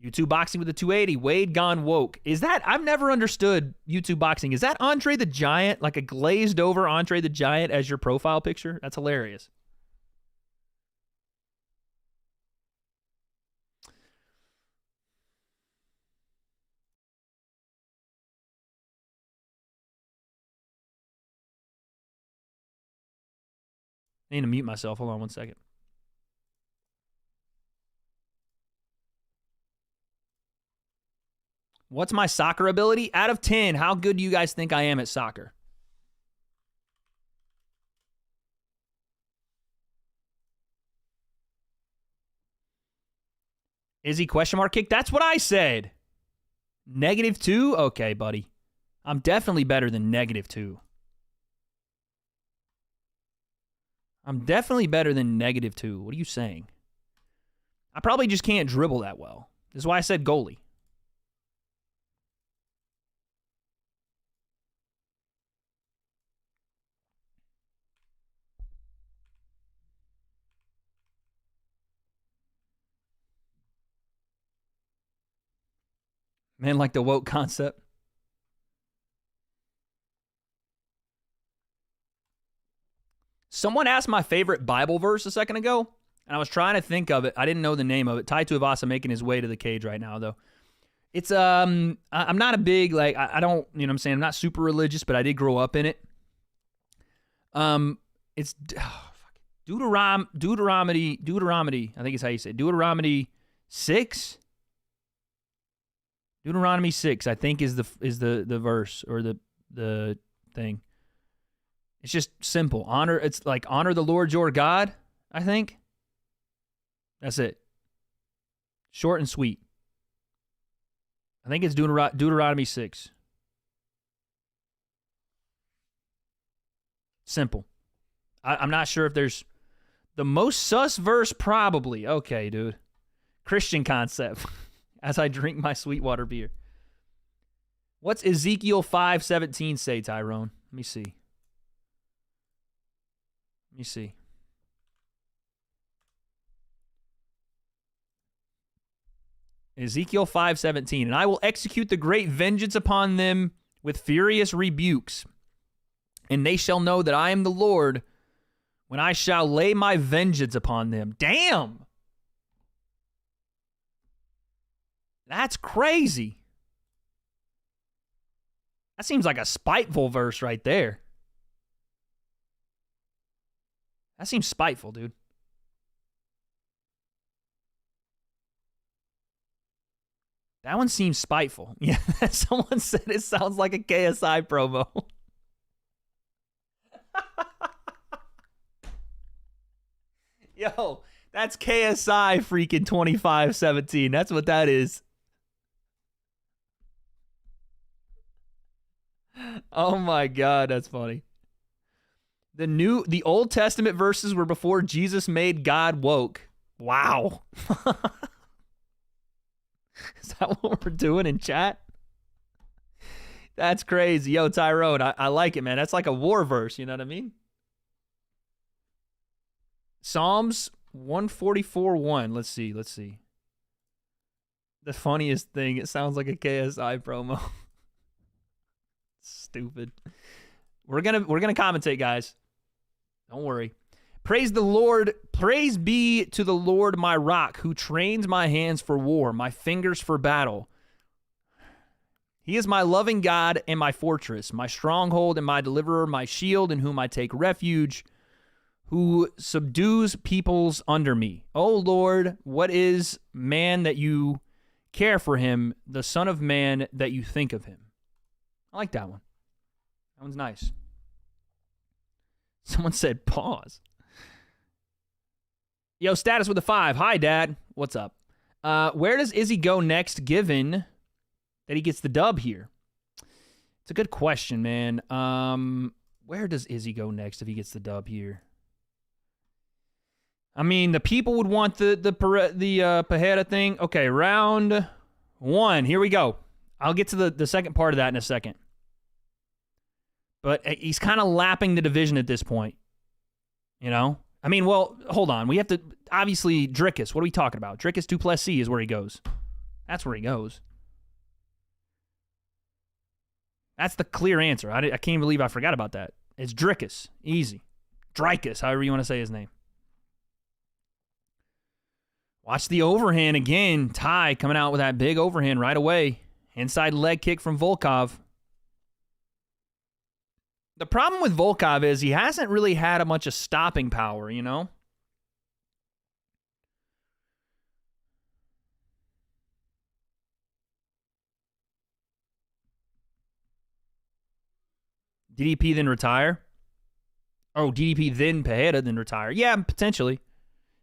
YouTube boxing with the 280. Wade gone woke. Is that, I've never understood YouTube boxing. Is that Andre the Giant, like a glazed over Andre the Giant as your profile picture? That's hilarious. I need to mute myself. Hold on one second. What's my soccer ability? Out of 10, how good do you guys think I am at soccer? Is he question mark kick? That's what I said. -2? Okay, buddy. I'm definitely better than -2. I'm definitely better than -2. What are you saying? I probably just can't dribble that well. This is why I said goalie. Man, like the woke concept. Someone asked my favorite Bible verse a second ago, and I was trying to think of it. I didn't know the name of it. Tai Tuivasa making his way to the cage right now, though. It's, I'm not a big, like, I don't, you know what I'm saying? I'm not super religious, but I did grow up in it. It's, Deuteronomy, I think is how you say it. Deuteronomy 6? Deuteronomy 6, I think, is the verse or the thing. It's just simple. It's like honor the Lord your God, I think. That's it. Short and sweet. I think it's Deuteronomy 6. Simple. I'm not sure if there's the most sus verse, probably. Okay, dude. Christian concept. As I drink my Sweetwater beer. What's Ezekiel 5:17 say, Tyrone? Let me see. Ezekiel 5:17. And I will execute the great vengeance upon them with furious rebukes. And they shall know that I am the Lord when I shall lay my vengeance upon them. Damn! That's crazy. That seems like a spiteful verse right there. That seems spiteful, dude. That one seems spiteful. Yeah, someone said it sounds like a KSI promo. Yo, that's KSI freaking 2517. That's what that is. Oh my God, that's funny. The Old Testament verses were before Jesus made God woke. Wow. Is that what we're doing in chat? That's crazy. Yo, Tyrone, I like it, man. That's like a war verse, you know what I mean? Psalms 144:1. Let's see. The funniest thing, it sounds like a KSI promo. Stupid. We're gonna commentate, guys. Don't worry. Praise the Lord. Praise be to the Lord, my rock, who trains my hands for war, my fingers for battle. He is my loving God and my fortress, my stronghold and my deliverer, my shield in whom I take refuge, who subdues peoples under me. O Lord, what is man that you care for him, the son of man that you think of him? I like that one. That one's nice. Someone said pause. Yo, status with a 5. Hi, Dad. What's up? Where does Izzy go next, given that he gets the dub here? It's a good question, man. Where does Izzy go next if he gets the dub here? I mean, the people would want the Pajeda thing. Okay, round 1. Here we go. I'll get to the second part of that in a second. But he's kind of lapping the division at this point. You know? I mean, well, hold on. We have to, obviously, Drickus. What are we talking about? Drickus Duplessis is where he goes. That's where he goes. That's the clear answer. I can't believe I forgot about that. It's Drickus. Easy. Drickus, however you want to say his name. Watch the overhand again. Ty coming out with that big overhand right away. Inside leg kick from Volkov. The problem with Volkov is he hasn't really had a much of stopping power, you know? DDP then retire? Oh, DDP then Pajeda then retire. Yeah, potentially.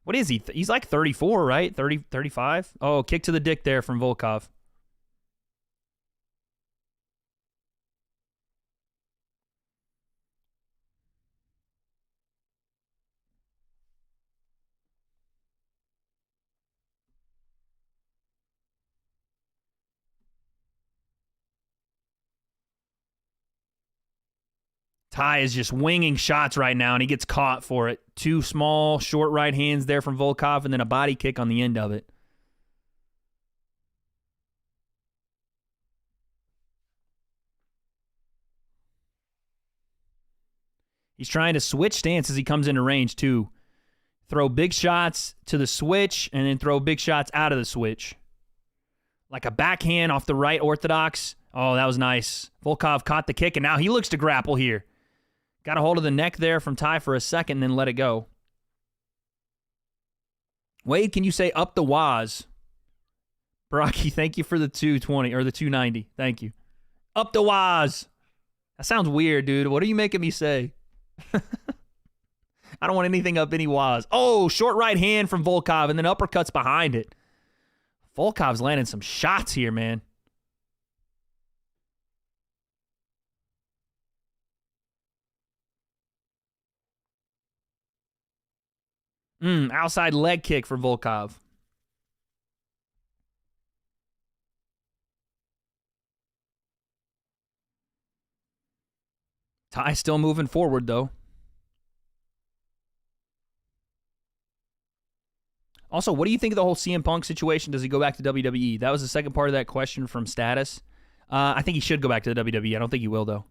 What is he? He's like 34, right? 30, 35? Oh, kick to the dick there from Volkov. Ty is just winging shots right now, and he gets caught for it. 2 small, short right hands there from Volkov, and then a body kick on the end of it. He's trying to switch stance as he comes into range, too. Throw big shots to the switch, and then throw big shots out of the switch. Like a backhand off the right orthodox. Oh, that was nice. Volkov caught the kick, and now he looks to grapple here. Got a hold of the neck there from Ty for a second, then let it go. Wade, can you say up the waz? Brocky, thank you for the 220, or the 290. Thank you. Up the waz. That sounds weird, dude. What are you making me say? I don't want anything up any waz. Oh, short right hand from Volkov, and then uppercuts behind it. Volkov's landing some shots here, man. Outside leg kick for Volkov. Ty still moving forward, though. Also, what do you think of the whole CM Punk situation? Does he go back to WWE? That was the second part of that question from Status. I think he should go back to the WWE. I don't think he will, though.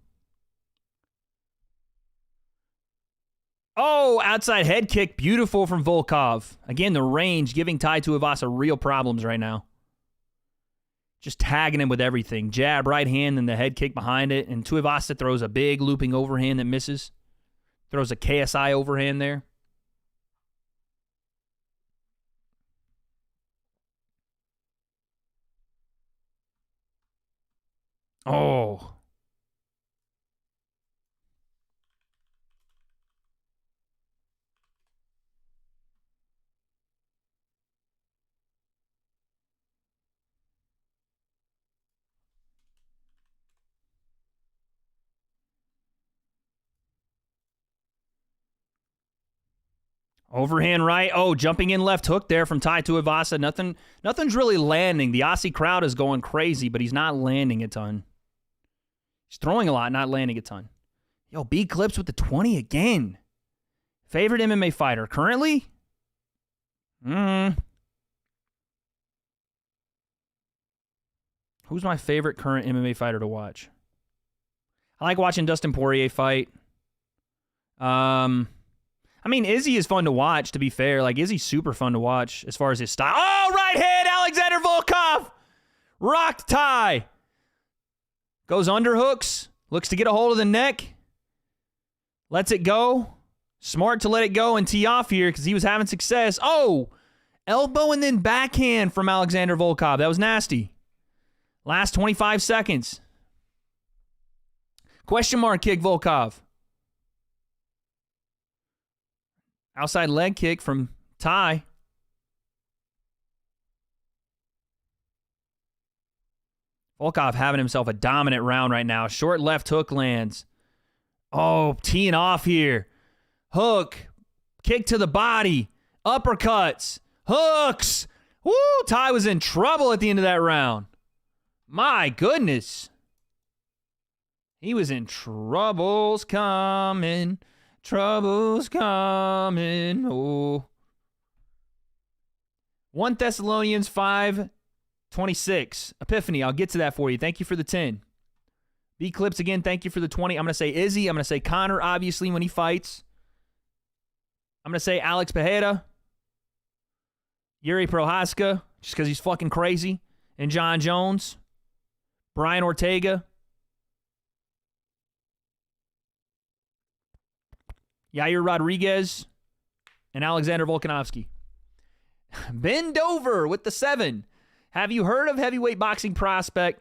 Oh, outside head kick. Beautiful from Volkov. Again, the range giving Tai Tuivasa real problems right now. Just tagging him with everything. Jab, right hand, and the head kick behind it. And Tuivasa throws a big looping overhand that misses. Throws a KSI overhand there. Oh. Overhand right. Oh, jumping in left hook there from Tai Tuivasa. Nothing's really landing. The Aussie crowd is going crazy, but he's not landing a ton. He's throwing a lot, not landing a ton. Yo, B Clips with the 20 again. Favorite MMA fighter currently? Who's my favorite current MMA fighter to watch? I like watching Dustin Poirier fight. I mean, Izzy is fun to watch, to be fair. Like, Izzy's super fun to watch as far as his style. Oh, right hand, Alexander Volkov! Rocked tie. Goes underhooks. Looks to get a hold of the neck. Lets it go. Smart to let it go and tee off here because he was having success. Oh, elbow and then backhand from Alexander Volkov. That was nasty. Last 25 seconds. Question mark kick, Volkov. Outside leg kick from Ty. Volkov having himself a dominant round right now. Short left hook lands. Oh, teeing off here. Hook. Kick to the body. Uppercuts. Hooks. Woo! Ty was in trouble at the end of that round. My goodness. He was in troubles coming. Troubles coming. Oh. 1 Thessalonians 5:26. Epiphany, I'll get to that for you. Thank you for the 10. B Clips again, thank you for the 20. I'm going to say Izzy. I'm going to say Connor, obviously, when he fights. I'm going to say Alex Pereira. Yuri Prohaska, just because he's fucking crazy. And John Jones. Brian Ortega. Yair Rodriguez. And Alexander Volkanovski. Bend over with the 7. Have you heard of heavyweight boxing prospect?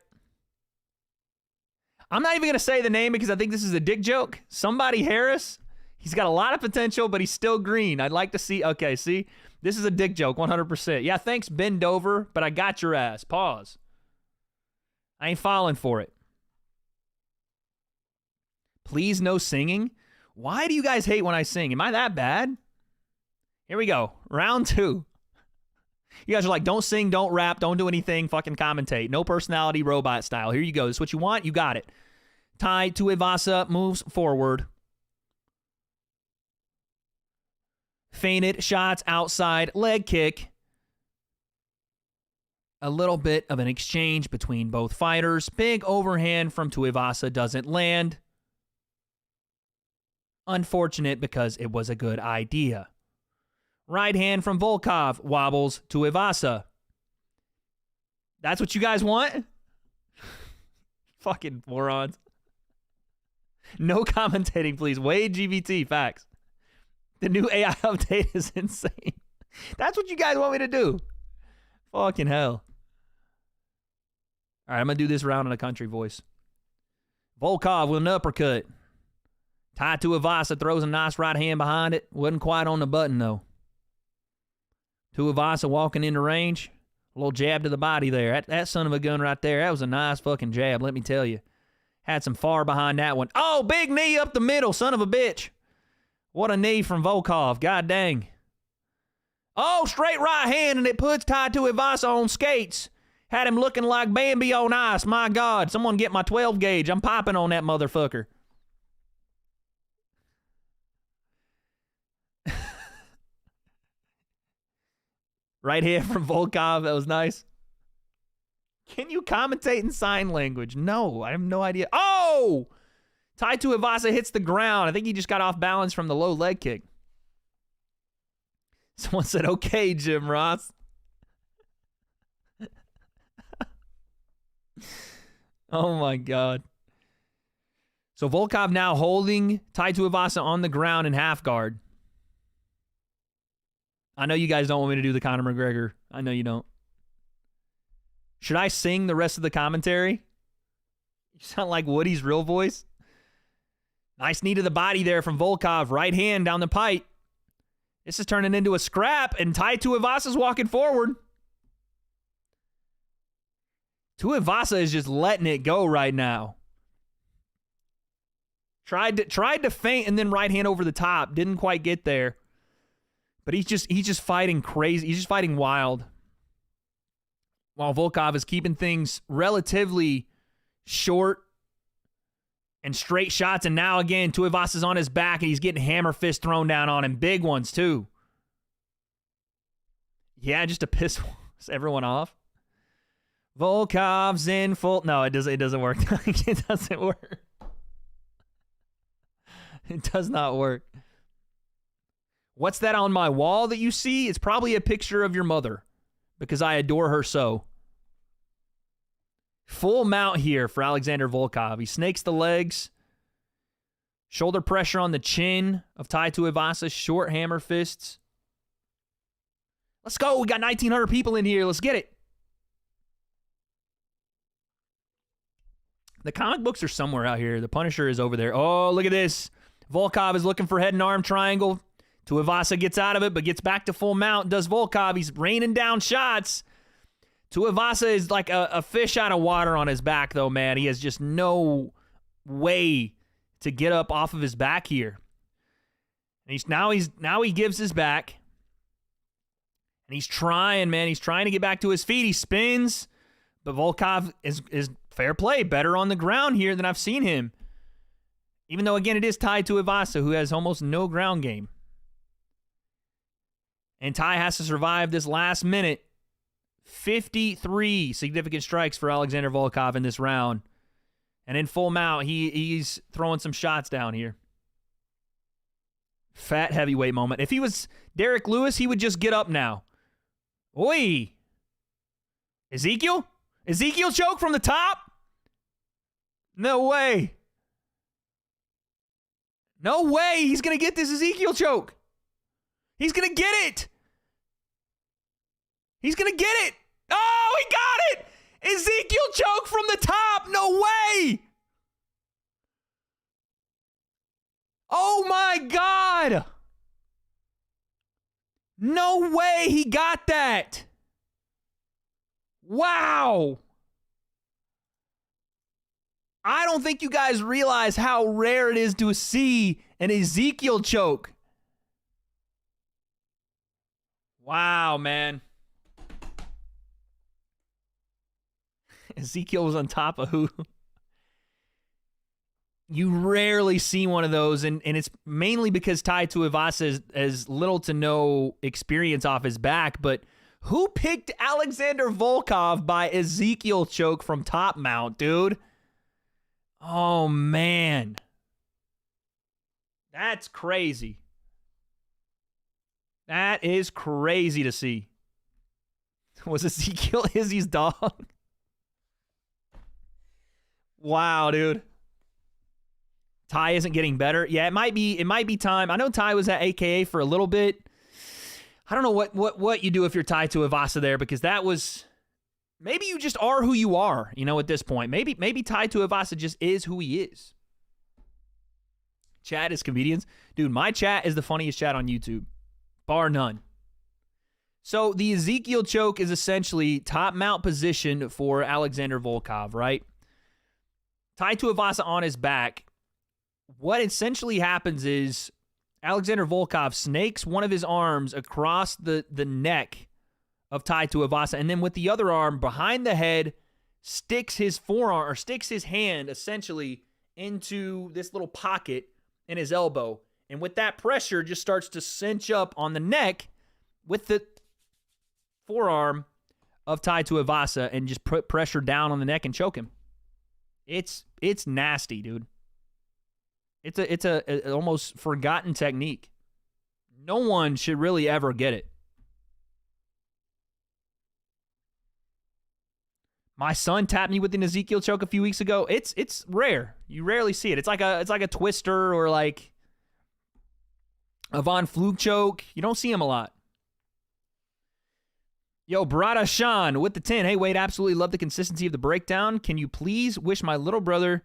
I'm not even going to say the name because I think this is a dick joke. Somebody Harris. He's got a lot of potential, but he's still green. I'd like to see. Okay, see? This is a dick joke, 100%. Yeah, thanks, bend over, but I got your ass. Pause. I ain't falling for it. Please, no singing. Why do you guys hate when I sing? Am I that bad? Here we go. Round 2. You guys are like, don't sing, don't rap, don't do anything, fucking commentate. No personality, robot style. Here you go. This is what you want. You got it. Tai Tuivasa moves forward. Feinted shots outside, leg kick. A little bit of an exchange between both fighters. Big overhand from Tuivasa doesn't land. Unfortunate because it was a good idea. Right hand from Volkov wobbles Tuivasa. That's what you guys want? Fucking morons. No commentating, please. Wade GBT, facts. The new AI update is insane. That's what you guys want me to do. Fucking hell. All right, I'm going to do this round in a country voice. Volkov with an uppercut. Tai Tuivasa throws a nice right hand behind it. Wasn't quite on the button, though. Tuivasa walking into range. A little jab to the body there. That son of a gun right there, that was a nice fucking jab, let me tell you. Had some far behind that one. Oh, big knee up the middle, son of a bitch. What a knee from Volkov. God dang. Oh, straight right hand, and it puts Tai Tuivasa on skates. Had him looking like Bambi on ice. My God, someone get my 12 gauge. I'm popping on that motherfucker. Right hand from Volkov. That was nice. Can you commentate in sign language? No, I have no idea. Oh! Tai Tuivasa hits the ground. I think he just got off balance from the low leg kick. Someone said, okay, Jim Ross. Oh, my God. So Volkov now holding Tai Tuivasa on the ground in half guard. I know you guys don't want me to do the Conor McGregor. I know you don't. Should I sing the rest of the commentary? You sound like Woody's real voice. Nice knee to the body there from Volkov. Right hand down the pipe. This is turning into a scrap, and Tai Tuivasa's walking forward. Tuivasa is just letting it go right now. Tried to feint and then right hand over the top. Didn't quite get there. But he's just fighting crazy. He's just fighting wild. While Volkov is keeping things relatively short and straight shots. And now again, Tuivasa's on his back and he's getting hammer fist thrown down on him. Big ones too. Yeah, just to piss everyone off. Volkov's in full. No, it doesn't work. It doesn't work. It does not work. What's that on my wall that you see? It's probably a picture of your mother because I adore her so. Full mount here for Alexander Volkov. He snakes the legs. Shoulder pressure on the chin of Tai Tuivasa. Short hammer fists. Let's go. We got 1,900 people in here. Let's get it. The comic books are somewhere out here. The Punisher is over there. Oh, look at this. Volkov is looking for head and arm triangle. Tuivasa gets out of it, but gets back to full mount. Does Volkov. He's raining down shots. Tuivasa is like a fish out of water on his back, though, man. He has just no way to get up off of his back here. And now he gives his back. And he's trying, man. He's trying to get back to his feet. He spins. But Volkov is fair play, better on the ground here than I've seen him. Even though, again, it is tied to Ivasa, who has almost no ground game. And Tai has to survive this last minute. 53 significant strikes for Alexander Volkov in this round. And in full mount, he's throwing some shots down here. Fat heavyweight moment. If he was Derek Lewis, he would just get up now. Oi! Ezekiel? Ezekiel choke from the top? No way. No way he's going to get this Ezekiel choke. He's going to get it. He's going to get it. Oh, he got it. Ezekiel choke from the top. No way. Oh, my God. No way he got that. Wow. I don't think you guys realize how rare it is to see an Ezekiel choke. Wow, man. Ezekiel was on top of who? You rarely see one of those, and it's mainly because Tai Tuivasa has little to no experience off his back, but who picked Alexander Volkov by Ezekiel choke from top mount, dude? Oh, man. That's crazy. That is crazy to see. Was Ezekiel Izzy's dog? Wow, dude. Ty isn't getting better. Yeah, it might be time. I know Ty was at AKA for a little bit. I don't know what you do if you're tied to Ivasa there, because that was, maybe you just are who you are, at this point. Maybe tied to Ivasa just is who he is. Chat is comedians. Dude, my chat is the funniest chat on YouTube. Bar none. So the Ezekiel choke is essentially top mount position for Alexander Volkov, right? Tied to Ivasa on his back. What essentially happens is Alexander Volkov snakes one of his arms across the neck of Tai Tuivasa, and then with the other arm behind the head, sticks his forearm, or sticks his hand essentially into this little pocket in his elbow. And with that pressure, just starts to cinch up on the neck with the forearm of Tai Tuivasa and just put pressure down on the neck and choke him. It's nasty, dude. It's a almost forgotten technique. No one should really ever get it. My son tapped me with an Ezekiel choke a few weeks ago. It's rare. You rarely see it. It's like a twister or like a Von Flug choke. You don't see him a lot. Yo, Barada Sean with the 10. Hey, Wade, absolutely love the consistency of the breakdown. Can you please wish my little brother...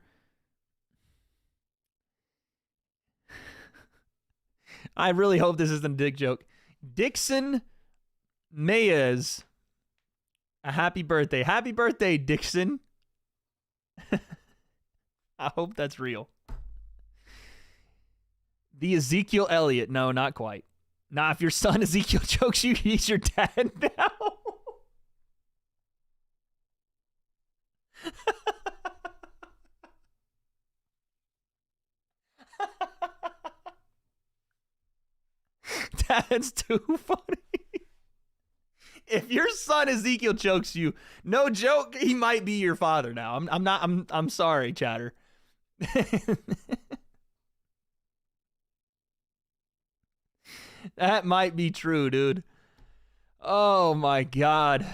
I really hope this isn't a dick joke. Dixon Mayes, a happy birthday. Happy birthday, Dixon. I hope that's real. The Ezekiel Elliott. No, not quite. Nah, if your son Ezekiel chokes you, he's your dad now. That's too funny. If your son Ezekiel chokes you, no joke, he might be your father now. I'm sorry, chatter. That might be true, dude. Oh my God.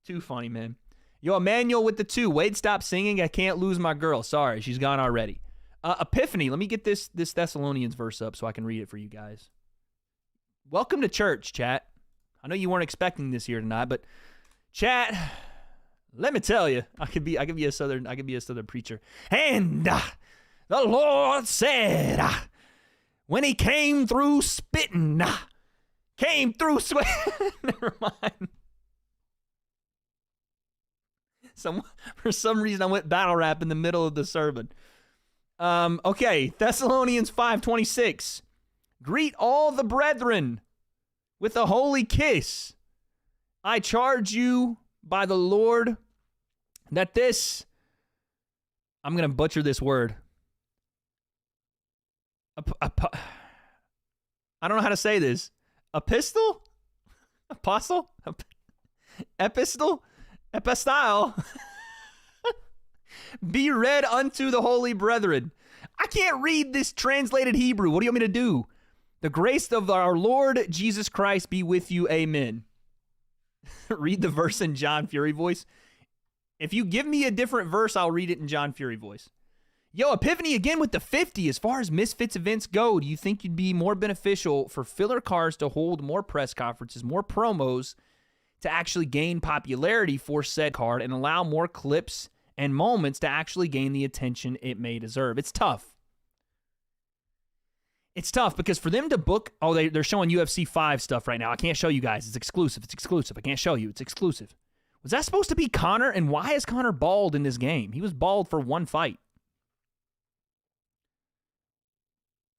Too funny, man. Yo, Emmanuel with the 2. Wade, stop singing. I can't lose my girl. Sorry, she's gone already. Epiphany, let me get this Thessalonians verse up so I can read it for you guys. Welcome to church, chat. I know you weren't expecting this here tonight, but chat, let me tell you, I could be a southern preacher. And the Lord said, when he came through spitting, came through sweat. Never mind. For some reason, I went battle rap in the middle of the sermon. Okay, Thessalonians 5:26. Greet all the brethren. with a holy kiss. I charge you by the Lord that this, I'm going to butcher this word. I don't know how to say this. Epistle? Apostle? Epistle? Epistyle? Be read unto the holy brethren. I can't read this translated Hebrew. What do you want me to do? The grace of our Lord Jesus Christ be with you. Amen. Read the verse in John Fury voice. If you give me a different verse, I'll read it in John Fury voice. Yo, Epiphany again with the 50. As far as Misfits events go, do you think you'd be more beneficial for filler cars to hold more press conferences, more promos, to actually gain popularity for said card and allow more clips and moments to actually gain the attention it may deserve? It's tough. It's tough because for them to book, they're showing UFC 5 stuff right now. I can't show you guys. It's exclusive. It's exclusive. I can't show you. It's exclusive. Was that supposed to be Conor? And why is Conor bald in this game? He was bald for one fight.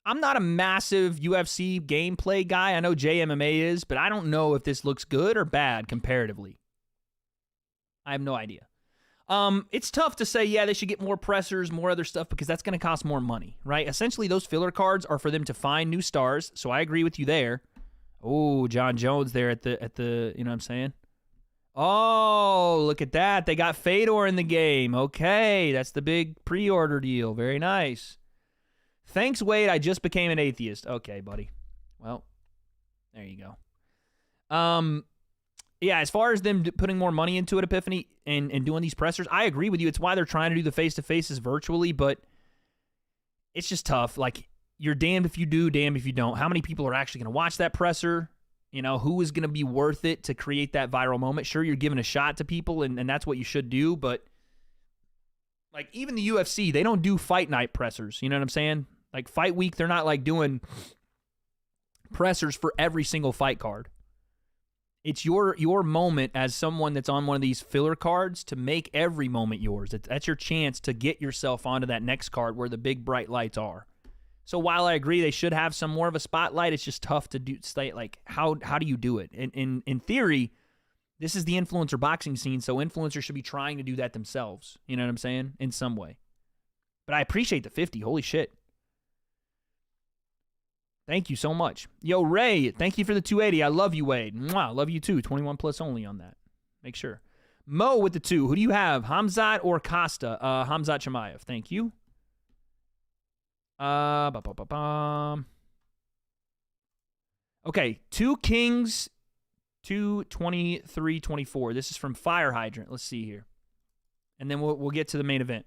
I'm not a massive UFC gameplay guy. I know JMMA is, but I don't know if this looks good or bad comparatively. I have no idea. It's tough to say, yeah, they should get more pressers, more other stuff, because that's going to cost more money, right? Essentially, those filler cards are for them to find new stars, so I agree with you there. Oh, John Jones there at the, you know what I'm saying? Oh, look at that. They got Fedor in the game. Okay, that's the big pre-order deal. Very nice. Thanks, Wade. I just became an atheist. Okay, buddy. Well, there you go. Yeah, as far as them putting more money into it, Epiphany, and doing these pressers, I agree with you. It's why they're trying to do the face-to-faces virtually, but it's just tough. Like, you're damned if you do, damned if you don't. How many people are actually going to watch that presser? You know, who is going to be worth it to create that viral moment? Sure, you're giving a shot to people, and that's what you should do, but like, even the UFC, they don't do fight night pressers. You know what I'm saying? Like, fight week, they're not, like, doing pressers for every single fight card. It's your moment as someone that's on one of these filler cards to make every moment yours. That's your chance to get yourself onto that next card where the big bright lights are. So while I agree they should have some more of a spotlight, it's just tough to do. Like, how do you do it? In theory, this is the influencer boxing scene, so influencers should be trying to do that themselves. You know what I'm saying? In some way. But I appreciate the 50. Holy shit. Thank you so much. Yo, Ray, thank you for the 280. I love you, Wade. Mwah, love you too. 21 plus only on that. Make sure. Mo with the 2. Who do you have? Hamzat or Costa? Hamzat Chimaev. Thank you. Okay, 2 Kings, 223-24. This is from Fire Hydrant. Let's see here. And then we'll get to the main event.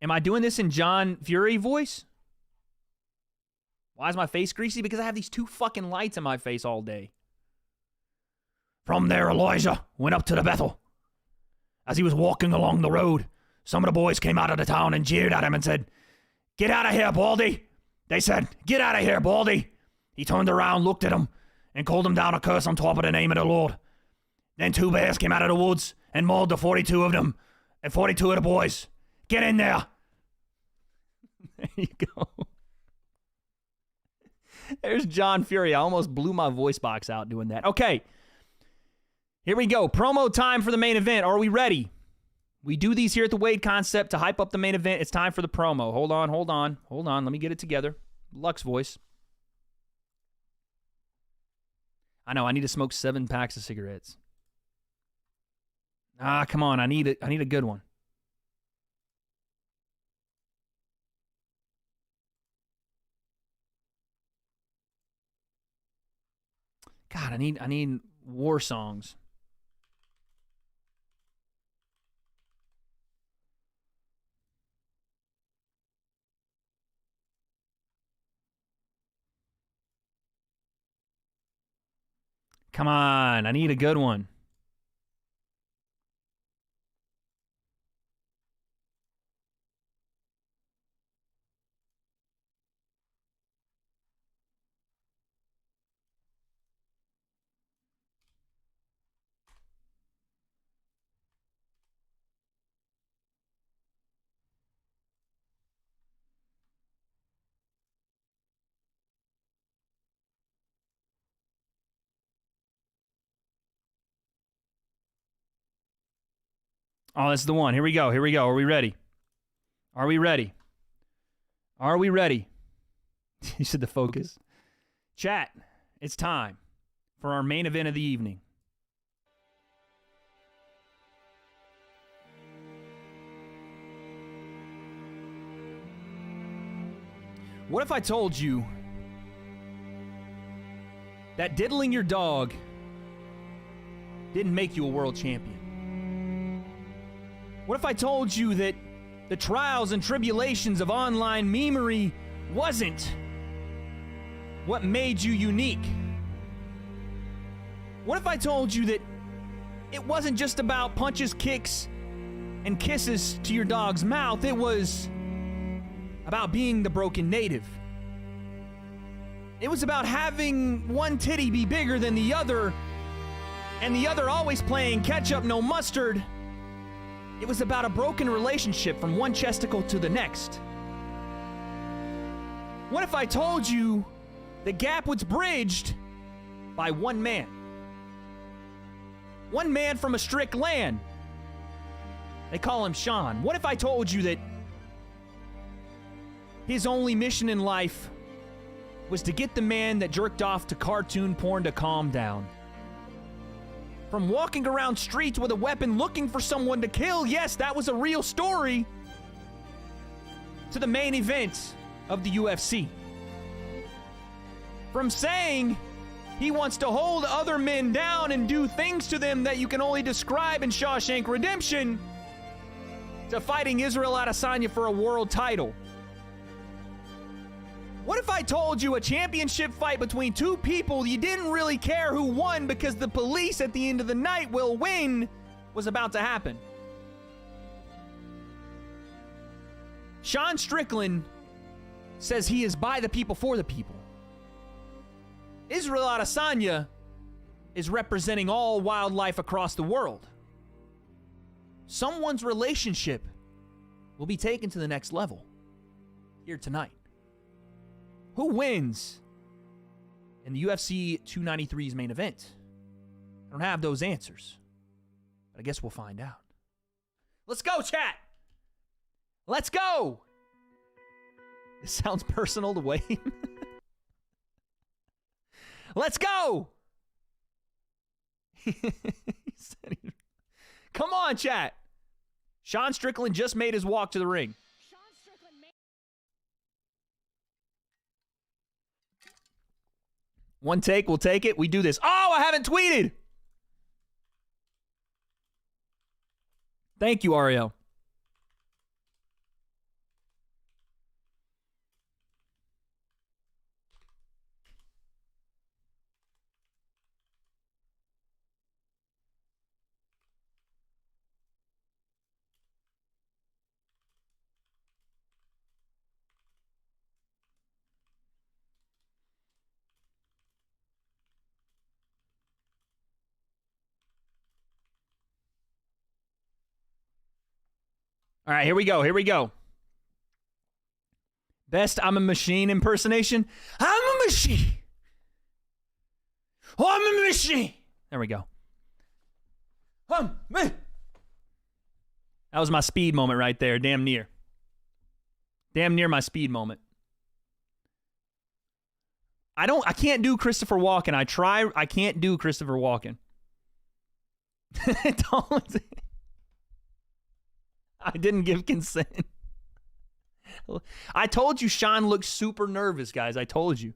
Am I doing this in John Fury voice? Why is my face greasy? Because I have these 2 fucking lights in my face all day. From there, Elijah went up to the Bethel. As he was walking along the road, some of the boys came out of the town and jeered at him and said, "Get out of here, Baldy." They said, "Get out of here, Baldy." He turned around, looked at them, and called them down a curse on top of the name of the Lord. Then 2 bears came out of the woods and mauled the 42 of them and 42 of the boys. Get in there. There you go. There's John Fury. I almost blew my voice box out doing that. Okay. Here we go. Promo time for the main event. Are we ready? We do these here at the W.A.D.E Concept to hype up the main event. It's time for the promo. Hold on. Let me get it together. Lux voice. I know. I need to smoke 7 packs of cigarettes. Come on. I need a good one. God, I need war songs. Come on, I need a good one. Oh, that's the one. Here we go. Are we ready? Are we ready? You said the focus. Chat, it's time for our main event of the evening. What if I told you that diddling your dog didn't make you a world champion? What if I told you that the trials and tribulations of online memery wasn't what made you unique? What if I told you that it wasn't just about punches, kicks, and kisses to your dog's mouth? It was about being the broken native. It was about having one titty be bigger than the other, and the other always playing ketchup, no mustard. It was about a broken relationship from one chesticle to the next. What if I told you the gap was bridged by one man? One man from a Strickland. They call him Sean. What if I told you that his only mission in life was to get the man that jerked off to cartoon porn to calm down? From walking around streets with a weapon looking for someone to kill, yes, that was a real story, to the main event of the UFC. From saying he wants to hold other men down and do things to them that you can only describe in Shawshank Redemption, to fighting Israel Adesanya for a world title. What if I told you a championship fight between two people you didn't really care who won because the police at the end of the night will win was about to happen? Sean Strickland says he is by the people for the people. Israel Adesanya is representing all wildlife across the world. Someone's relationship will be taken to the next level here tonight. Who wins in the UFC 293's main event? I don't have those answers, but I guess we'll find out. Let's go, chat! Let's go! This sounds personal to Wayne. Let's go! Come on, chat! Sean Strickland just made his walk to the ring. One take, we'll take it. We do this. Oh, I haven't tweeted! Thank you, Ariel. All right, here we go. Best I'm a machine impersonation. I'm a machine. Oh, I'm a machine. There we go. That was my speed moment right there. Damn near my speed moment. I can't do Christopher Walken. I can't do Christopher Walken. I didn't give consent. I told you Sean looked super nervous, guys. I told you.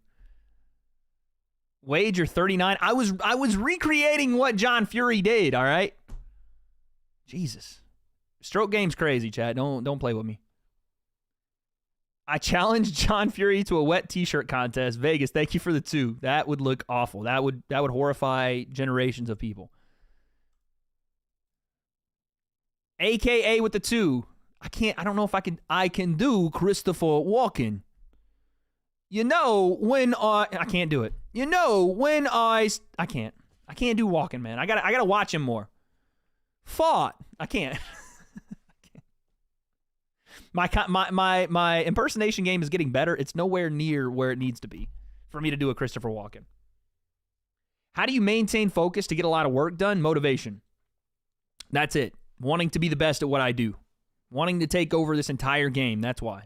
Wade, you're 39. I was recreating what John Fury did, all right? Jesus. Stroke game's crazy, chat. Don't play with me. I challenged John Fury to a wet t-shirt contest. Vegas, thank you for the 2. That would look awful. That would horrify generations of people. AKA with the 2. I don't know if I can do Christopher Walken. You know when I can't do it. You know when I can't do Walken, man. I gotta watch him more. Fought. I can't. My impersonation game is getting better. It's nowhere near where it needs to be for me to do a Christopher Walken. How do you maintain focus to get a lot of work done? Motivation. That's it. wanting to be the best at what I do, wanting to take over this entire game. That's why.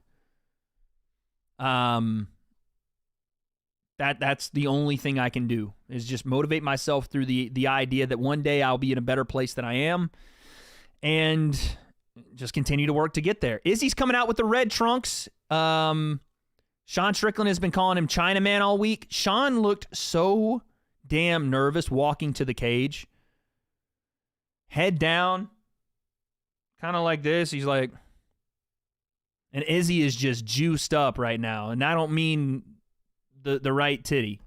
That's the only thing I can do, is just motivate myself through the idea that one day I'll be in a better place than I am, and just continue to work to get there. Izzy's coming out with the red trunks. Sean Strickland has been calling him Chinaman all week. Sean looked so damn nervous walking to the cage. Head down, kind of like this. He's like, and Izzy is just juiced up right now. And I don't mean the right titty.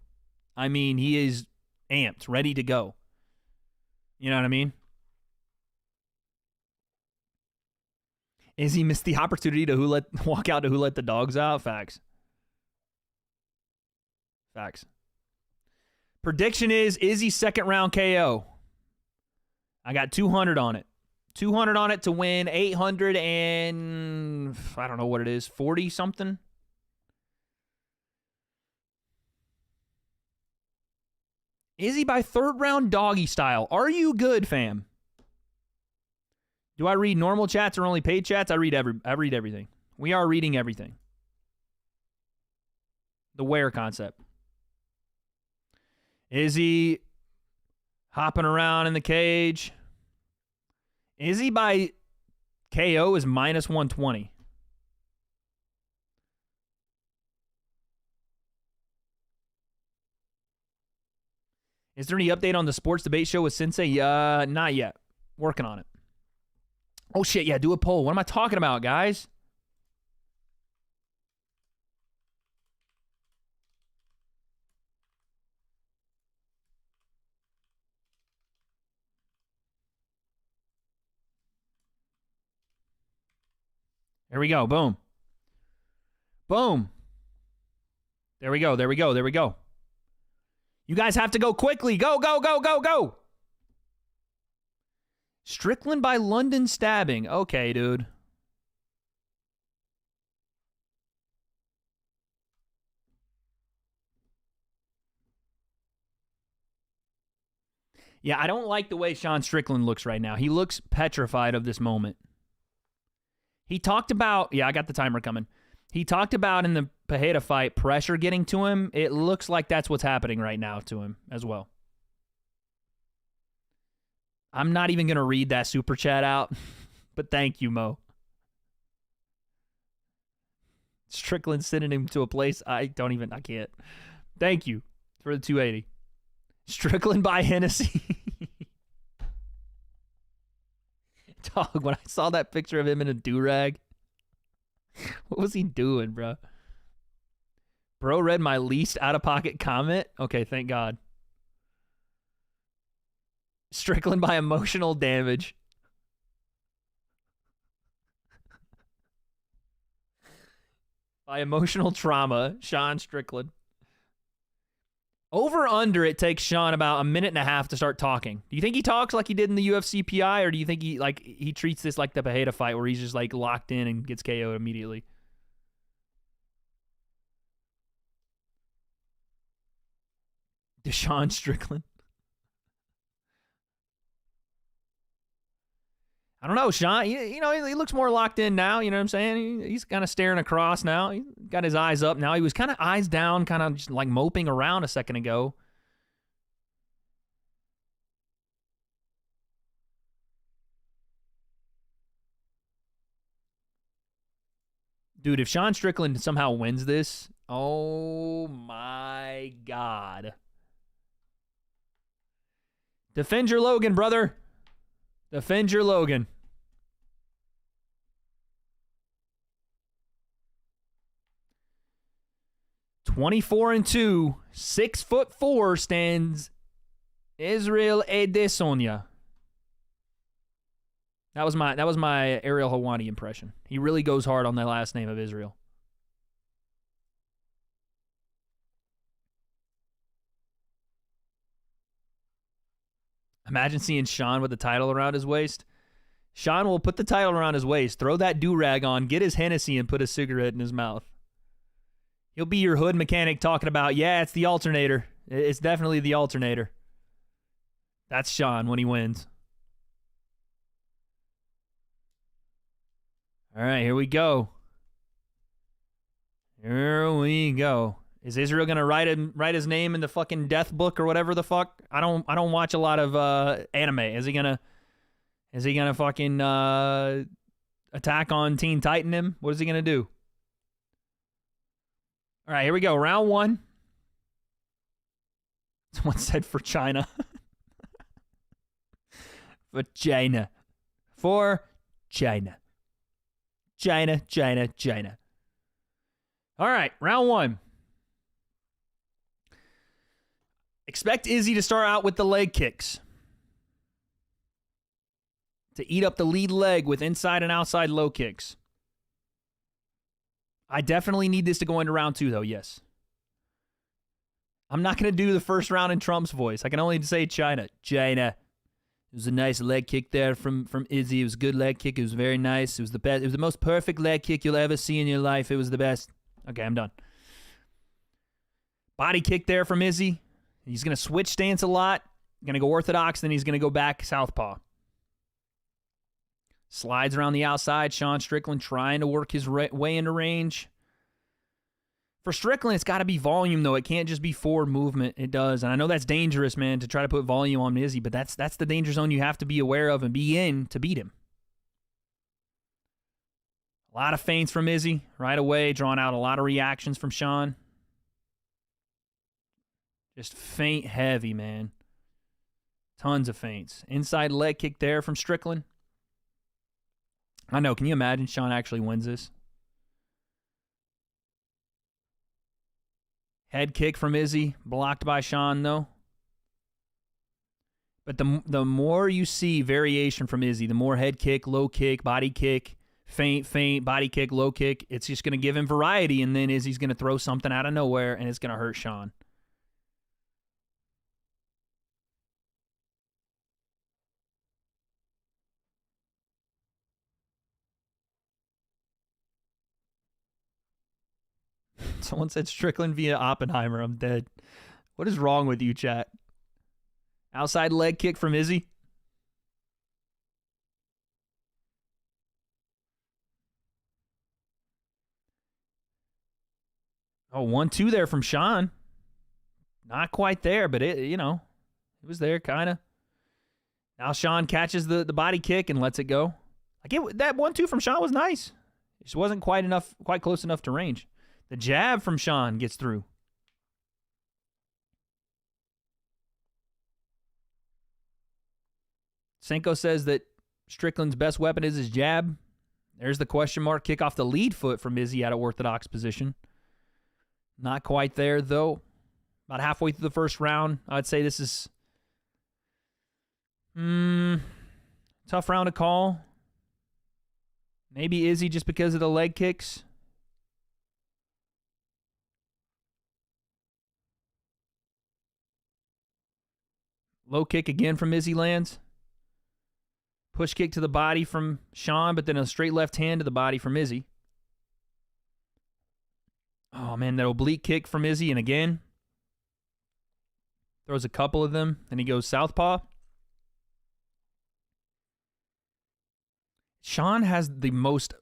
I mean, he is amped, ready to go. You know what I mean? Izzy missed the opportunity to walk out to Who Let the Dogs Out. Facts. Prediction is Izzy's second round KO. I got 200 on it. 200 on it to win 800 and I don't know what it is, 40 something. Izzy by third round doggy style. Are you good, fam? Do I read normal chats or only paid chats? I read everything. We are reading everything. The where concept. Izzy hopping around in the cage. Izzy by KO is minus 120. Is there any update on the sports debate show with Sensei? Not yet. Working on it. Oh, shit. Yeah, do a poll. What am I talking about, guys? There we go. Boom. Boom. There we go. There we go. There we go. You guys have to go quickly. Go, go, go, go, go. Strickland by London stabbing. Okay, dude. Yeah, I don't like the way Sean Strickland looks right now. He looks petrified of this moment. He talked about, yeah, I got the timer coming. He talked about in the Pkwy fight pressure getting to him. It looks like that's what's happening right now to him as well. I'm not even going to read that super chat out, but thank you, Mo. Strickland sending him to a place I can't. Thank you for the 280. Strickland by Hennessy. Dog, when I saw that picture of him in a do-rag, what was he doing, bro? Bro read my least out-of-pocket comment? Okay, thank God. Strickland by emotional damage. By emotional trauma, Sean Strickland. Over under, it takes Sean about a minute and a half to start talking. Do you think he talks like he did in the UFC PI, or do you think he treats this like the Pkwy fight where he's just like locked in and gets KO'd immediately? Deshaun Strickland. I don't know, Sean. He looks more locked in now. You know what I'm saying? He's kind of staring across now. He got his eyes up now. He was kind of eyes down, kind of just like moping around a second ago. Dude, if Sean Strickland somehow wins this, oh my God. Defend your Logan, brother. Defend your Logan. (24-2), 6'4" stands Israel Adesanya. That was my Ariel Helwani impression. He really goes hard on the last name of Israel. Imagine seeing Sean with the title around his waist. Sean will put the title around his waist, throw that do-rag on, get his Hennessy, and put a cigarette in his mouth. He'll be your hood mechanic talking about, yeah, it's the alternator. It's definitely the alternator. That's Sean when he wins. All right, here we go. Here we go. Is Israel gonna write his name in the fucking death book or whatever the fuck? I don't watch a lot of anime. Is he gonna fucking attack on Teen Titan him? What is he gonna do? All right, here we go. Round 1. Someone said for China. For China. For China. China, China, China. All right, round 1. Expect Izzy to start out with the leg kicks. To eat up the lead leg with inside and outside low kicks. I definitely need this to go into round 2, though, yes. I'm not going to do the first round in Trump's voice. I can only say China. China. It was a nice leg kick there from Izzy. It was a good leg kick. It was very nice. It was the best. It was the most perfect leg kick you'll ever see in your life. It was the best. Okay, I'm done. Body kick there from Izzy. He's going to switch stance a lot. Going to go orthodox, then he's going to go back southpaw. Slides around the outside. Sean Strickland trying to work his way into range. For Strickland, it's got to be volume, though. It can't just be forward movement. It does. And I know that's dangerous, man, to try to put volume on Izzy, but that's the danger zone you have to be aware of and be in to beat him. A lot of feints from Izzy right away, drawing out a lot of reactions from Sean. Just feint heavy, man. Tons of feints. Inside leg kick there from Strickland. I know. Can you imagine Sean actually wins this? Head kick from Izzy, blocked by Sean, though. But the more you see variation from Izzy, the more head kick, low kick, body kick, feint, body kick, low kick, it's just going to give him variety, and then Izzy's going to throw something out of nowhere, and it's going to hurt Sean. Someone said Strickland via Oppenheimer. I'm dead. What is wrong with you, chat? Outside leg kick from Izzy. Oh, 1-2 there from Sean. Not quite there, but it was there, kind of. Now Sean catches the body kick and lets it go. That 1-2 from Sean was nice. It just wasn't quite close enough to range. The jab from Sean gets through. Senko says that Strickland's best weapon is his jab. There's the question mark. Kick off the lead foot from Izzy out of orthodox position. Not quite there, though. About halfway through the first round, I'd say this is tough round to call. Maybe Izzy just because of the leg kicks. Low kick again from Izzy lands. Push kick to the body from Sean, but then a straight left hand to the body from Izzy. Oh, man, that oblique kick from Izzy, and again. Throws a couple of them, then he goes southpaw. Sean has the most,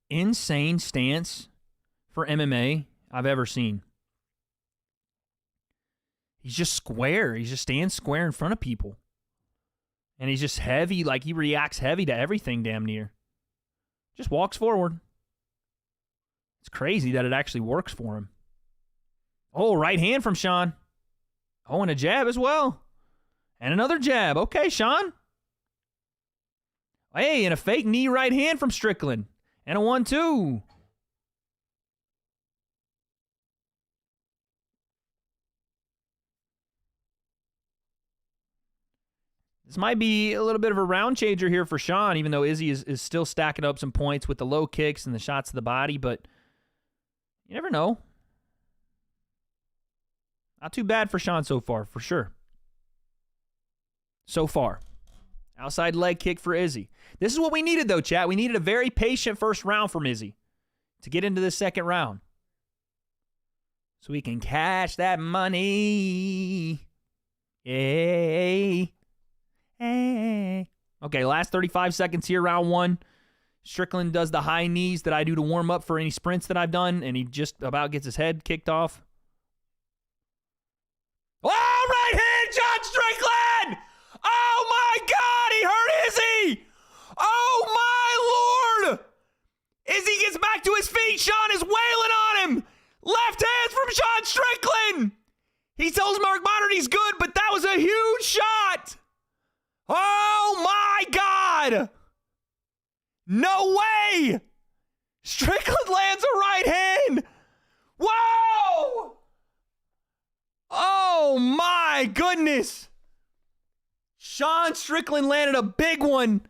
insane stance for MMA I've ever seen. He's just square. He just stands square in front of people. And he's just heavy, he reacts heavy to everything damn near. Just walks forward. It's crazy that it actually works for him. Oh, right hand from Sean. Oh, and a jab as well. And another jab. Okay, Sean. Hey, and a fake knee right hand from Strickland. And a 1-2. This might be a little bit of a round changer here for Sean, even though Izzy is still stacking up some points with the low kicks and the shots to the body, but you never know. Not too bad for Sean so far, for sure. So far. Outside leg kick for Izzy. This is what we needed, though, chat. We needed a very patient first round from Izzy to get into the second round. So we can cash that money. Yay. Hey. Okay, last 35 seconds here, round 1. Strickland does the high knees that I do to warm up for any sprints that I've done, and he just about gets his head kicked off. Oh, right hand, John Strickland! Oh, my God, he hurt Izzy! Oh, my Lord! Izzy gets back to his feet. Sean is wailing on him. Left hands from Sean Strickland. He tells Mark Modern he's good, but that was a huge shot. Oh, my God. No way! Strickland lands a right hand! Whoa! Oh my goodness! Sean Strickland landed a big one.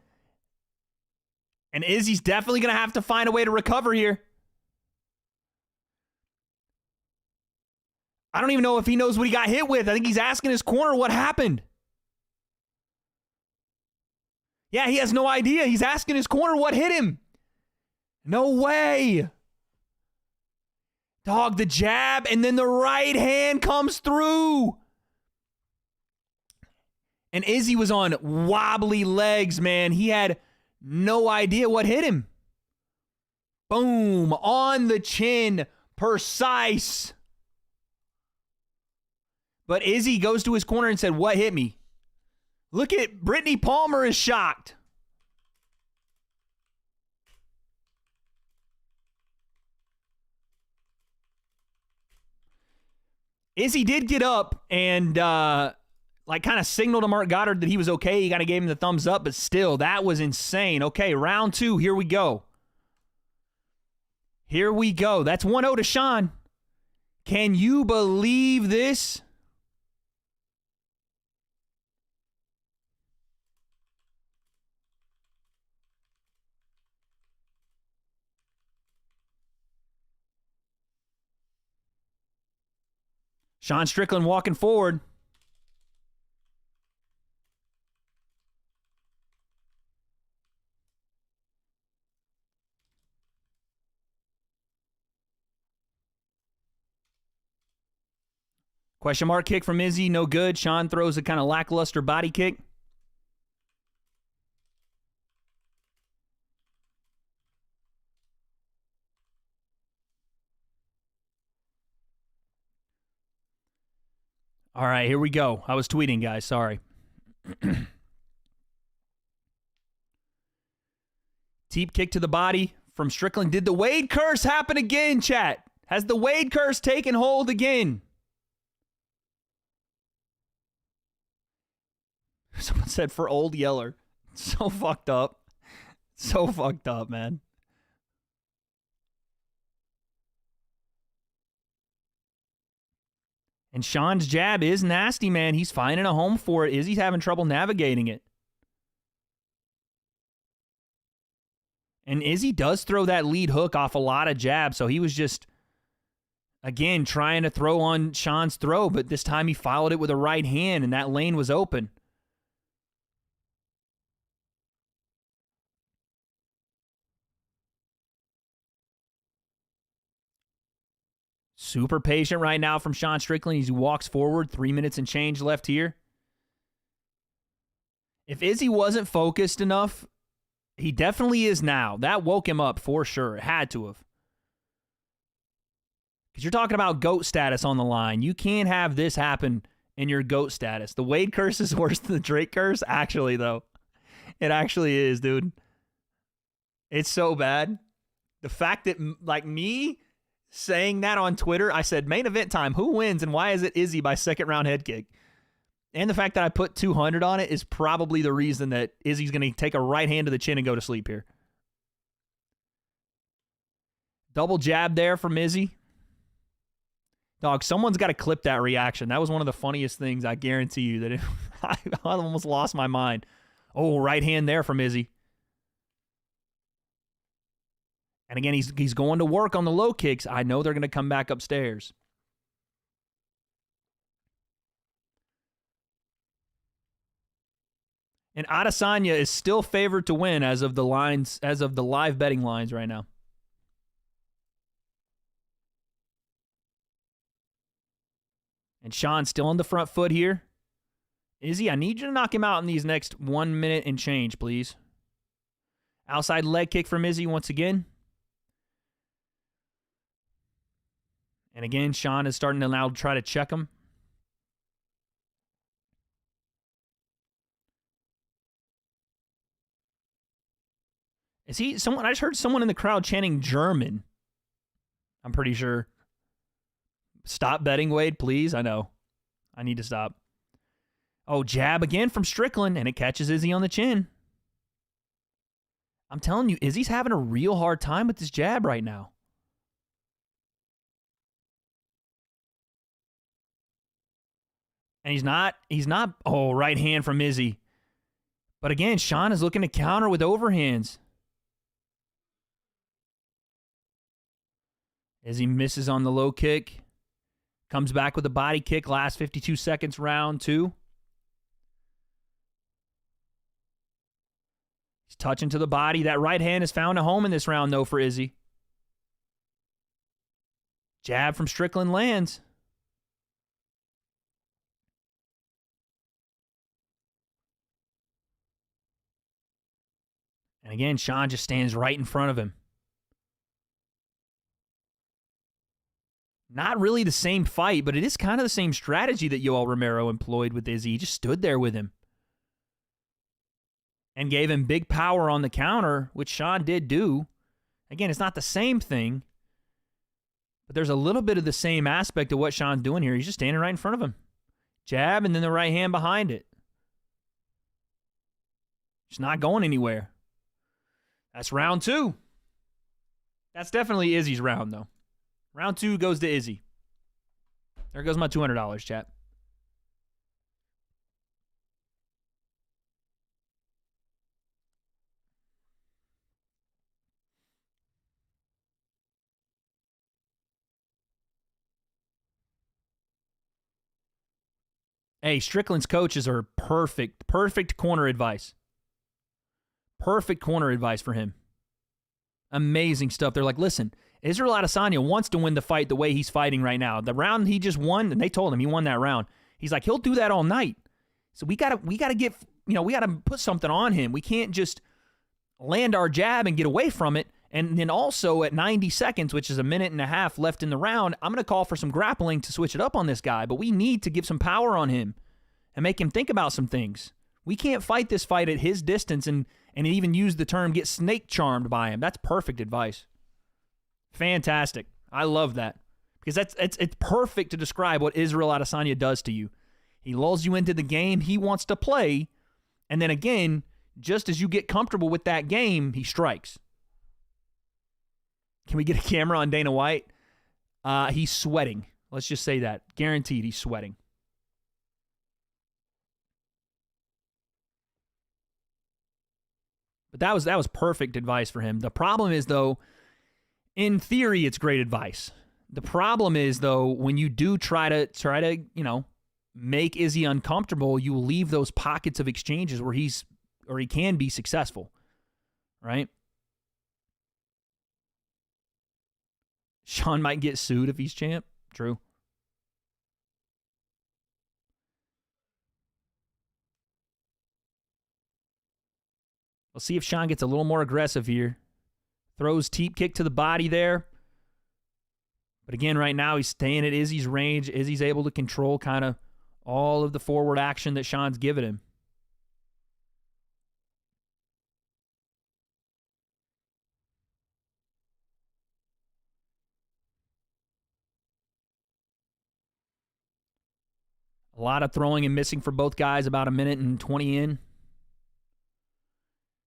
And Izzy's definitely going to have to find a way to recover here. I don't even know if he knows what he got hit with. I think he's asking his corner what happened. Yeah, he has no idea. He's asking his corner what hit him. No way. Dog, the jab, and then the right hand comes through. And Izzy was on wobbly legs, man. He had no idea what hit him. Boom, on the chin, precise. But Izzy goes to his corner and said, what hit me? Look at Brittany Palmer is shocked. Izzy did get up and kind of signaled to Mark Goddard that he was okay. He kind of gave him the thumbs up, but still, that was insane. Okay, round 2, here we go. Here we go. That's 1-0 to Sean. Can you believe this? Sean Strickland walking forward. Question mark kick from Izzy, no good. Sean throws a kind of lackluster body kick. All right, here we go. I was tweeting, guys. Sorry. Teep kick to the body from Strickland. Did the Wade curse happen again, chat? Has the Wade curse taken hold again? Someone said for Old Yeller. So fucked up. So fucked up, man. And Sean's jab is nasty, man. He's finding a home for it. Izzy's having trouble navigating it. And Izzy does throw that lead hook off a lot of jabs, so he was just, again, trying to throw on Sean's throw, but this time he followed it with a right hand, and that lane was open. Super patient right now from Sean Strickland as he walks forward. 3 minutes and change left here. If Izzy wasn't focused enough, he definitely is now. That woke him up for sure. It had to have. Because you're talking about GOAT status on the line. You can't have this happen in your GOAT status. The Wade curse is worse than the Drake curse? Actually, though. It actually is, dude. It's so bad. The fact that, like me saying that on Twitter, I said, main event time, who wins and why is it Izzy by second round head kick? And the fact that I put 200 on it is probably the reason that Izzy's going to take a right hand to the chin and go to sleep here. Double jab there from Izzy. Dog, someone's got to clip that reaction. That was one of the funniest things, I guarantee you. That I almost lost my mind. Oh, right hand there from Izzy. And again, he's going to work on the low kicks. I know they're going to come back upstairs. And Adesanya is still favored to win as of the lines, as of the live betting lines right now. And Sean's still on the front foot here. Izzy, I need you to knock him out in these next 1 minute and change, please. Outside leg kick from Izzy once again. And again, Sean is starting to now try to check him. Is he someone? I just heard someone in the crowd chanting German. I'm pretty sure. Stop betting, Wade, please. I know. I need to stop. Oh, jab again from Strickland, and it catches Izzy on the chin. I'm telling you, Izzy's having a real hard time with this jab right now. And he's not, oh, right hand from Izzy. But again, Sean is looking to counter with overhands. Izzy misses on the low kick. Comes back with a body kick. Last 52 seconds, round 2. He's touching to the body. That right hand has found a home in this round, though, for Izzy. Jab from Strickland lands. And again, Sean just stands right in front of him. Not really the same fight, but it is kind of the same strategy that Yoel Romero employed with Izzy. He just stood there with him and gave him big power on the counter, which Sean did do. Again, it's not the same thing, but there's a little bit of the same aspect of what Sean's doing here. He's just standing right in front of him. Jab and then the right hand behind it. It's not going anywhere. That's round 2. That's definitely Izzy's round, though. Round 2 goes to Izzy. There goes my $200, chat. Hey, Strickland's coaches are perfect. Perfect corner advice. Perfect corner advice for him. Amazing stuff. They're like, listen, Israel Adesanya wants to win the fight the way he's fighting right now. The round he just won, and they told him he won that round. He's like, he'll do that all night. So we gotta get, we gotta put something on him. We can't just land our jab and get away from it. And then also at 90 seconds, which is a minute and a half left in the round, I'm gonna call for some grappling to switch it up on this guy. But we need to give some power on him and make him think about some things. We can't fight this fight at his distance and even use the term get snake charmed by him. That's perfect advice. Fantastic. I love that. Because it's perfect to describe what Israel Adesanya does to you. He lulls you into the game he wants to play, and then again, just as you get comfortable with that game, he strikes. Can we get a camera on Dana White? He's sweating. Let's just say that. Guaranteed he's sweating. But that was perfect advice for him. The problem is, though, in theory, it's great advice. The problem is, though, when you do try to make Izzy uncomfortable, you leave those pockets of exchanges where he can be successful, right? Sean might get sued if he's champ. True. We'll see if Sean gets a little more aggressive here. Throws teep kick to the body there. But again, right now, he's staying at Izzy's range. Izzy's able to control kind of all of the forward action that Sean's given him. A lot of throwing and missing for both guys, about a minute and 20 in.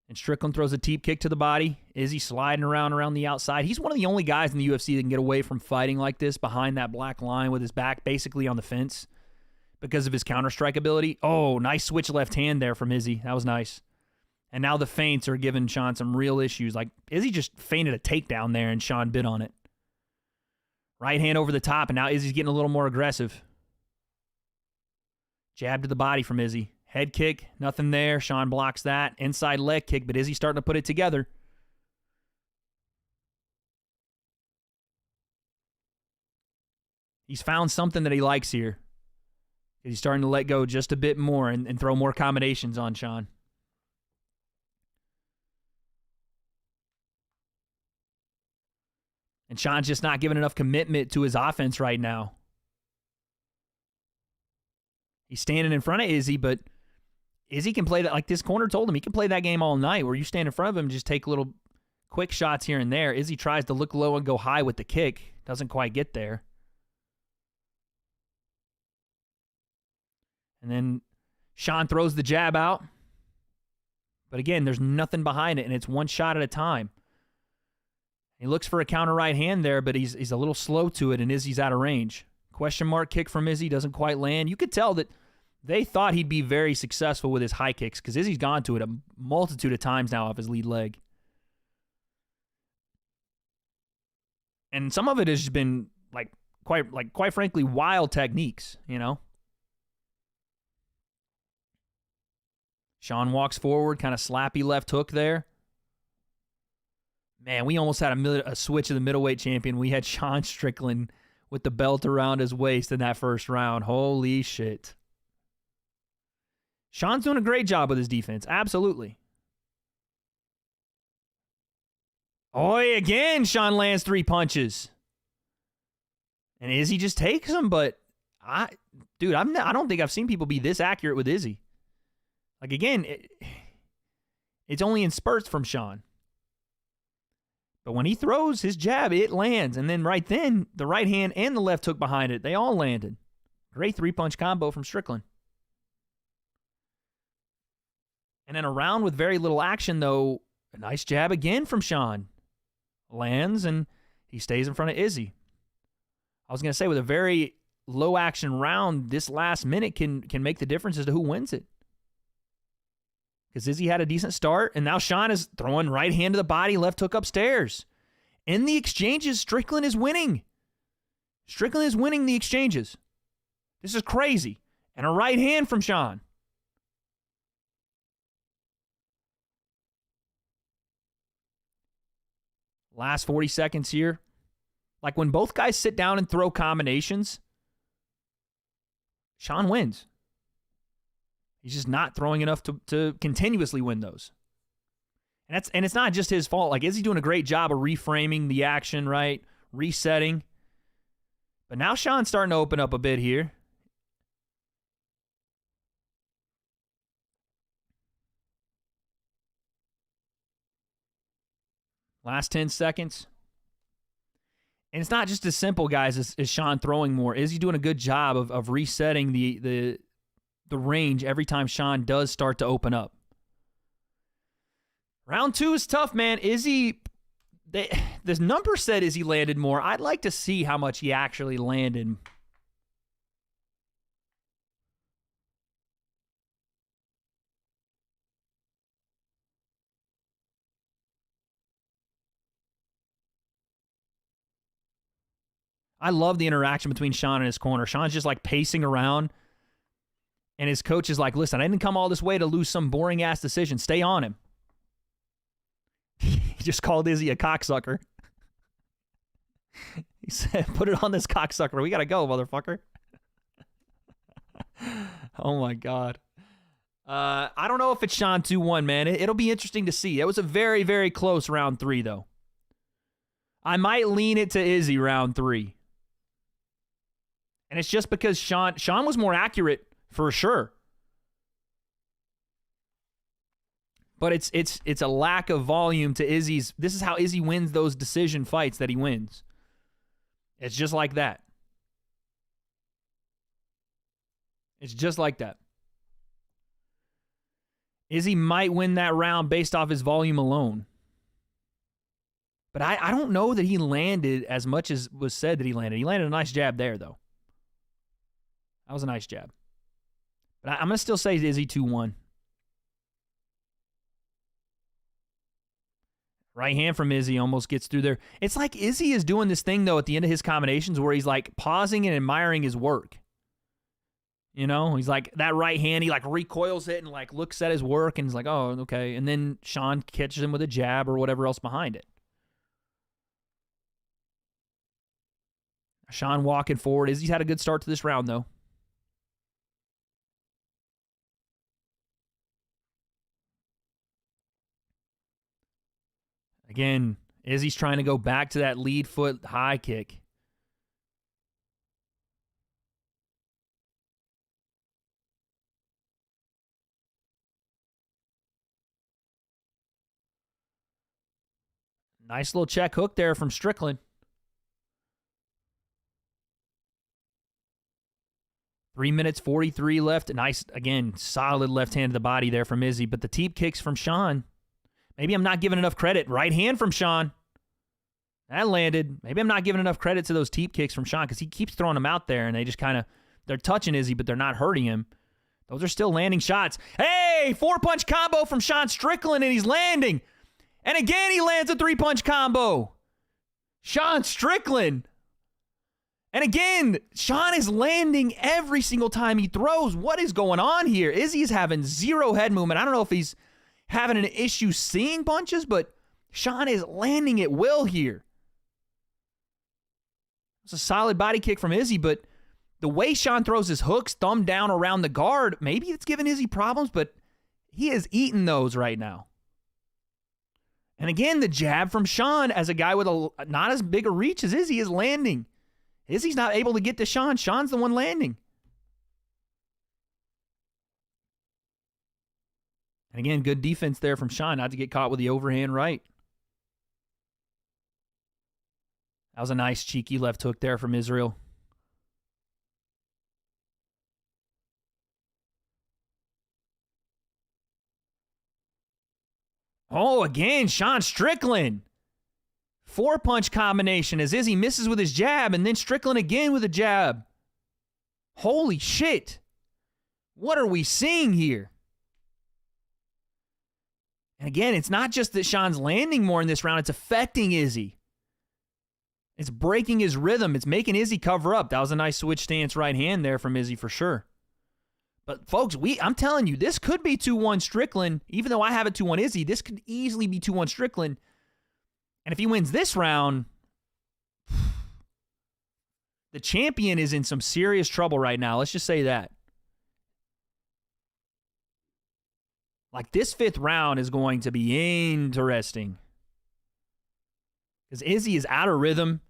And Strickland throws a teep kick to the body. Izzy sliding around the outside. He's one of the only guys in the UFC that can get away from fighting like this behind that black line with his back basically on the fence because of his counter-strike ability. Oh, nice switch left hand there from Izzy. That was nice. And now the feints are giving Sean some real issues. Like, Izzy just feinted a takedown there, and Sean bit on it. Right hand over the top, and now Izzy's getting a little more aggressive. Jab to the body from Izzy. Head kick, nothing there. Sean blocks that. Inside leg kick, but Izzy's starting to put it together. He's found something that he likes here. He's starting to let go just a bit more and throw more combinations on Sean. And Sean's just not giving enough commitment to his offense right now. He's standing in front of Izzy, but Izzy can play that, like this corner told him, he can play that game all night where you stand in front of him and just take little quick shots here and there. Izzy tries to look low and go high with the kick. Doesn't quite get there. And then Sean throws the jab out. But again, there's nothing behind it, and it's one shot at a time. He looks for a counter right hand there, but he's a little slow to it, and Izzy's out of range. Question mark kick from Izzy doesn't quite land. You could tell that they thought he'd be very successful with his high kicks because Izzy's gone to it a multitude of times now off his lead leg. And some of it has been quite frankly wild techniques, you know. Sean walks forward, kind of slappy left hook there. Man, we almost had a switch of the middleweight champion. We had Sean Strickland with the belt around his waist in that first round. Holy shit. Sean's doing a great job with his defense. Absolutely. Oh, again, Sean lands 3 punches. And Izzy just takes them, but I don't think I've seen people be this accurate with Izzy. Like, again, it's only in spurts from Sean. But when he throws his jab, it lands. And then right then, the right hand and the left hook behind it, they all landed. Great 3-punch combo from Strickland. And then a round with very little action, though, a nice jab again from Sean. Lands, and he stays in front of Izzy. I was going to say, with a very low-action round, this last minute can make the difference as to who wins it. Because Izzy had a decent start, and now Sean is throwing right hand to the body, left hook upstairs. In the exchanges, Strickland is winning. Strickland is winning the exchanges. This is crazy. And a right hand from Sean. Last 40 seconds here. Like when both guys sit down and throw combinations, Sean wins. He's just not throwing enough to continuously win those. And it's not just his fault. Like, Izzy doing a great job of reframing the action, right? Resetting. But now Sean's starting to open up a bit here. Last 10 seconds. And it's not just as simple, guys, as Sean throwing more. Izzy doing a good job of resetting the range every time Sean does start to open up. Round 2 is tough, man. Izzy, this number said Izzy landed more. I'd like to see how much he actually landed. I love the interaction between Sean and his corner. Sean's just like pacing around. And his coach is like, listen, I didn't come all this way to lose some boring-ass decision. Stay on him. He just called Izzy a cocksucker. He said, put it on this cocksucker. We got to go, motherfucker. Oh, my God. I don't know if it's Sean 2-1, man. It'll be interesting to see. It was a very, very close round 3, though. I might lean it to Izzy round 3. And it's just because Sean was more accurate for sure. But it's a lack of volume to Izzy's. This is how Izzy wins those decision fights that he wins. It's just like that. It's just like that. Izzy might win that round based off his volume alone. But I don't know that he landed as much as was said that he landed. He landed a nice jab there, though. That was a nice jab. But I'm going to still say Izzy 2-1. Right hand from Izzy almost gets through there. It's like Izzy is doing this thing, though, at the end of his combinations where he's like pausing and admiring his work. You know, he's like that right hand, he like recoils it and like looks at his work and he's like, oh, okay. And then Sean catches him with a jab or whatever else behind it. Sean walking forward. Izzy's had a good start to this round, though. Again, Izzy's trying to go back to that lead foot high kick. Nice little check hook there from Strickland. 3 minutes, 43 left. Nice, again, solid left hand to the body there from Izzy. But the teep kicks from Sean. Maybe I'm not giving enough credit. Right hand from Sean. That landed. Maybe I'm not giving enough credit to those teep kicks from Sean because he keeps throwing them out there and they just kind of, they're touching Izzy, but they're not hurting him. Those are still landing shots. Hey, 4-punch combo from Sean Strickland and he's landing. And again, he lands a 3-punch combo. Sean Strickland. And again, Sean is landing every single time he throws. What is going on here? Izzy is having zero head movement. I don't know if he's having an issue seeing punches, but Sean is landing at will here. It's a solid body kick from Izzy, but the way Sean throws his hooks, thumb down around the guard, maybe it's giving Izzy problems, but he is eating those right now. And again, the jab from Sean as a guy with not as big a reach as Izzy is landing. Izzy's not able to get to Sean. Sean's the one landing. And again, good defense there from Sean not to get caught with the overhand right. That was a nice cheeky left hook there from Israel. Oh, again, Sean Strickland. 4-punch combination as Izzy misses with his jab and then Strickland again with a jab. Holy shit. What are we seeing here? And again, it's not just that Sean's landing more in this round, it's affecting Izzy. It's breaking his rhythm. It's making Izzy cover up. That was a nice switch stance right hand there from Izzy for sure. But folks, I'm telling you, this could be 2-1 Strickland. Even though I have it 2-1 Izzy, this could easily be 2-1 Strickland. And if he wins this round, the champion is in some serious trouble right now. Let's just say that. Like, this 5th round is going to be interesting. Because Izzy is out of rhythm.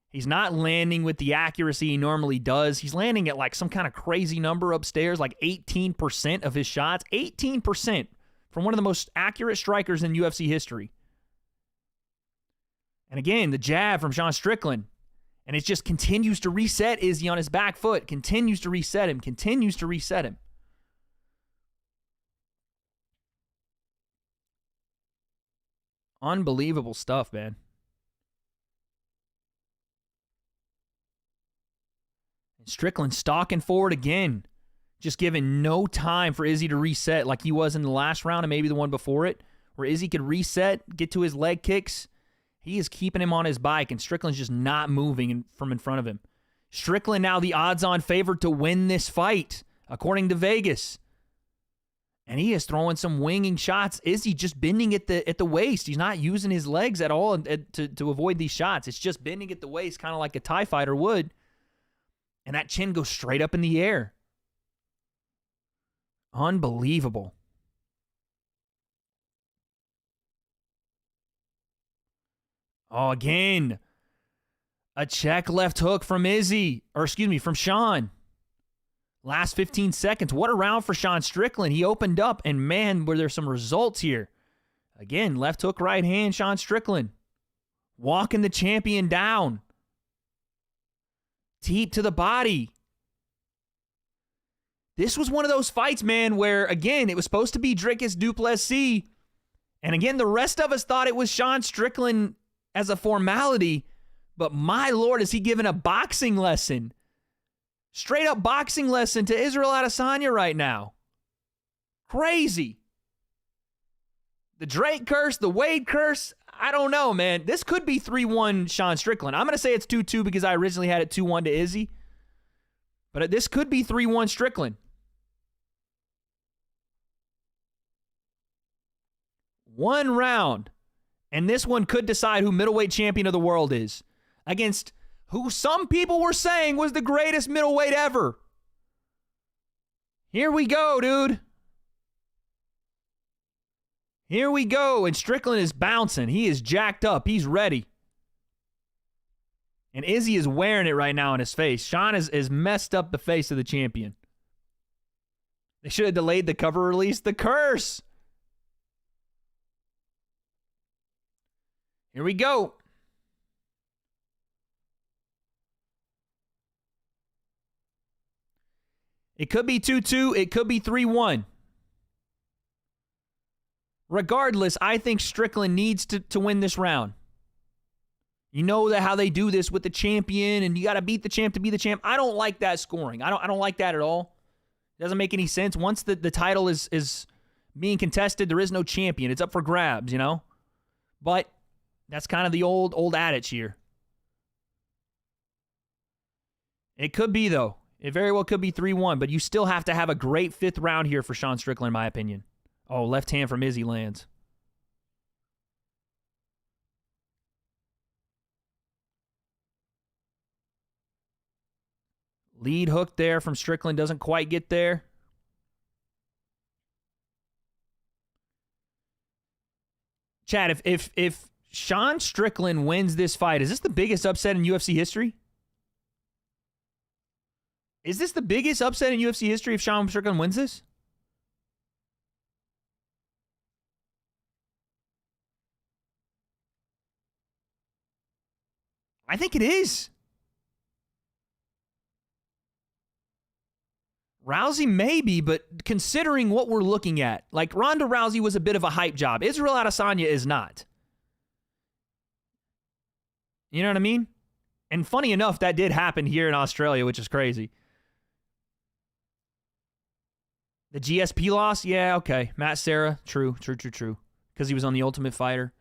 He's not landing with the accuracy he normally does. He's landing at like some kind of crazy number upstairs, like 18% of his shots. 18% from one of the most accurate strikers in UFC history. And again, the jab from Sean Strickland. And it just continues to reset Izzy on his back foot. Continues to reset him. Continues to reset him. Unbelievable stuff, man. And Strickland stalking forward again. Just giving no time for Izzy to reset like he was in the last round and maybe the one before it. Where Izzy could reset, get to his leg kicks. He is keeping him on his bike, and Strickland's just not moving from in front of him. Strickland now the odds-on favorite to win this fight, according to Vegas. And he is throwing some winging shots. Izzy just bending at the waist. He's not using his legs at all to avoid these shots. It's just bending at the waist, kind of like a Thai fighter would. And that chin goes straight up in the air. Unbelievable. Oh, again, a check left hook from from Sean. Last 15 seconds. What a round for Sean Strickland. He opened up, and man, were there some results here. Again, left hook, right hand, Sean Strickland. Walking the champion down. Teep to the body. This was one of those fights, man, where, again, it was supposed to be Dricus du Plessis. And again, the rest of us thought it was Sean Strickland as a formality, but my Lord, is he giving a boxing lesson? Straight up boxing lesson to Israel Adesanya right now. Crazy. The Drake curse, the Wade curse, I don't know, man. This could be 3-1 Sean Strickland. I'm going to say it's 2-2 because I originally had it 2-1 to Izzy. But this could be 3-1 Strickland. One round. And this one could decide who middleweight champion of the world is. Against who some people were saying was the greatest middleweight ever. Here we go, dude. Here we go. And Strickland is bouncing. He is jacked up. He's ready. And Izzy is wearing it right now in his face. Sean is messed up the face of the champion. They should have delayed the cover release. The curse. Here we go. It could be 2-2. It could be 3-1. Regardless, I think Strickland needs to win this round. You know that how they do this with the champion, and you got to beat the champ to be the champ. I don't like that scoring. I don't like that at all. It doesn't make any sense. Once the title is being contested, there is no champion. It's up for grabs, you know? But that's kind of the old adage here. It could be, though. It very well could be 3-1, but you still have to have a great fifth round here for Sean Strickland, in my opinion. Oh, left hand from Izzy lands. Lead hook there from Strickland doesn't quite get there. Chad, if Sean Strickland wins this fight, is this the biggest upset in UFC history? Is this the biggest upset in UFC history if Sean Strickland wins this? I think it is. Rousey maybe, but considering what we're looking at, like Ronda Rousey was a bit of a hype job. Israel Adesanya is not. You know what I mean? And funny enough, that did happen here in Australia, which is crazy. The GSP loss? Yeah, okay. Matt Serra, true. Because he was on The Ultimate Fighter.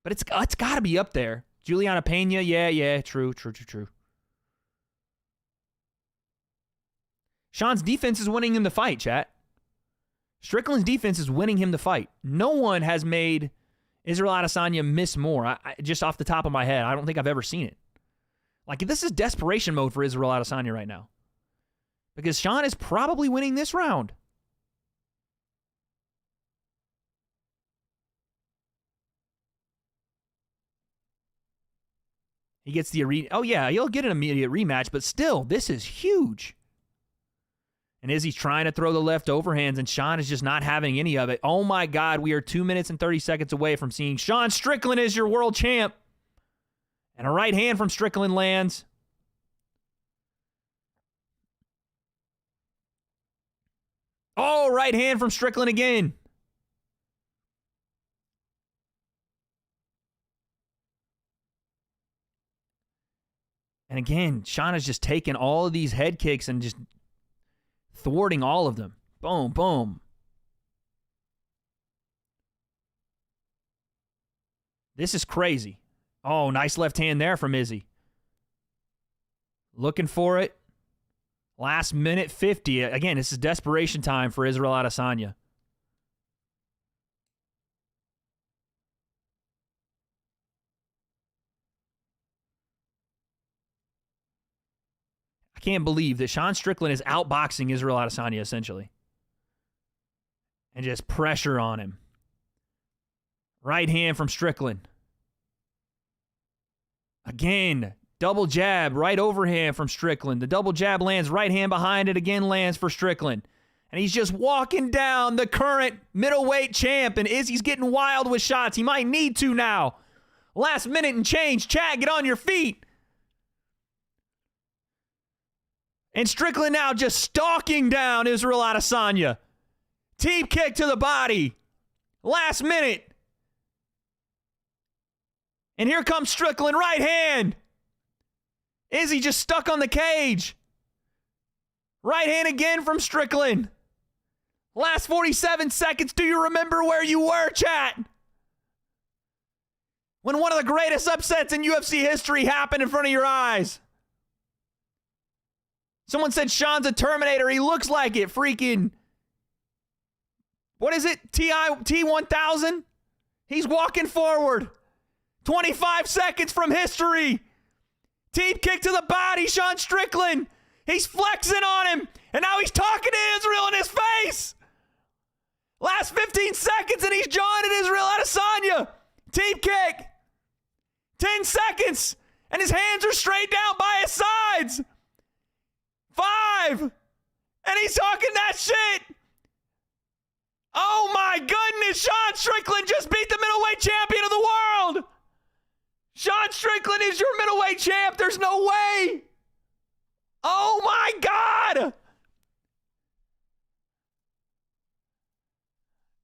But it's got to be up there. Juliana Pena, yeah, true. Sean's defense is winning him the fight, chat. Strickland's defense is winning him the fight. No one has made Israel Adesanya miss more. I just off the top of my head, I don't think I've ever seen it. Like, this is desperation mode for Israel Adesanya right now. Because Sean is probably winning this round. He gets the arena. Oh, yeah, he'll get an immediate rematch, but still, this is huge. And Izzy's trying to throw the left overhands, and Sean is just not having any of it. Oh, my God, we are 2 minutes and 30 seconds away from seeing Sean Strickland as your world champ. And a right hand from Strickland lands. Oh, right hand from Strickland again. And again, Sean is just taking all of these head kicks and just thwarting all of them. Boom, boom. This is crazy. Oh, nice left hand there from Izzy. Looking for it. Last minute 50. Again, this is desperation time for Israel Adesanya. I can't believe that Sean Strickland is outboxing Israel Adesanya, essentially. And just pressure on him. Right hand from Strickland. Again, double jab, right overhand from Strickland. The double jab lands, right hand behind it again lands for Strickland. And he's just walking down the current middleweight champ, and Izzy's getting wild with shots. He might need to now. Last minute and change. Chad, get on your feet. And Strickland now just stalking down Israel Adesanya. Teep kick to the body. Last minute. And here comes Strickland, right hand. Izzy just stuck on the cage. Right hand again from Strickland. Last 47 seconds. Do you remember where you were, chat? When one of the greatest upsets in UFC history happened in front of your eyes. Someone said Sean's a Terminator. He looks like it. Freaking. What is it? T1000? He's walking forward. 25 seconds from history. Teep kick to the body. Sean Strickland He's flexing on him, and now he's talking to Israel in his face. Last 15 seconds, and he's joining Israel Adesanya. Teep kick. 10 seconds, and his hands are straight down by his sides. 5, and he's talking that shit. Oh my goodness, Sean Strickland just beat the middleweight champion of the world. Sean Strickland is your middleweight champ. There's no way. Oh my God.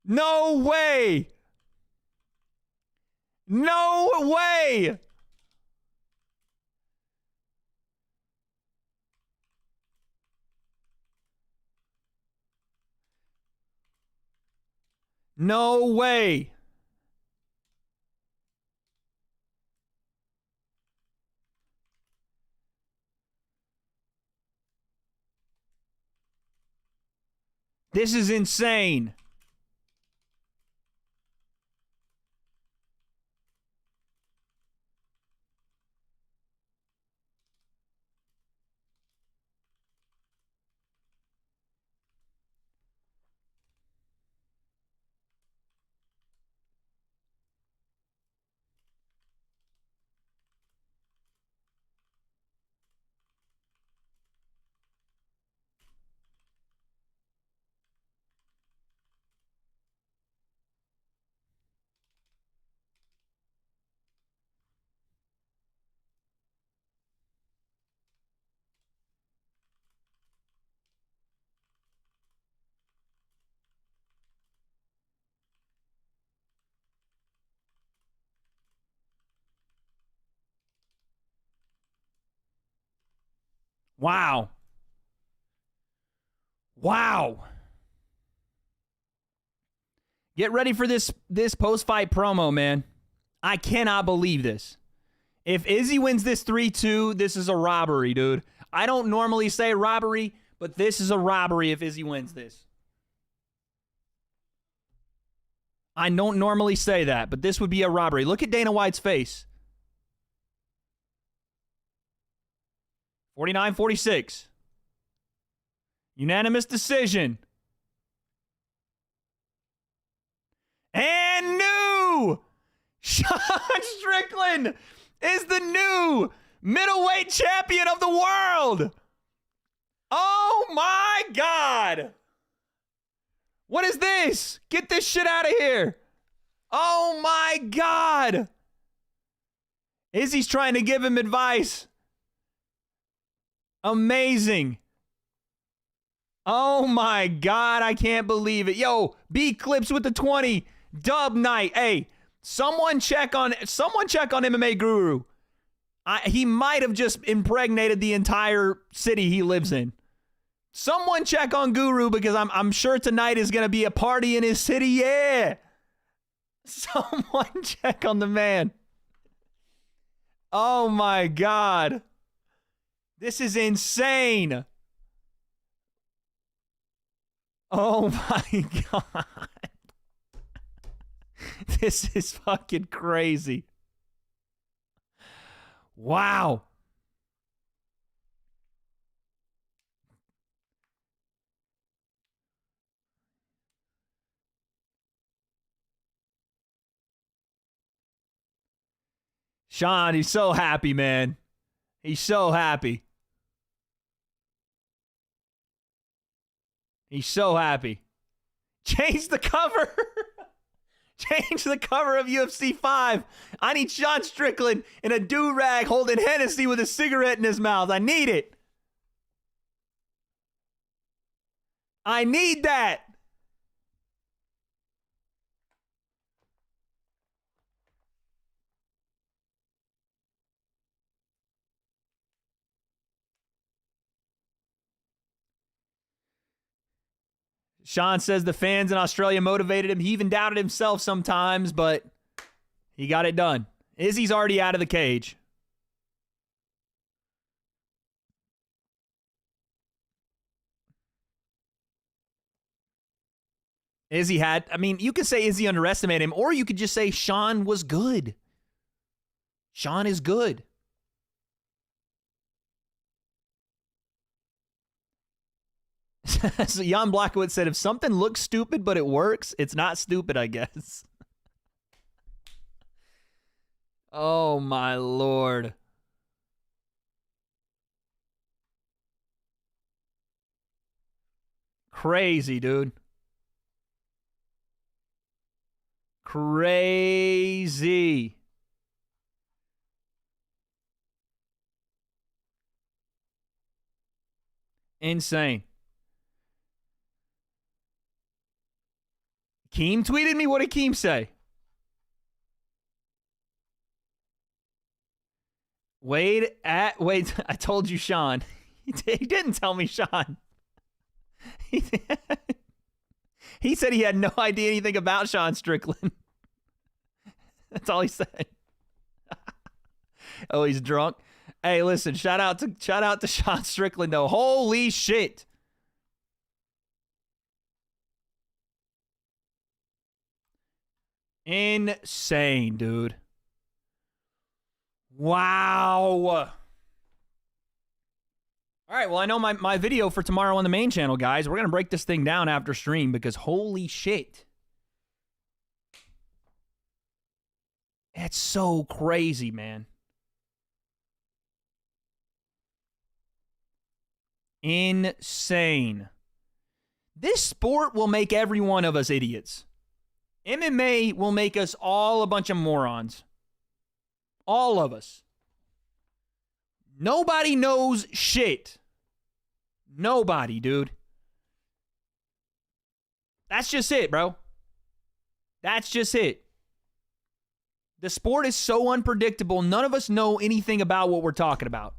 No way. No way. No way. This is insane. Wow. Wow. Get ready for this post-fight promo, man. I cannot believe this. If Izzy wins this 3-2, this is a robbery, dude. I don't normally say robbery, but this is a robbery if Izzy wins this. I don't normally say that, but this would be a robbery. Look at Dana White's face. 49-46. Unanimous decision. And new! Sean Strickland is the new middleweight champion of the world. Oh my God. What is this? Get this shit out of here. Oh my God. Izzy's trying to give him advice. Amazing. Oh my God, I can't believe it. Yo, B Clips with the 20. Dub night. Hey, someone check on MMA Guru. He might have just impregnated the entire city he lives in. Someone check on Guru because I'm sure tonight is going to be a party in his city. Yeah. Someone check on the man. Oh my God. This is insane. Oh my God. This is fucking crazy. Wow. Sean, he's so happy, man. He's so happy. He's so happy. Change the cover. Change the cover of UFC 5. I need Sean Strickland in a do-rag holding Hennessy with a cigarette in his mouth. I need it. I need that. Sean says the fans in Australia motivated him. He even doubted himself sometimes, but he got it done. Izzy's already out of the cage. You could say Izzy underestimated him, or you could just say Sean was good. Sean is good. So Jan Blackwood said, if something looks stupid but it works, it's not stupid, I guess. Oh, my Lord. Crazy, dude. Crazy. Insane. Keem tweeted me. What did Keem say? Wade, I told you, Sean. He didn't tell me, Sean. He said he had no idea anything about Sean Strickland. That's all he said. Oh, he's drunk. Hey, listen, shout out to Sean Strickland though. Holy shit. Insane, dude. Wow. All right, well, I know my video for tomorrow on the main channel, guys. We're going to break this thing down after stream because holy shit. It's so crazy, man. Insane. This sport will make every one of us idiots. MMA will make us all a bunch of morons. All of us. Nobody knows shit. Nobody, dude. That's just it, bro. That's just it. The sport is so unpredictable. None of us know anything about what we're talking about.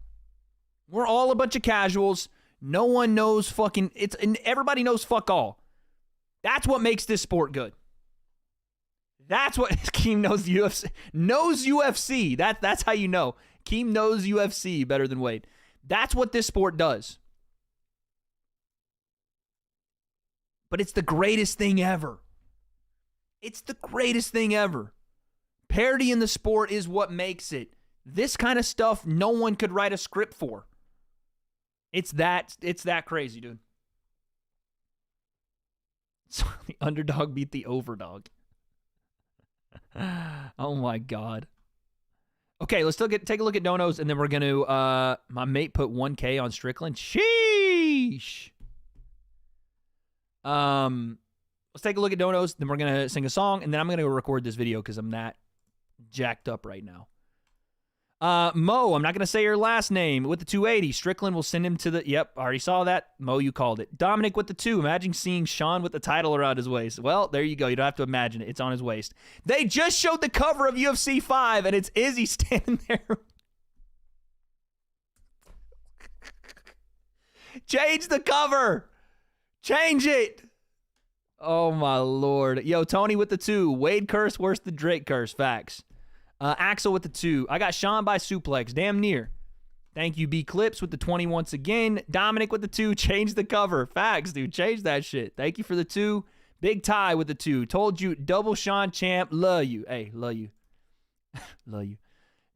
We're all a bunch of casuals. No one knows fucking... and everybody knows fuck all. That's what makes this sport good. That's what... Keem knows UFC. Knows UFC. That's how you know. Keem knows UFC better than Wade. That's what this sport does. But it's the greatest thing ever. It's the greatest thing ever. Parity in the sport is what makes it. This kind of stuff no one could write a script for. It's that crazy, dude. So the underdog beat the overdog. Oh my God. Okay, let's take a look at donos, and then we're going to, my mate put 1K on Strickland. Sheesh. Let's take a look at donos, then we're going to sing a song, and then I'm going to record this video because I'm that jacked up right now. Mo, I'm not going to say your last name. With the 280, Strickland will send him to the... Yep, I already saw that. Mo, you called it. Dominic with the 2. Imagine seeing Sean with the title around his waist. Well, there you go. You don't have to imagine it. It's on his waist. They just showed the cover of UFC 5, and it's Izzy standing there. Change the cover. Change it. Oh, my Lord. Yo, Tony with the 2. Wade curse worse than Drake curse. Facts. Axel with the 2. I got Sean by suplex. Damn near. Thank you, B Clips with the 20 once again. Dominic with the 2. Change the cover. Facts, dude. Change that shit. Thank you for the 2. Big Ty with the 2. Told you. Double Sean champ. Love you. Hey, love you. Love you.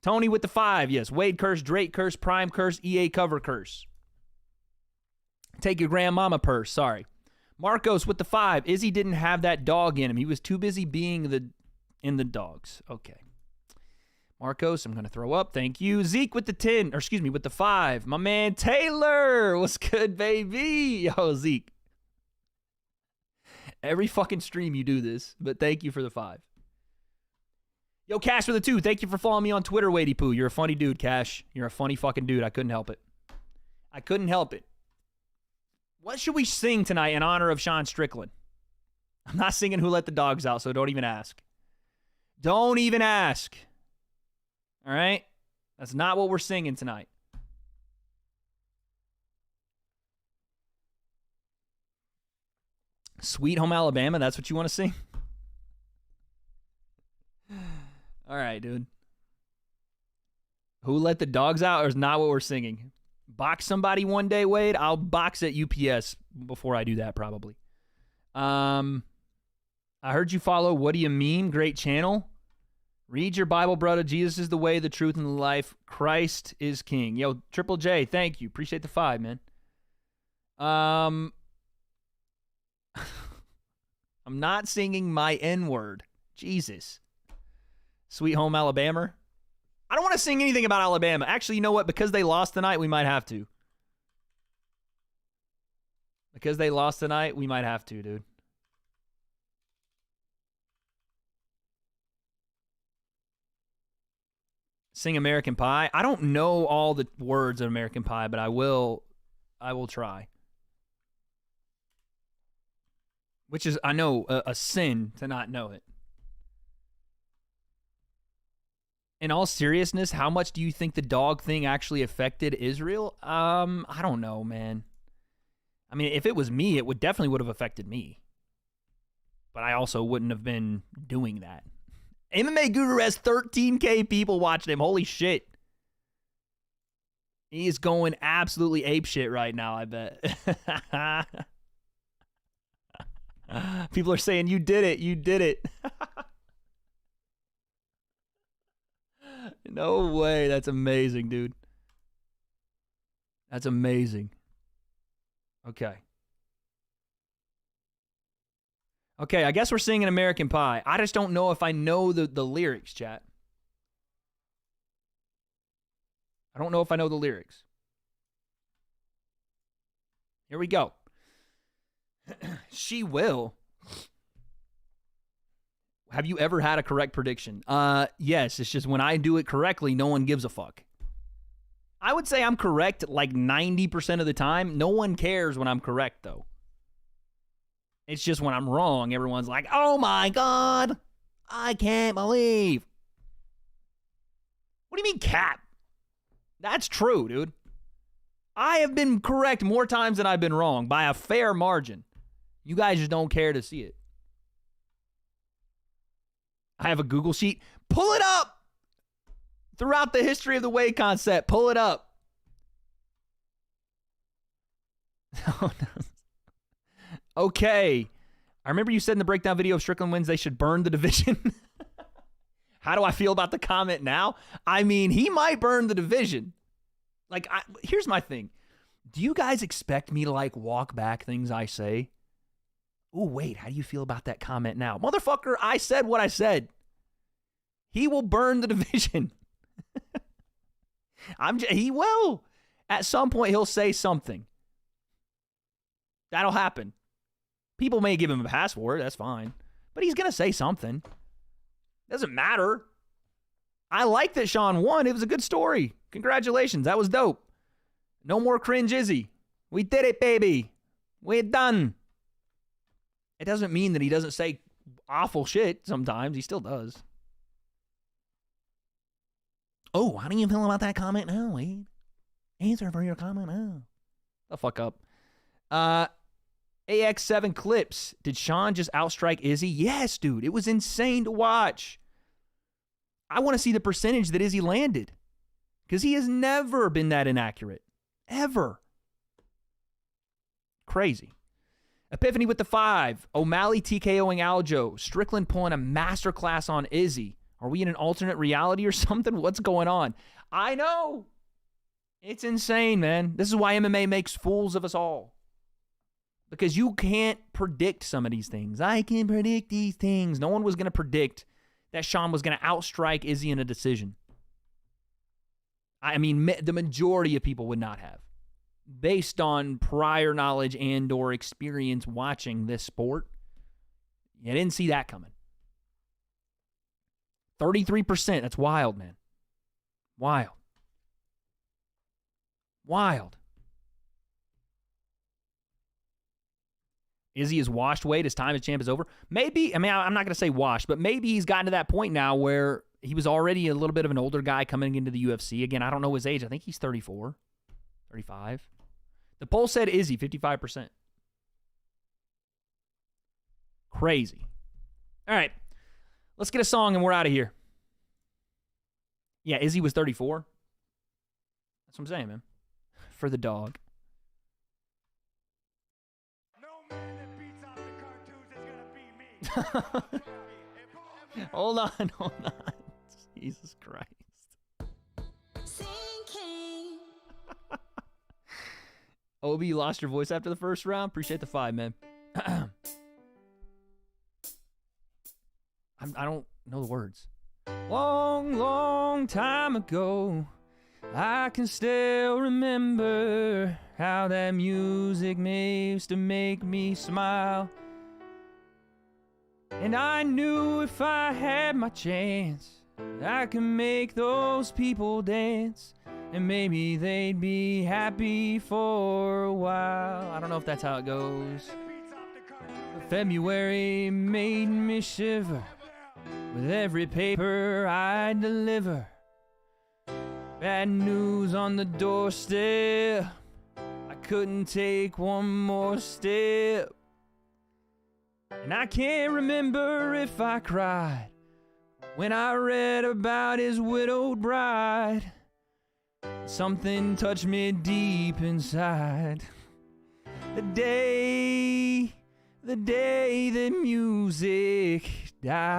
Tony with the 5. Yes. Wade curse. Drake curse. Prime curse. EA cover curse. Take your grandmama purse. Sorry. Marcos with the 5. Izzy didn't have that dog in him. He was too busy being in the dogs. Okay. Marcos, I'm going to throw up. Thank you. Zeke with the 10, or excuse me, with the 5. My man Taylor. What's good, baby? Yo, Zeke. Every fucking stream you do this, but thank you for the 5. Yo, Cash with the 2. Thank you for following me on Twitter, Wadey Poo. You're a funny dude, Cash. You're a funny fucking dude. I couldn't help it. I couldn't help it. What should we sing tonight in honor of Sean Strickland? I'm not singing Who Let the Dogs Out, so don't even ask. Don't even ask. All right? That's not what we're singing tonight. Sweet Home Alabama, that's what you want to sing? All right, dude. Who Let the Dogs Out is not what we're singing. Box somebody one day, Wade. I'll box at UPS before I do that, probably. I heard you follow What Do You Mean? Great channel. Read your Bible, brother. Jesus is the way, the truth, and the life. Christ is king. Yo, Triple J, thank you. Appreciate the 5, man. I'm not singing my N-word. Jesus. Sweet Home Alabama. I don't want to sing anything about Alabama. Actually, you know what? Because they lost tonight, we might have to. Because they lost tonight, we might have to, dude. Sing American Pie. I don't know all the words of American Pie, but I will try. Which is, I know, a sin to not know it. In all seriousness, how much do you think the dog thing actually affected Israel? I don't know, man. I mean, if it was me, it definitely would have affected me. But I also wouldn't have been doing that. MMA Guru has 13K people watching him. Holy shit. He is going absolutely apeshit right now, I bet. People are saying, you did it. You did it. No way. That's amazing, dude. That's amazing. Okay. Okay, I guess we're singing American Pie. I just don't know if I know the lyrics, chat. I don't know if I know the lyrics. Here we go. She will. Have you ever had a correct prediction? Yes, it's just when I do it correctly, no one gives a fuck. I would say I'm correct like 90% of the time. No one cares when I'm correct, though. It's just when I'm wrong, everyone's like, oh my God, I can't believe. What do you mean cap? That's true, dude. I have been correct more times than I've been wrong by a fair margin. You guys just don't care to see it. I have a Google sheet. Pull it up. Throughout the history of the W.A.D.E concept, pull it up. Oh, no. Okay. I remember you said in the breakdown video of Strickland wins, they should burn the division. How do I feel about the comment now? I mean, he might burn the division. Like, here's my thing. Do you guys expect me to, like, walk back things I say? Oh, wait, how do you feel about that comment now? Motherfucker, I said what I said. He will burn the division. He will. At some point, he'll say something. That'll happen. People may give him a password. That's fine. But he's going to say something. Doesn't matter. I like that Sean won. It was a good story. Congratulations. That was dope. No more cringe, Izzy. We did it, baby. We're done. It doesn't mean that he doesn't say awful shit sometimes. He still does. Oh, how do you feel about that comment now, Wade? Answer for your comment now. The fuck up. AX7 clips. Did Sean just outstrike Izzy? Yes, dude. It was insane to watch. I want to see the percentage that Izzy landed. Because he has never been that inaccurate. Ever. Crazy. Epiphany with the 5. O'Malley TKOing Aljo. Strickland pulling a masterclass on Izzy. Are we in an alternate reality or something? What's going on? I know. It's insane, man. This is why MMA makes fools of us all. Because you can't predict some of these things. I can predict these things. No one was going to predict that Sean was going to outstrike Izzy in a decision. I mean, the majority of people would not have. Based on prior knowledge and or experience watching this sport, you didn't see that coming. 33%. That's wild, man. Wild. Wild. Izzy is washed weight. His time as champ is over. Maybe, I mean, I'm not going to say washed, but maybe he's gotten to that point now where he was already a little bit of an older guy coming into the UFC. Again, I don't know his age. I think he's 34, 35. The poll said Izzy, 55%. Crazy. All right. Let's get a song and we're out of here. Yeah, Izzy was 34. That's what I'm saying, man. For the dog. No man that beats off the cartoons is gonna beat me. Hold on. Jesus Christ. OB, you lost your voice after the first round? Appreciate the 5, man. I don't know the words. Long, long time ago, I can still remember how that music used to make me smile. And I knew if I had my chance, I could make those people dance. And maybe they'd be happy for a while. I don't know if that's how it goes. February made me shiver with every paper I deliver. Bad news on the doorstep. I couldn't take one more step. And I can't remember if I cried when I read about his widowed bride. Something touched me deep inside. The day the music died.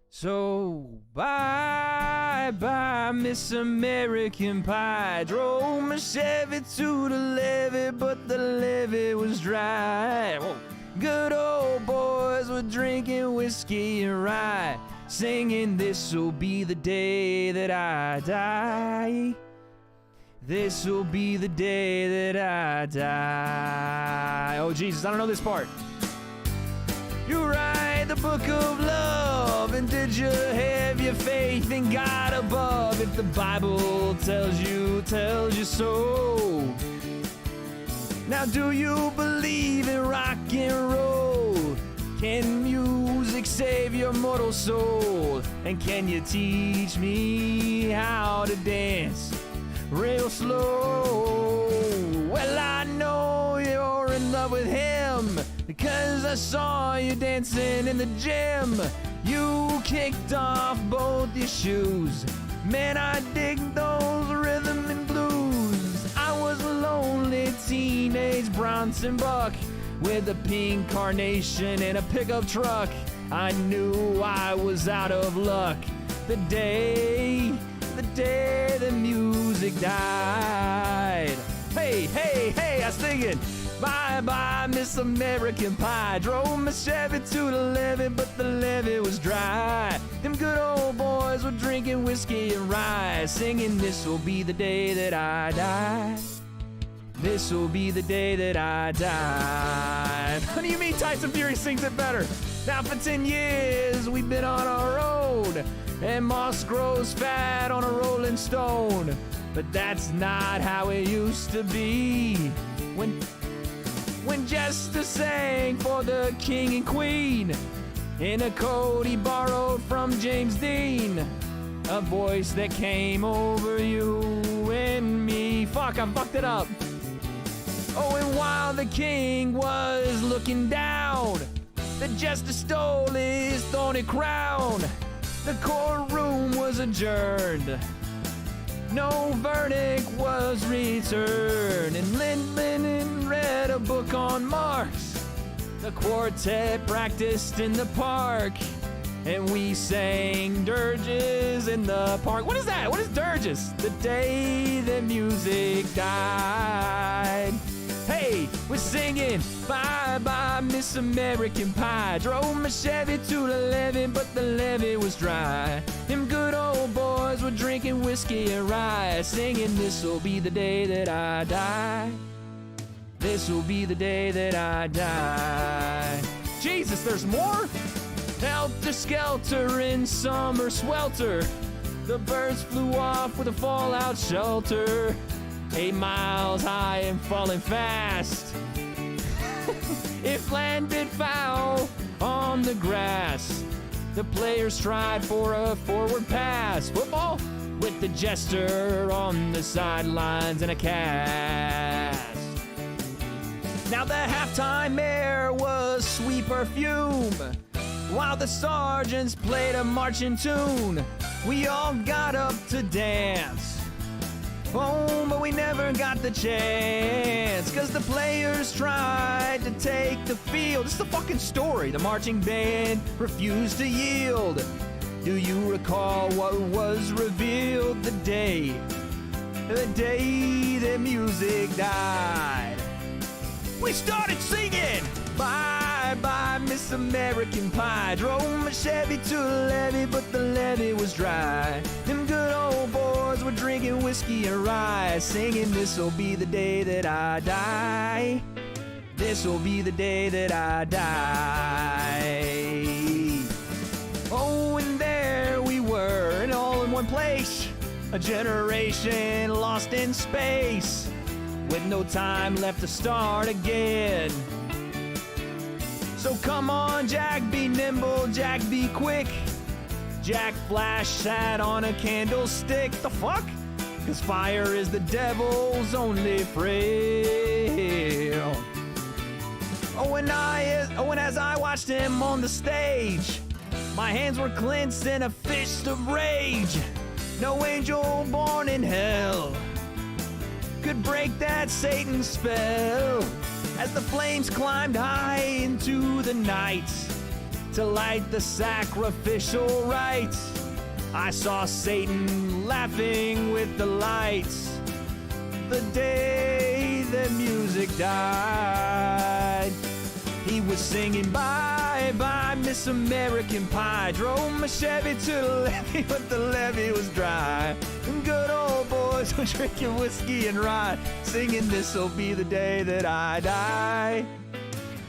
So bye-bye, Miss American Pie. Drove my Chevy to the levee, but the levee was dry. Whoa. Good old boys were drinking whiskey and rye, singing, "This'll be the day that I die. This'll be the day that I die." Oh, Jesus, I don't know this part. You write the book of love, and did you have your faith in God above? If the Bible tells you so. Now do you believe in rock and roll? Can music save your mortal soul? And can you teach me how to dance real slow? Well, I know you're in love with him, because I saw you dancing in the gym. You kicked off both your shoes. Man, I dig those rhythm and blues. I was a lonely teenage Bronson buck with a pink carnation and a pickup truck. I knew I was out of luck the day the music died. Hey, hey, hey, I was thinking, bye-bye, Miss American Pie. Drove my Chevy to the levee, but the levee was dry. Them good old boys were drinking whiskey and rye, singing, "This'll be the day that I die. This'll be the day that I die." What do you mean Tyson Fury sings it better? Now for 10 years we've been on our road, and moss grows fat on a rolling stone. But that's not how it used to be. When Jester sang for the king and queen in a code he borrowed from James Dean, a voice that came over you and me. Fuck, I fucked it up. Oh, and while the king was looking down, the jester stole his thorny crown. The courtroom was adjourned. No verdict was returned, and Lyndon read a book on Marx. The quartet practiced in the park, and we sang dirges in the park. What is that? What is dirges? The day the music died. Hey, we're singing, bye-bye, Miss American Pie. Drove my Chevy to the levee, but the levee was dry. Them good old boys were drinking whiskey and rye, singing, "This'll be the day that I die. This'll be the day that I die." Jesus, there's more? Helter-skelter in summer swelter, the birds flew off with a fallout shelter. 8 miles high and falling fast. It landed foul on the grass. The players tried for a forward pass. Football with the jester on the sidelines and a cast. Now the halftime air was sweet perfume, while the sergeants played a marching tune. We all got up to dance. Oh, but we never got the chance, 'cause the players tried to take the field. It's the fucking story. The marching band refused to yield. Do you recall what was revealed the day the music died? We started singing, bye bye, Miss American Pie. Drove my Chevy to the levee, but the levee was dry. Them good old boys were drinking whiskey and rye, singing, this'll be the day that I die. This'll be the day that I die. Oh, and there we were, and all in one place. A generation lost in space, with no time left to start again. So come on, Jack, be nimble, Jack, be quick. Jack Flash sat on a candlestick. The fuck? 'Cause fire is the devil's only friend. Oh, and as I watched him on the stage, my hands were clenched in a fist of rage. No angel born in hell could break that Satan spell. As the flames climbed high into the night to light the sacrificial rites, I saw Satan laughing with the lights the day that music died. He was singing, bye, bye, Miss American Pie. Drove my Chevy to the levee, but the levee was dry. And good old boys were drinking whiskey and rye, singing, this'll be the day that I die.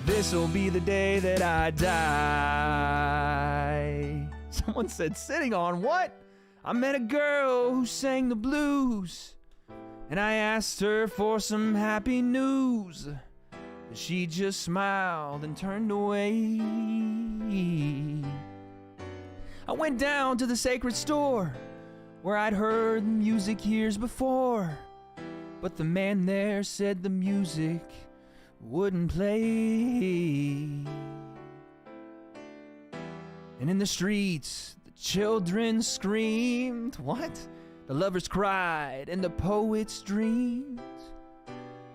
This'll be the day that I die. Someone said, sitting on what? I met a girl who sang the blues, and I asked her for some happy news. She just smiled and turned away. I went down to the sacred store where I'd heard music years before, but the man there said the music wouldn't play. And in the streets, the children screamed. What? The lovers cried and the poets dreamed,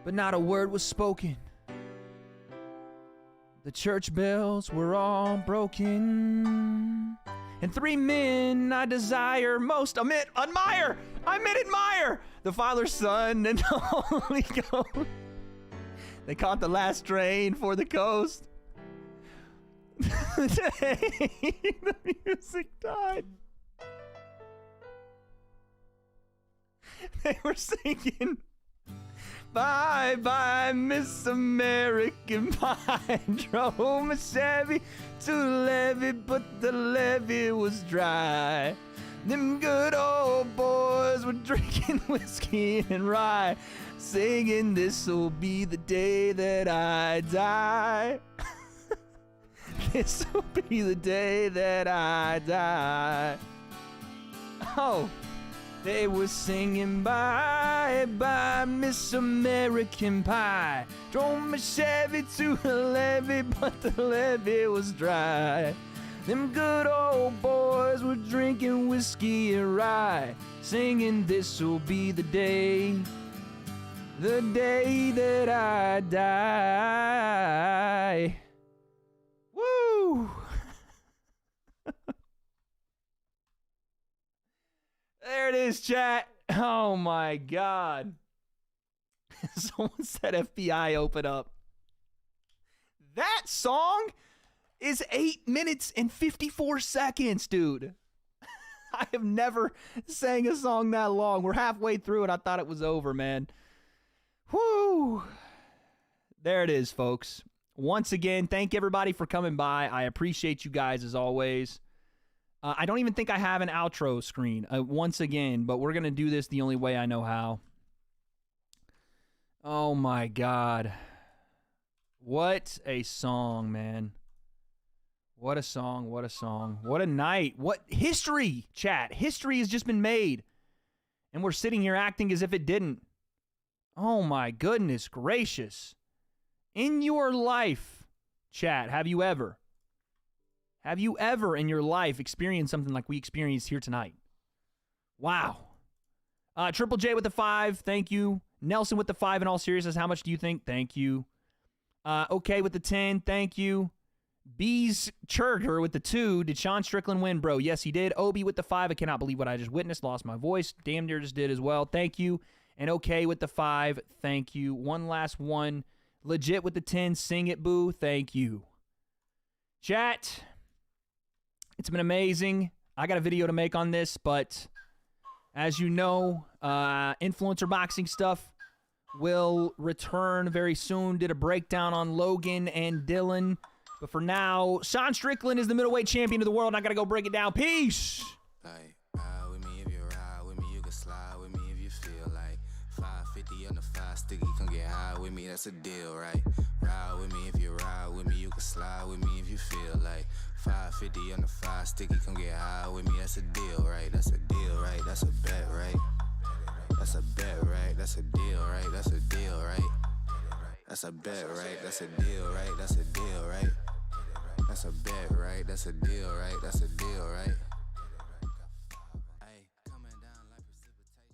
but not a word was spoken. The church bells were all broken. And three men I desire most admire the Father, Son, and the Holy Ghost. They caught the last train for the coast. The day the music died, they were singing, bye, bye, Miss American Pie. Drove my Chevy to the levee, but the levee was dry. Them good old boys were drinking whiskey and rye, singing, this'll be the day that I die. This'll be the day that I die. Oh. They were singing, bye, bye, Miss American Pie. Drove my Chevy to the levee, but the levee was dry. Them good old boys were drinking whiskey and rye, singing, this'll be the day that I die. Woo! There it is, chat. Oh my God. Someone said FBI open up. That song is 8 minutes and 54 seconds, dude. I have never sang a song that long. We're halfway through and I thought it was over, man. Whoo. There it is, folks. Once again, thank everybody for coming by. I appreciate you guys as always. I don't even think I have an outro screen once again, but we're going to do this the only way I know how. Oh my God. What a song, man. What a song, what a song. What a night. What history, chat. History has just been made. And we're sitting here acting as if it didn't. Oh my goodness gracious. In your life, chat, have you ever in your life experienced something like we experienced here tonight? Wow. Triple J with the 5, thank you. Nelson with the 5, in all seriousness, how much do you think? Thank you. Okay with the 10, thank you. Bees Churger with the 2, did Sean Strickland win, bro? Yes, he did. Obi with the 5, I cannot believe what I just witnessed, lost my voice. Damn near just did as well, thank you. And okay with the 5, thank you. One last one. Legit with the 10, sing it, boo, thank you. Chat, it's been amazing. I got a video to make on this, but as you know, influencer boxing stuff will return very soon. Did a breakdown on Logan and Dylan. But for now, Sean Strickland is the middleweight champion of the world, and I got to go break it down. Peace. Like, ride with me if you ride with me, you can slide with me if you feel like 550 on the 5 sticky, come get high with me, that's a deal, right? Ride with me if you ride with me, you can slide with me if you feel like 550 on the 5 sticky, come get high with me, that's a deal, right? That's a deal, right? That's a bet, right? That's a bet, right? That's a deal, right? That's a deal, right? That's a bet, right? That's a deal, right? That's a deal, right? That's a bet, right? That's a deal, right? That's a deal, right?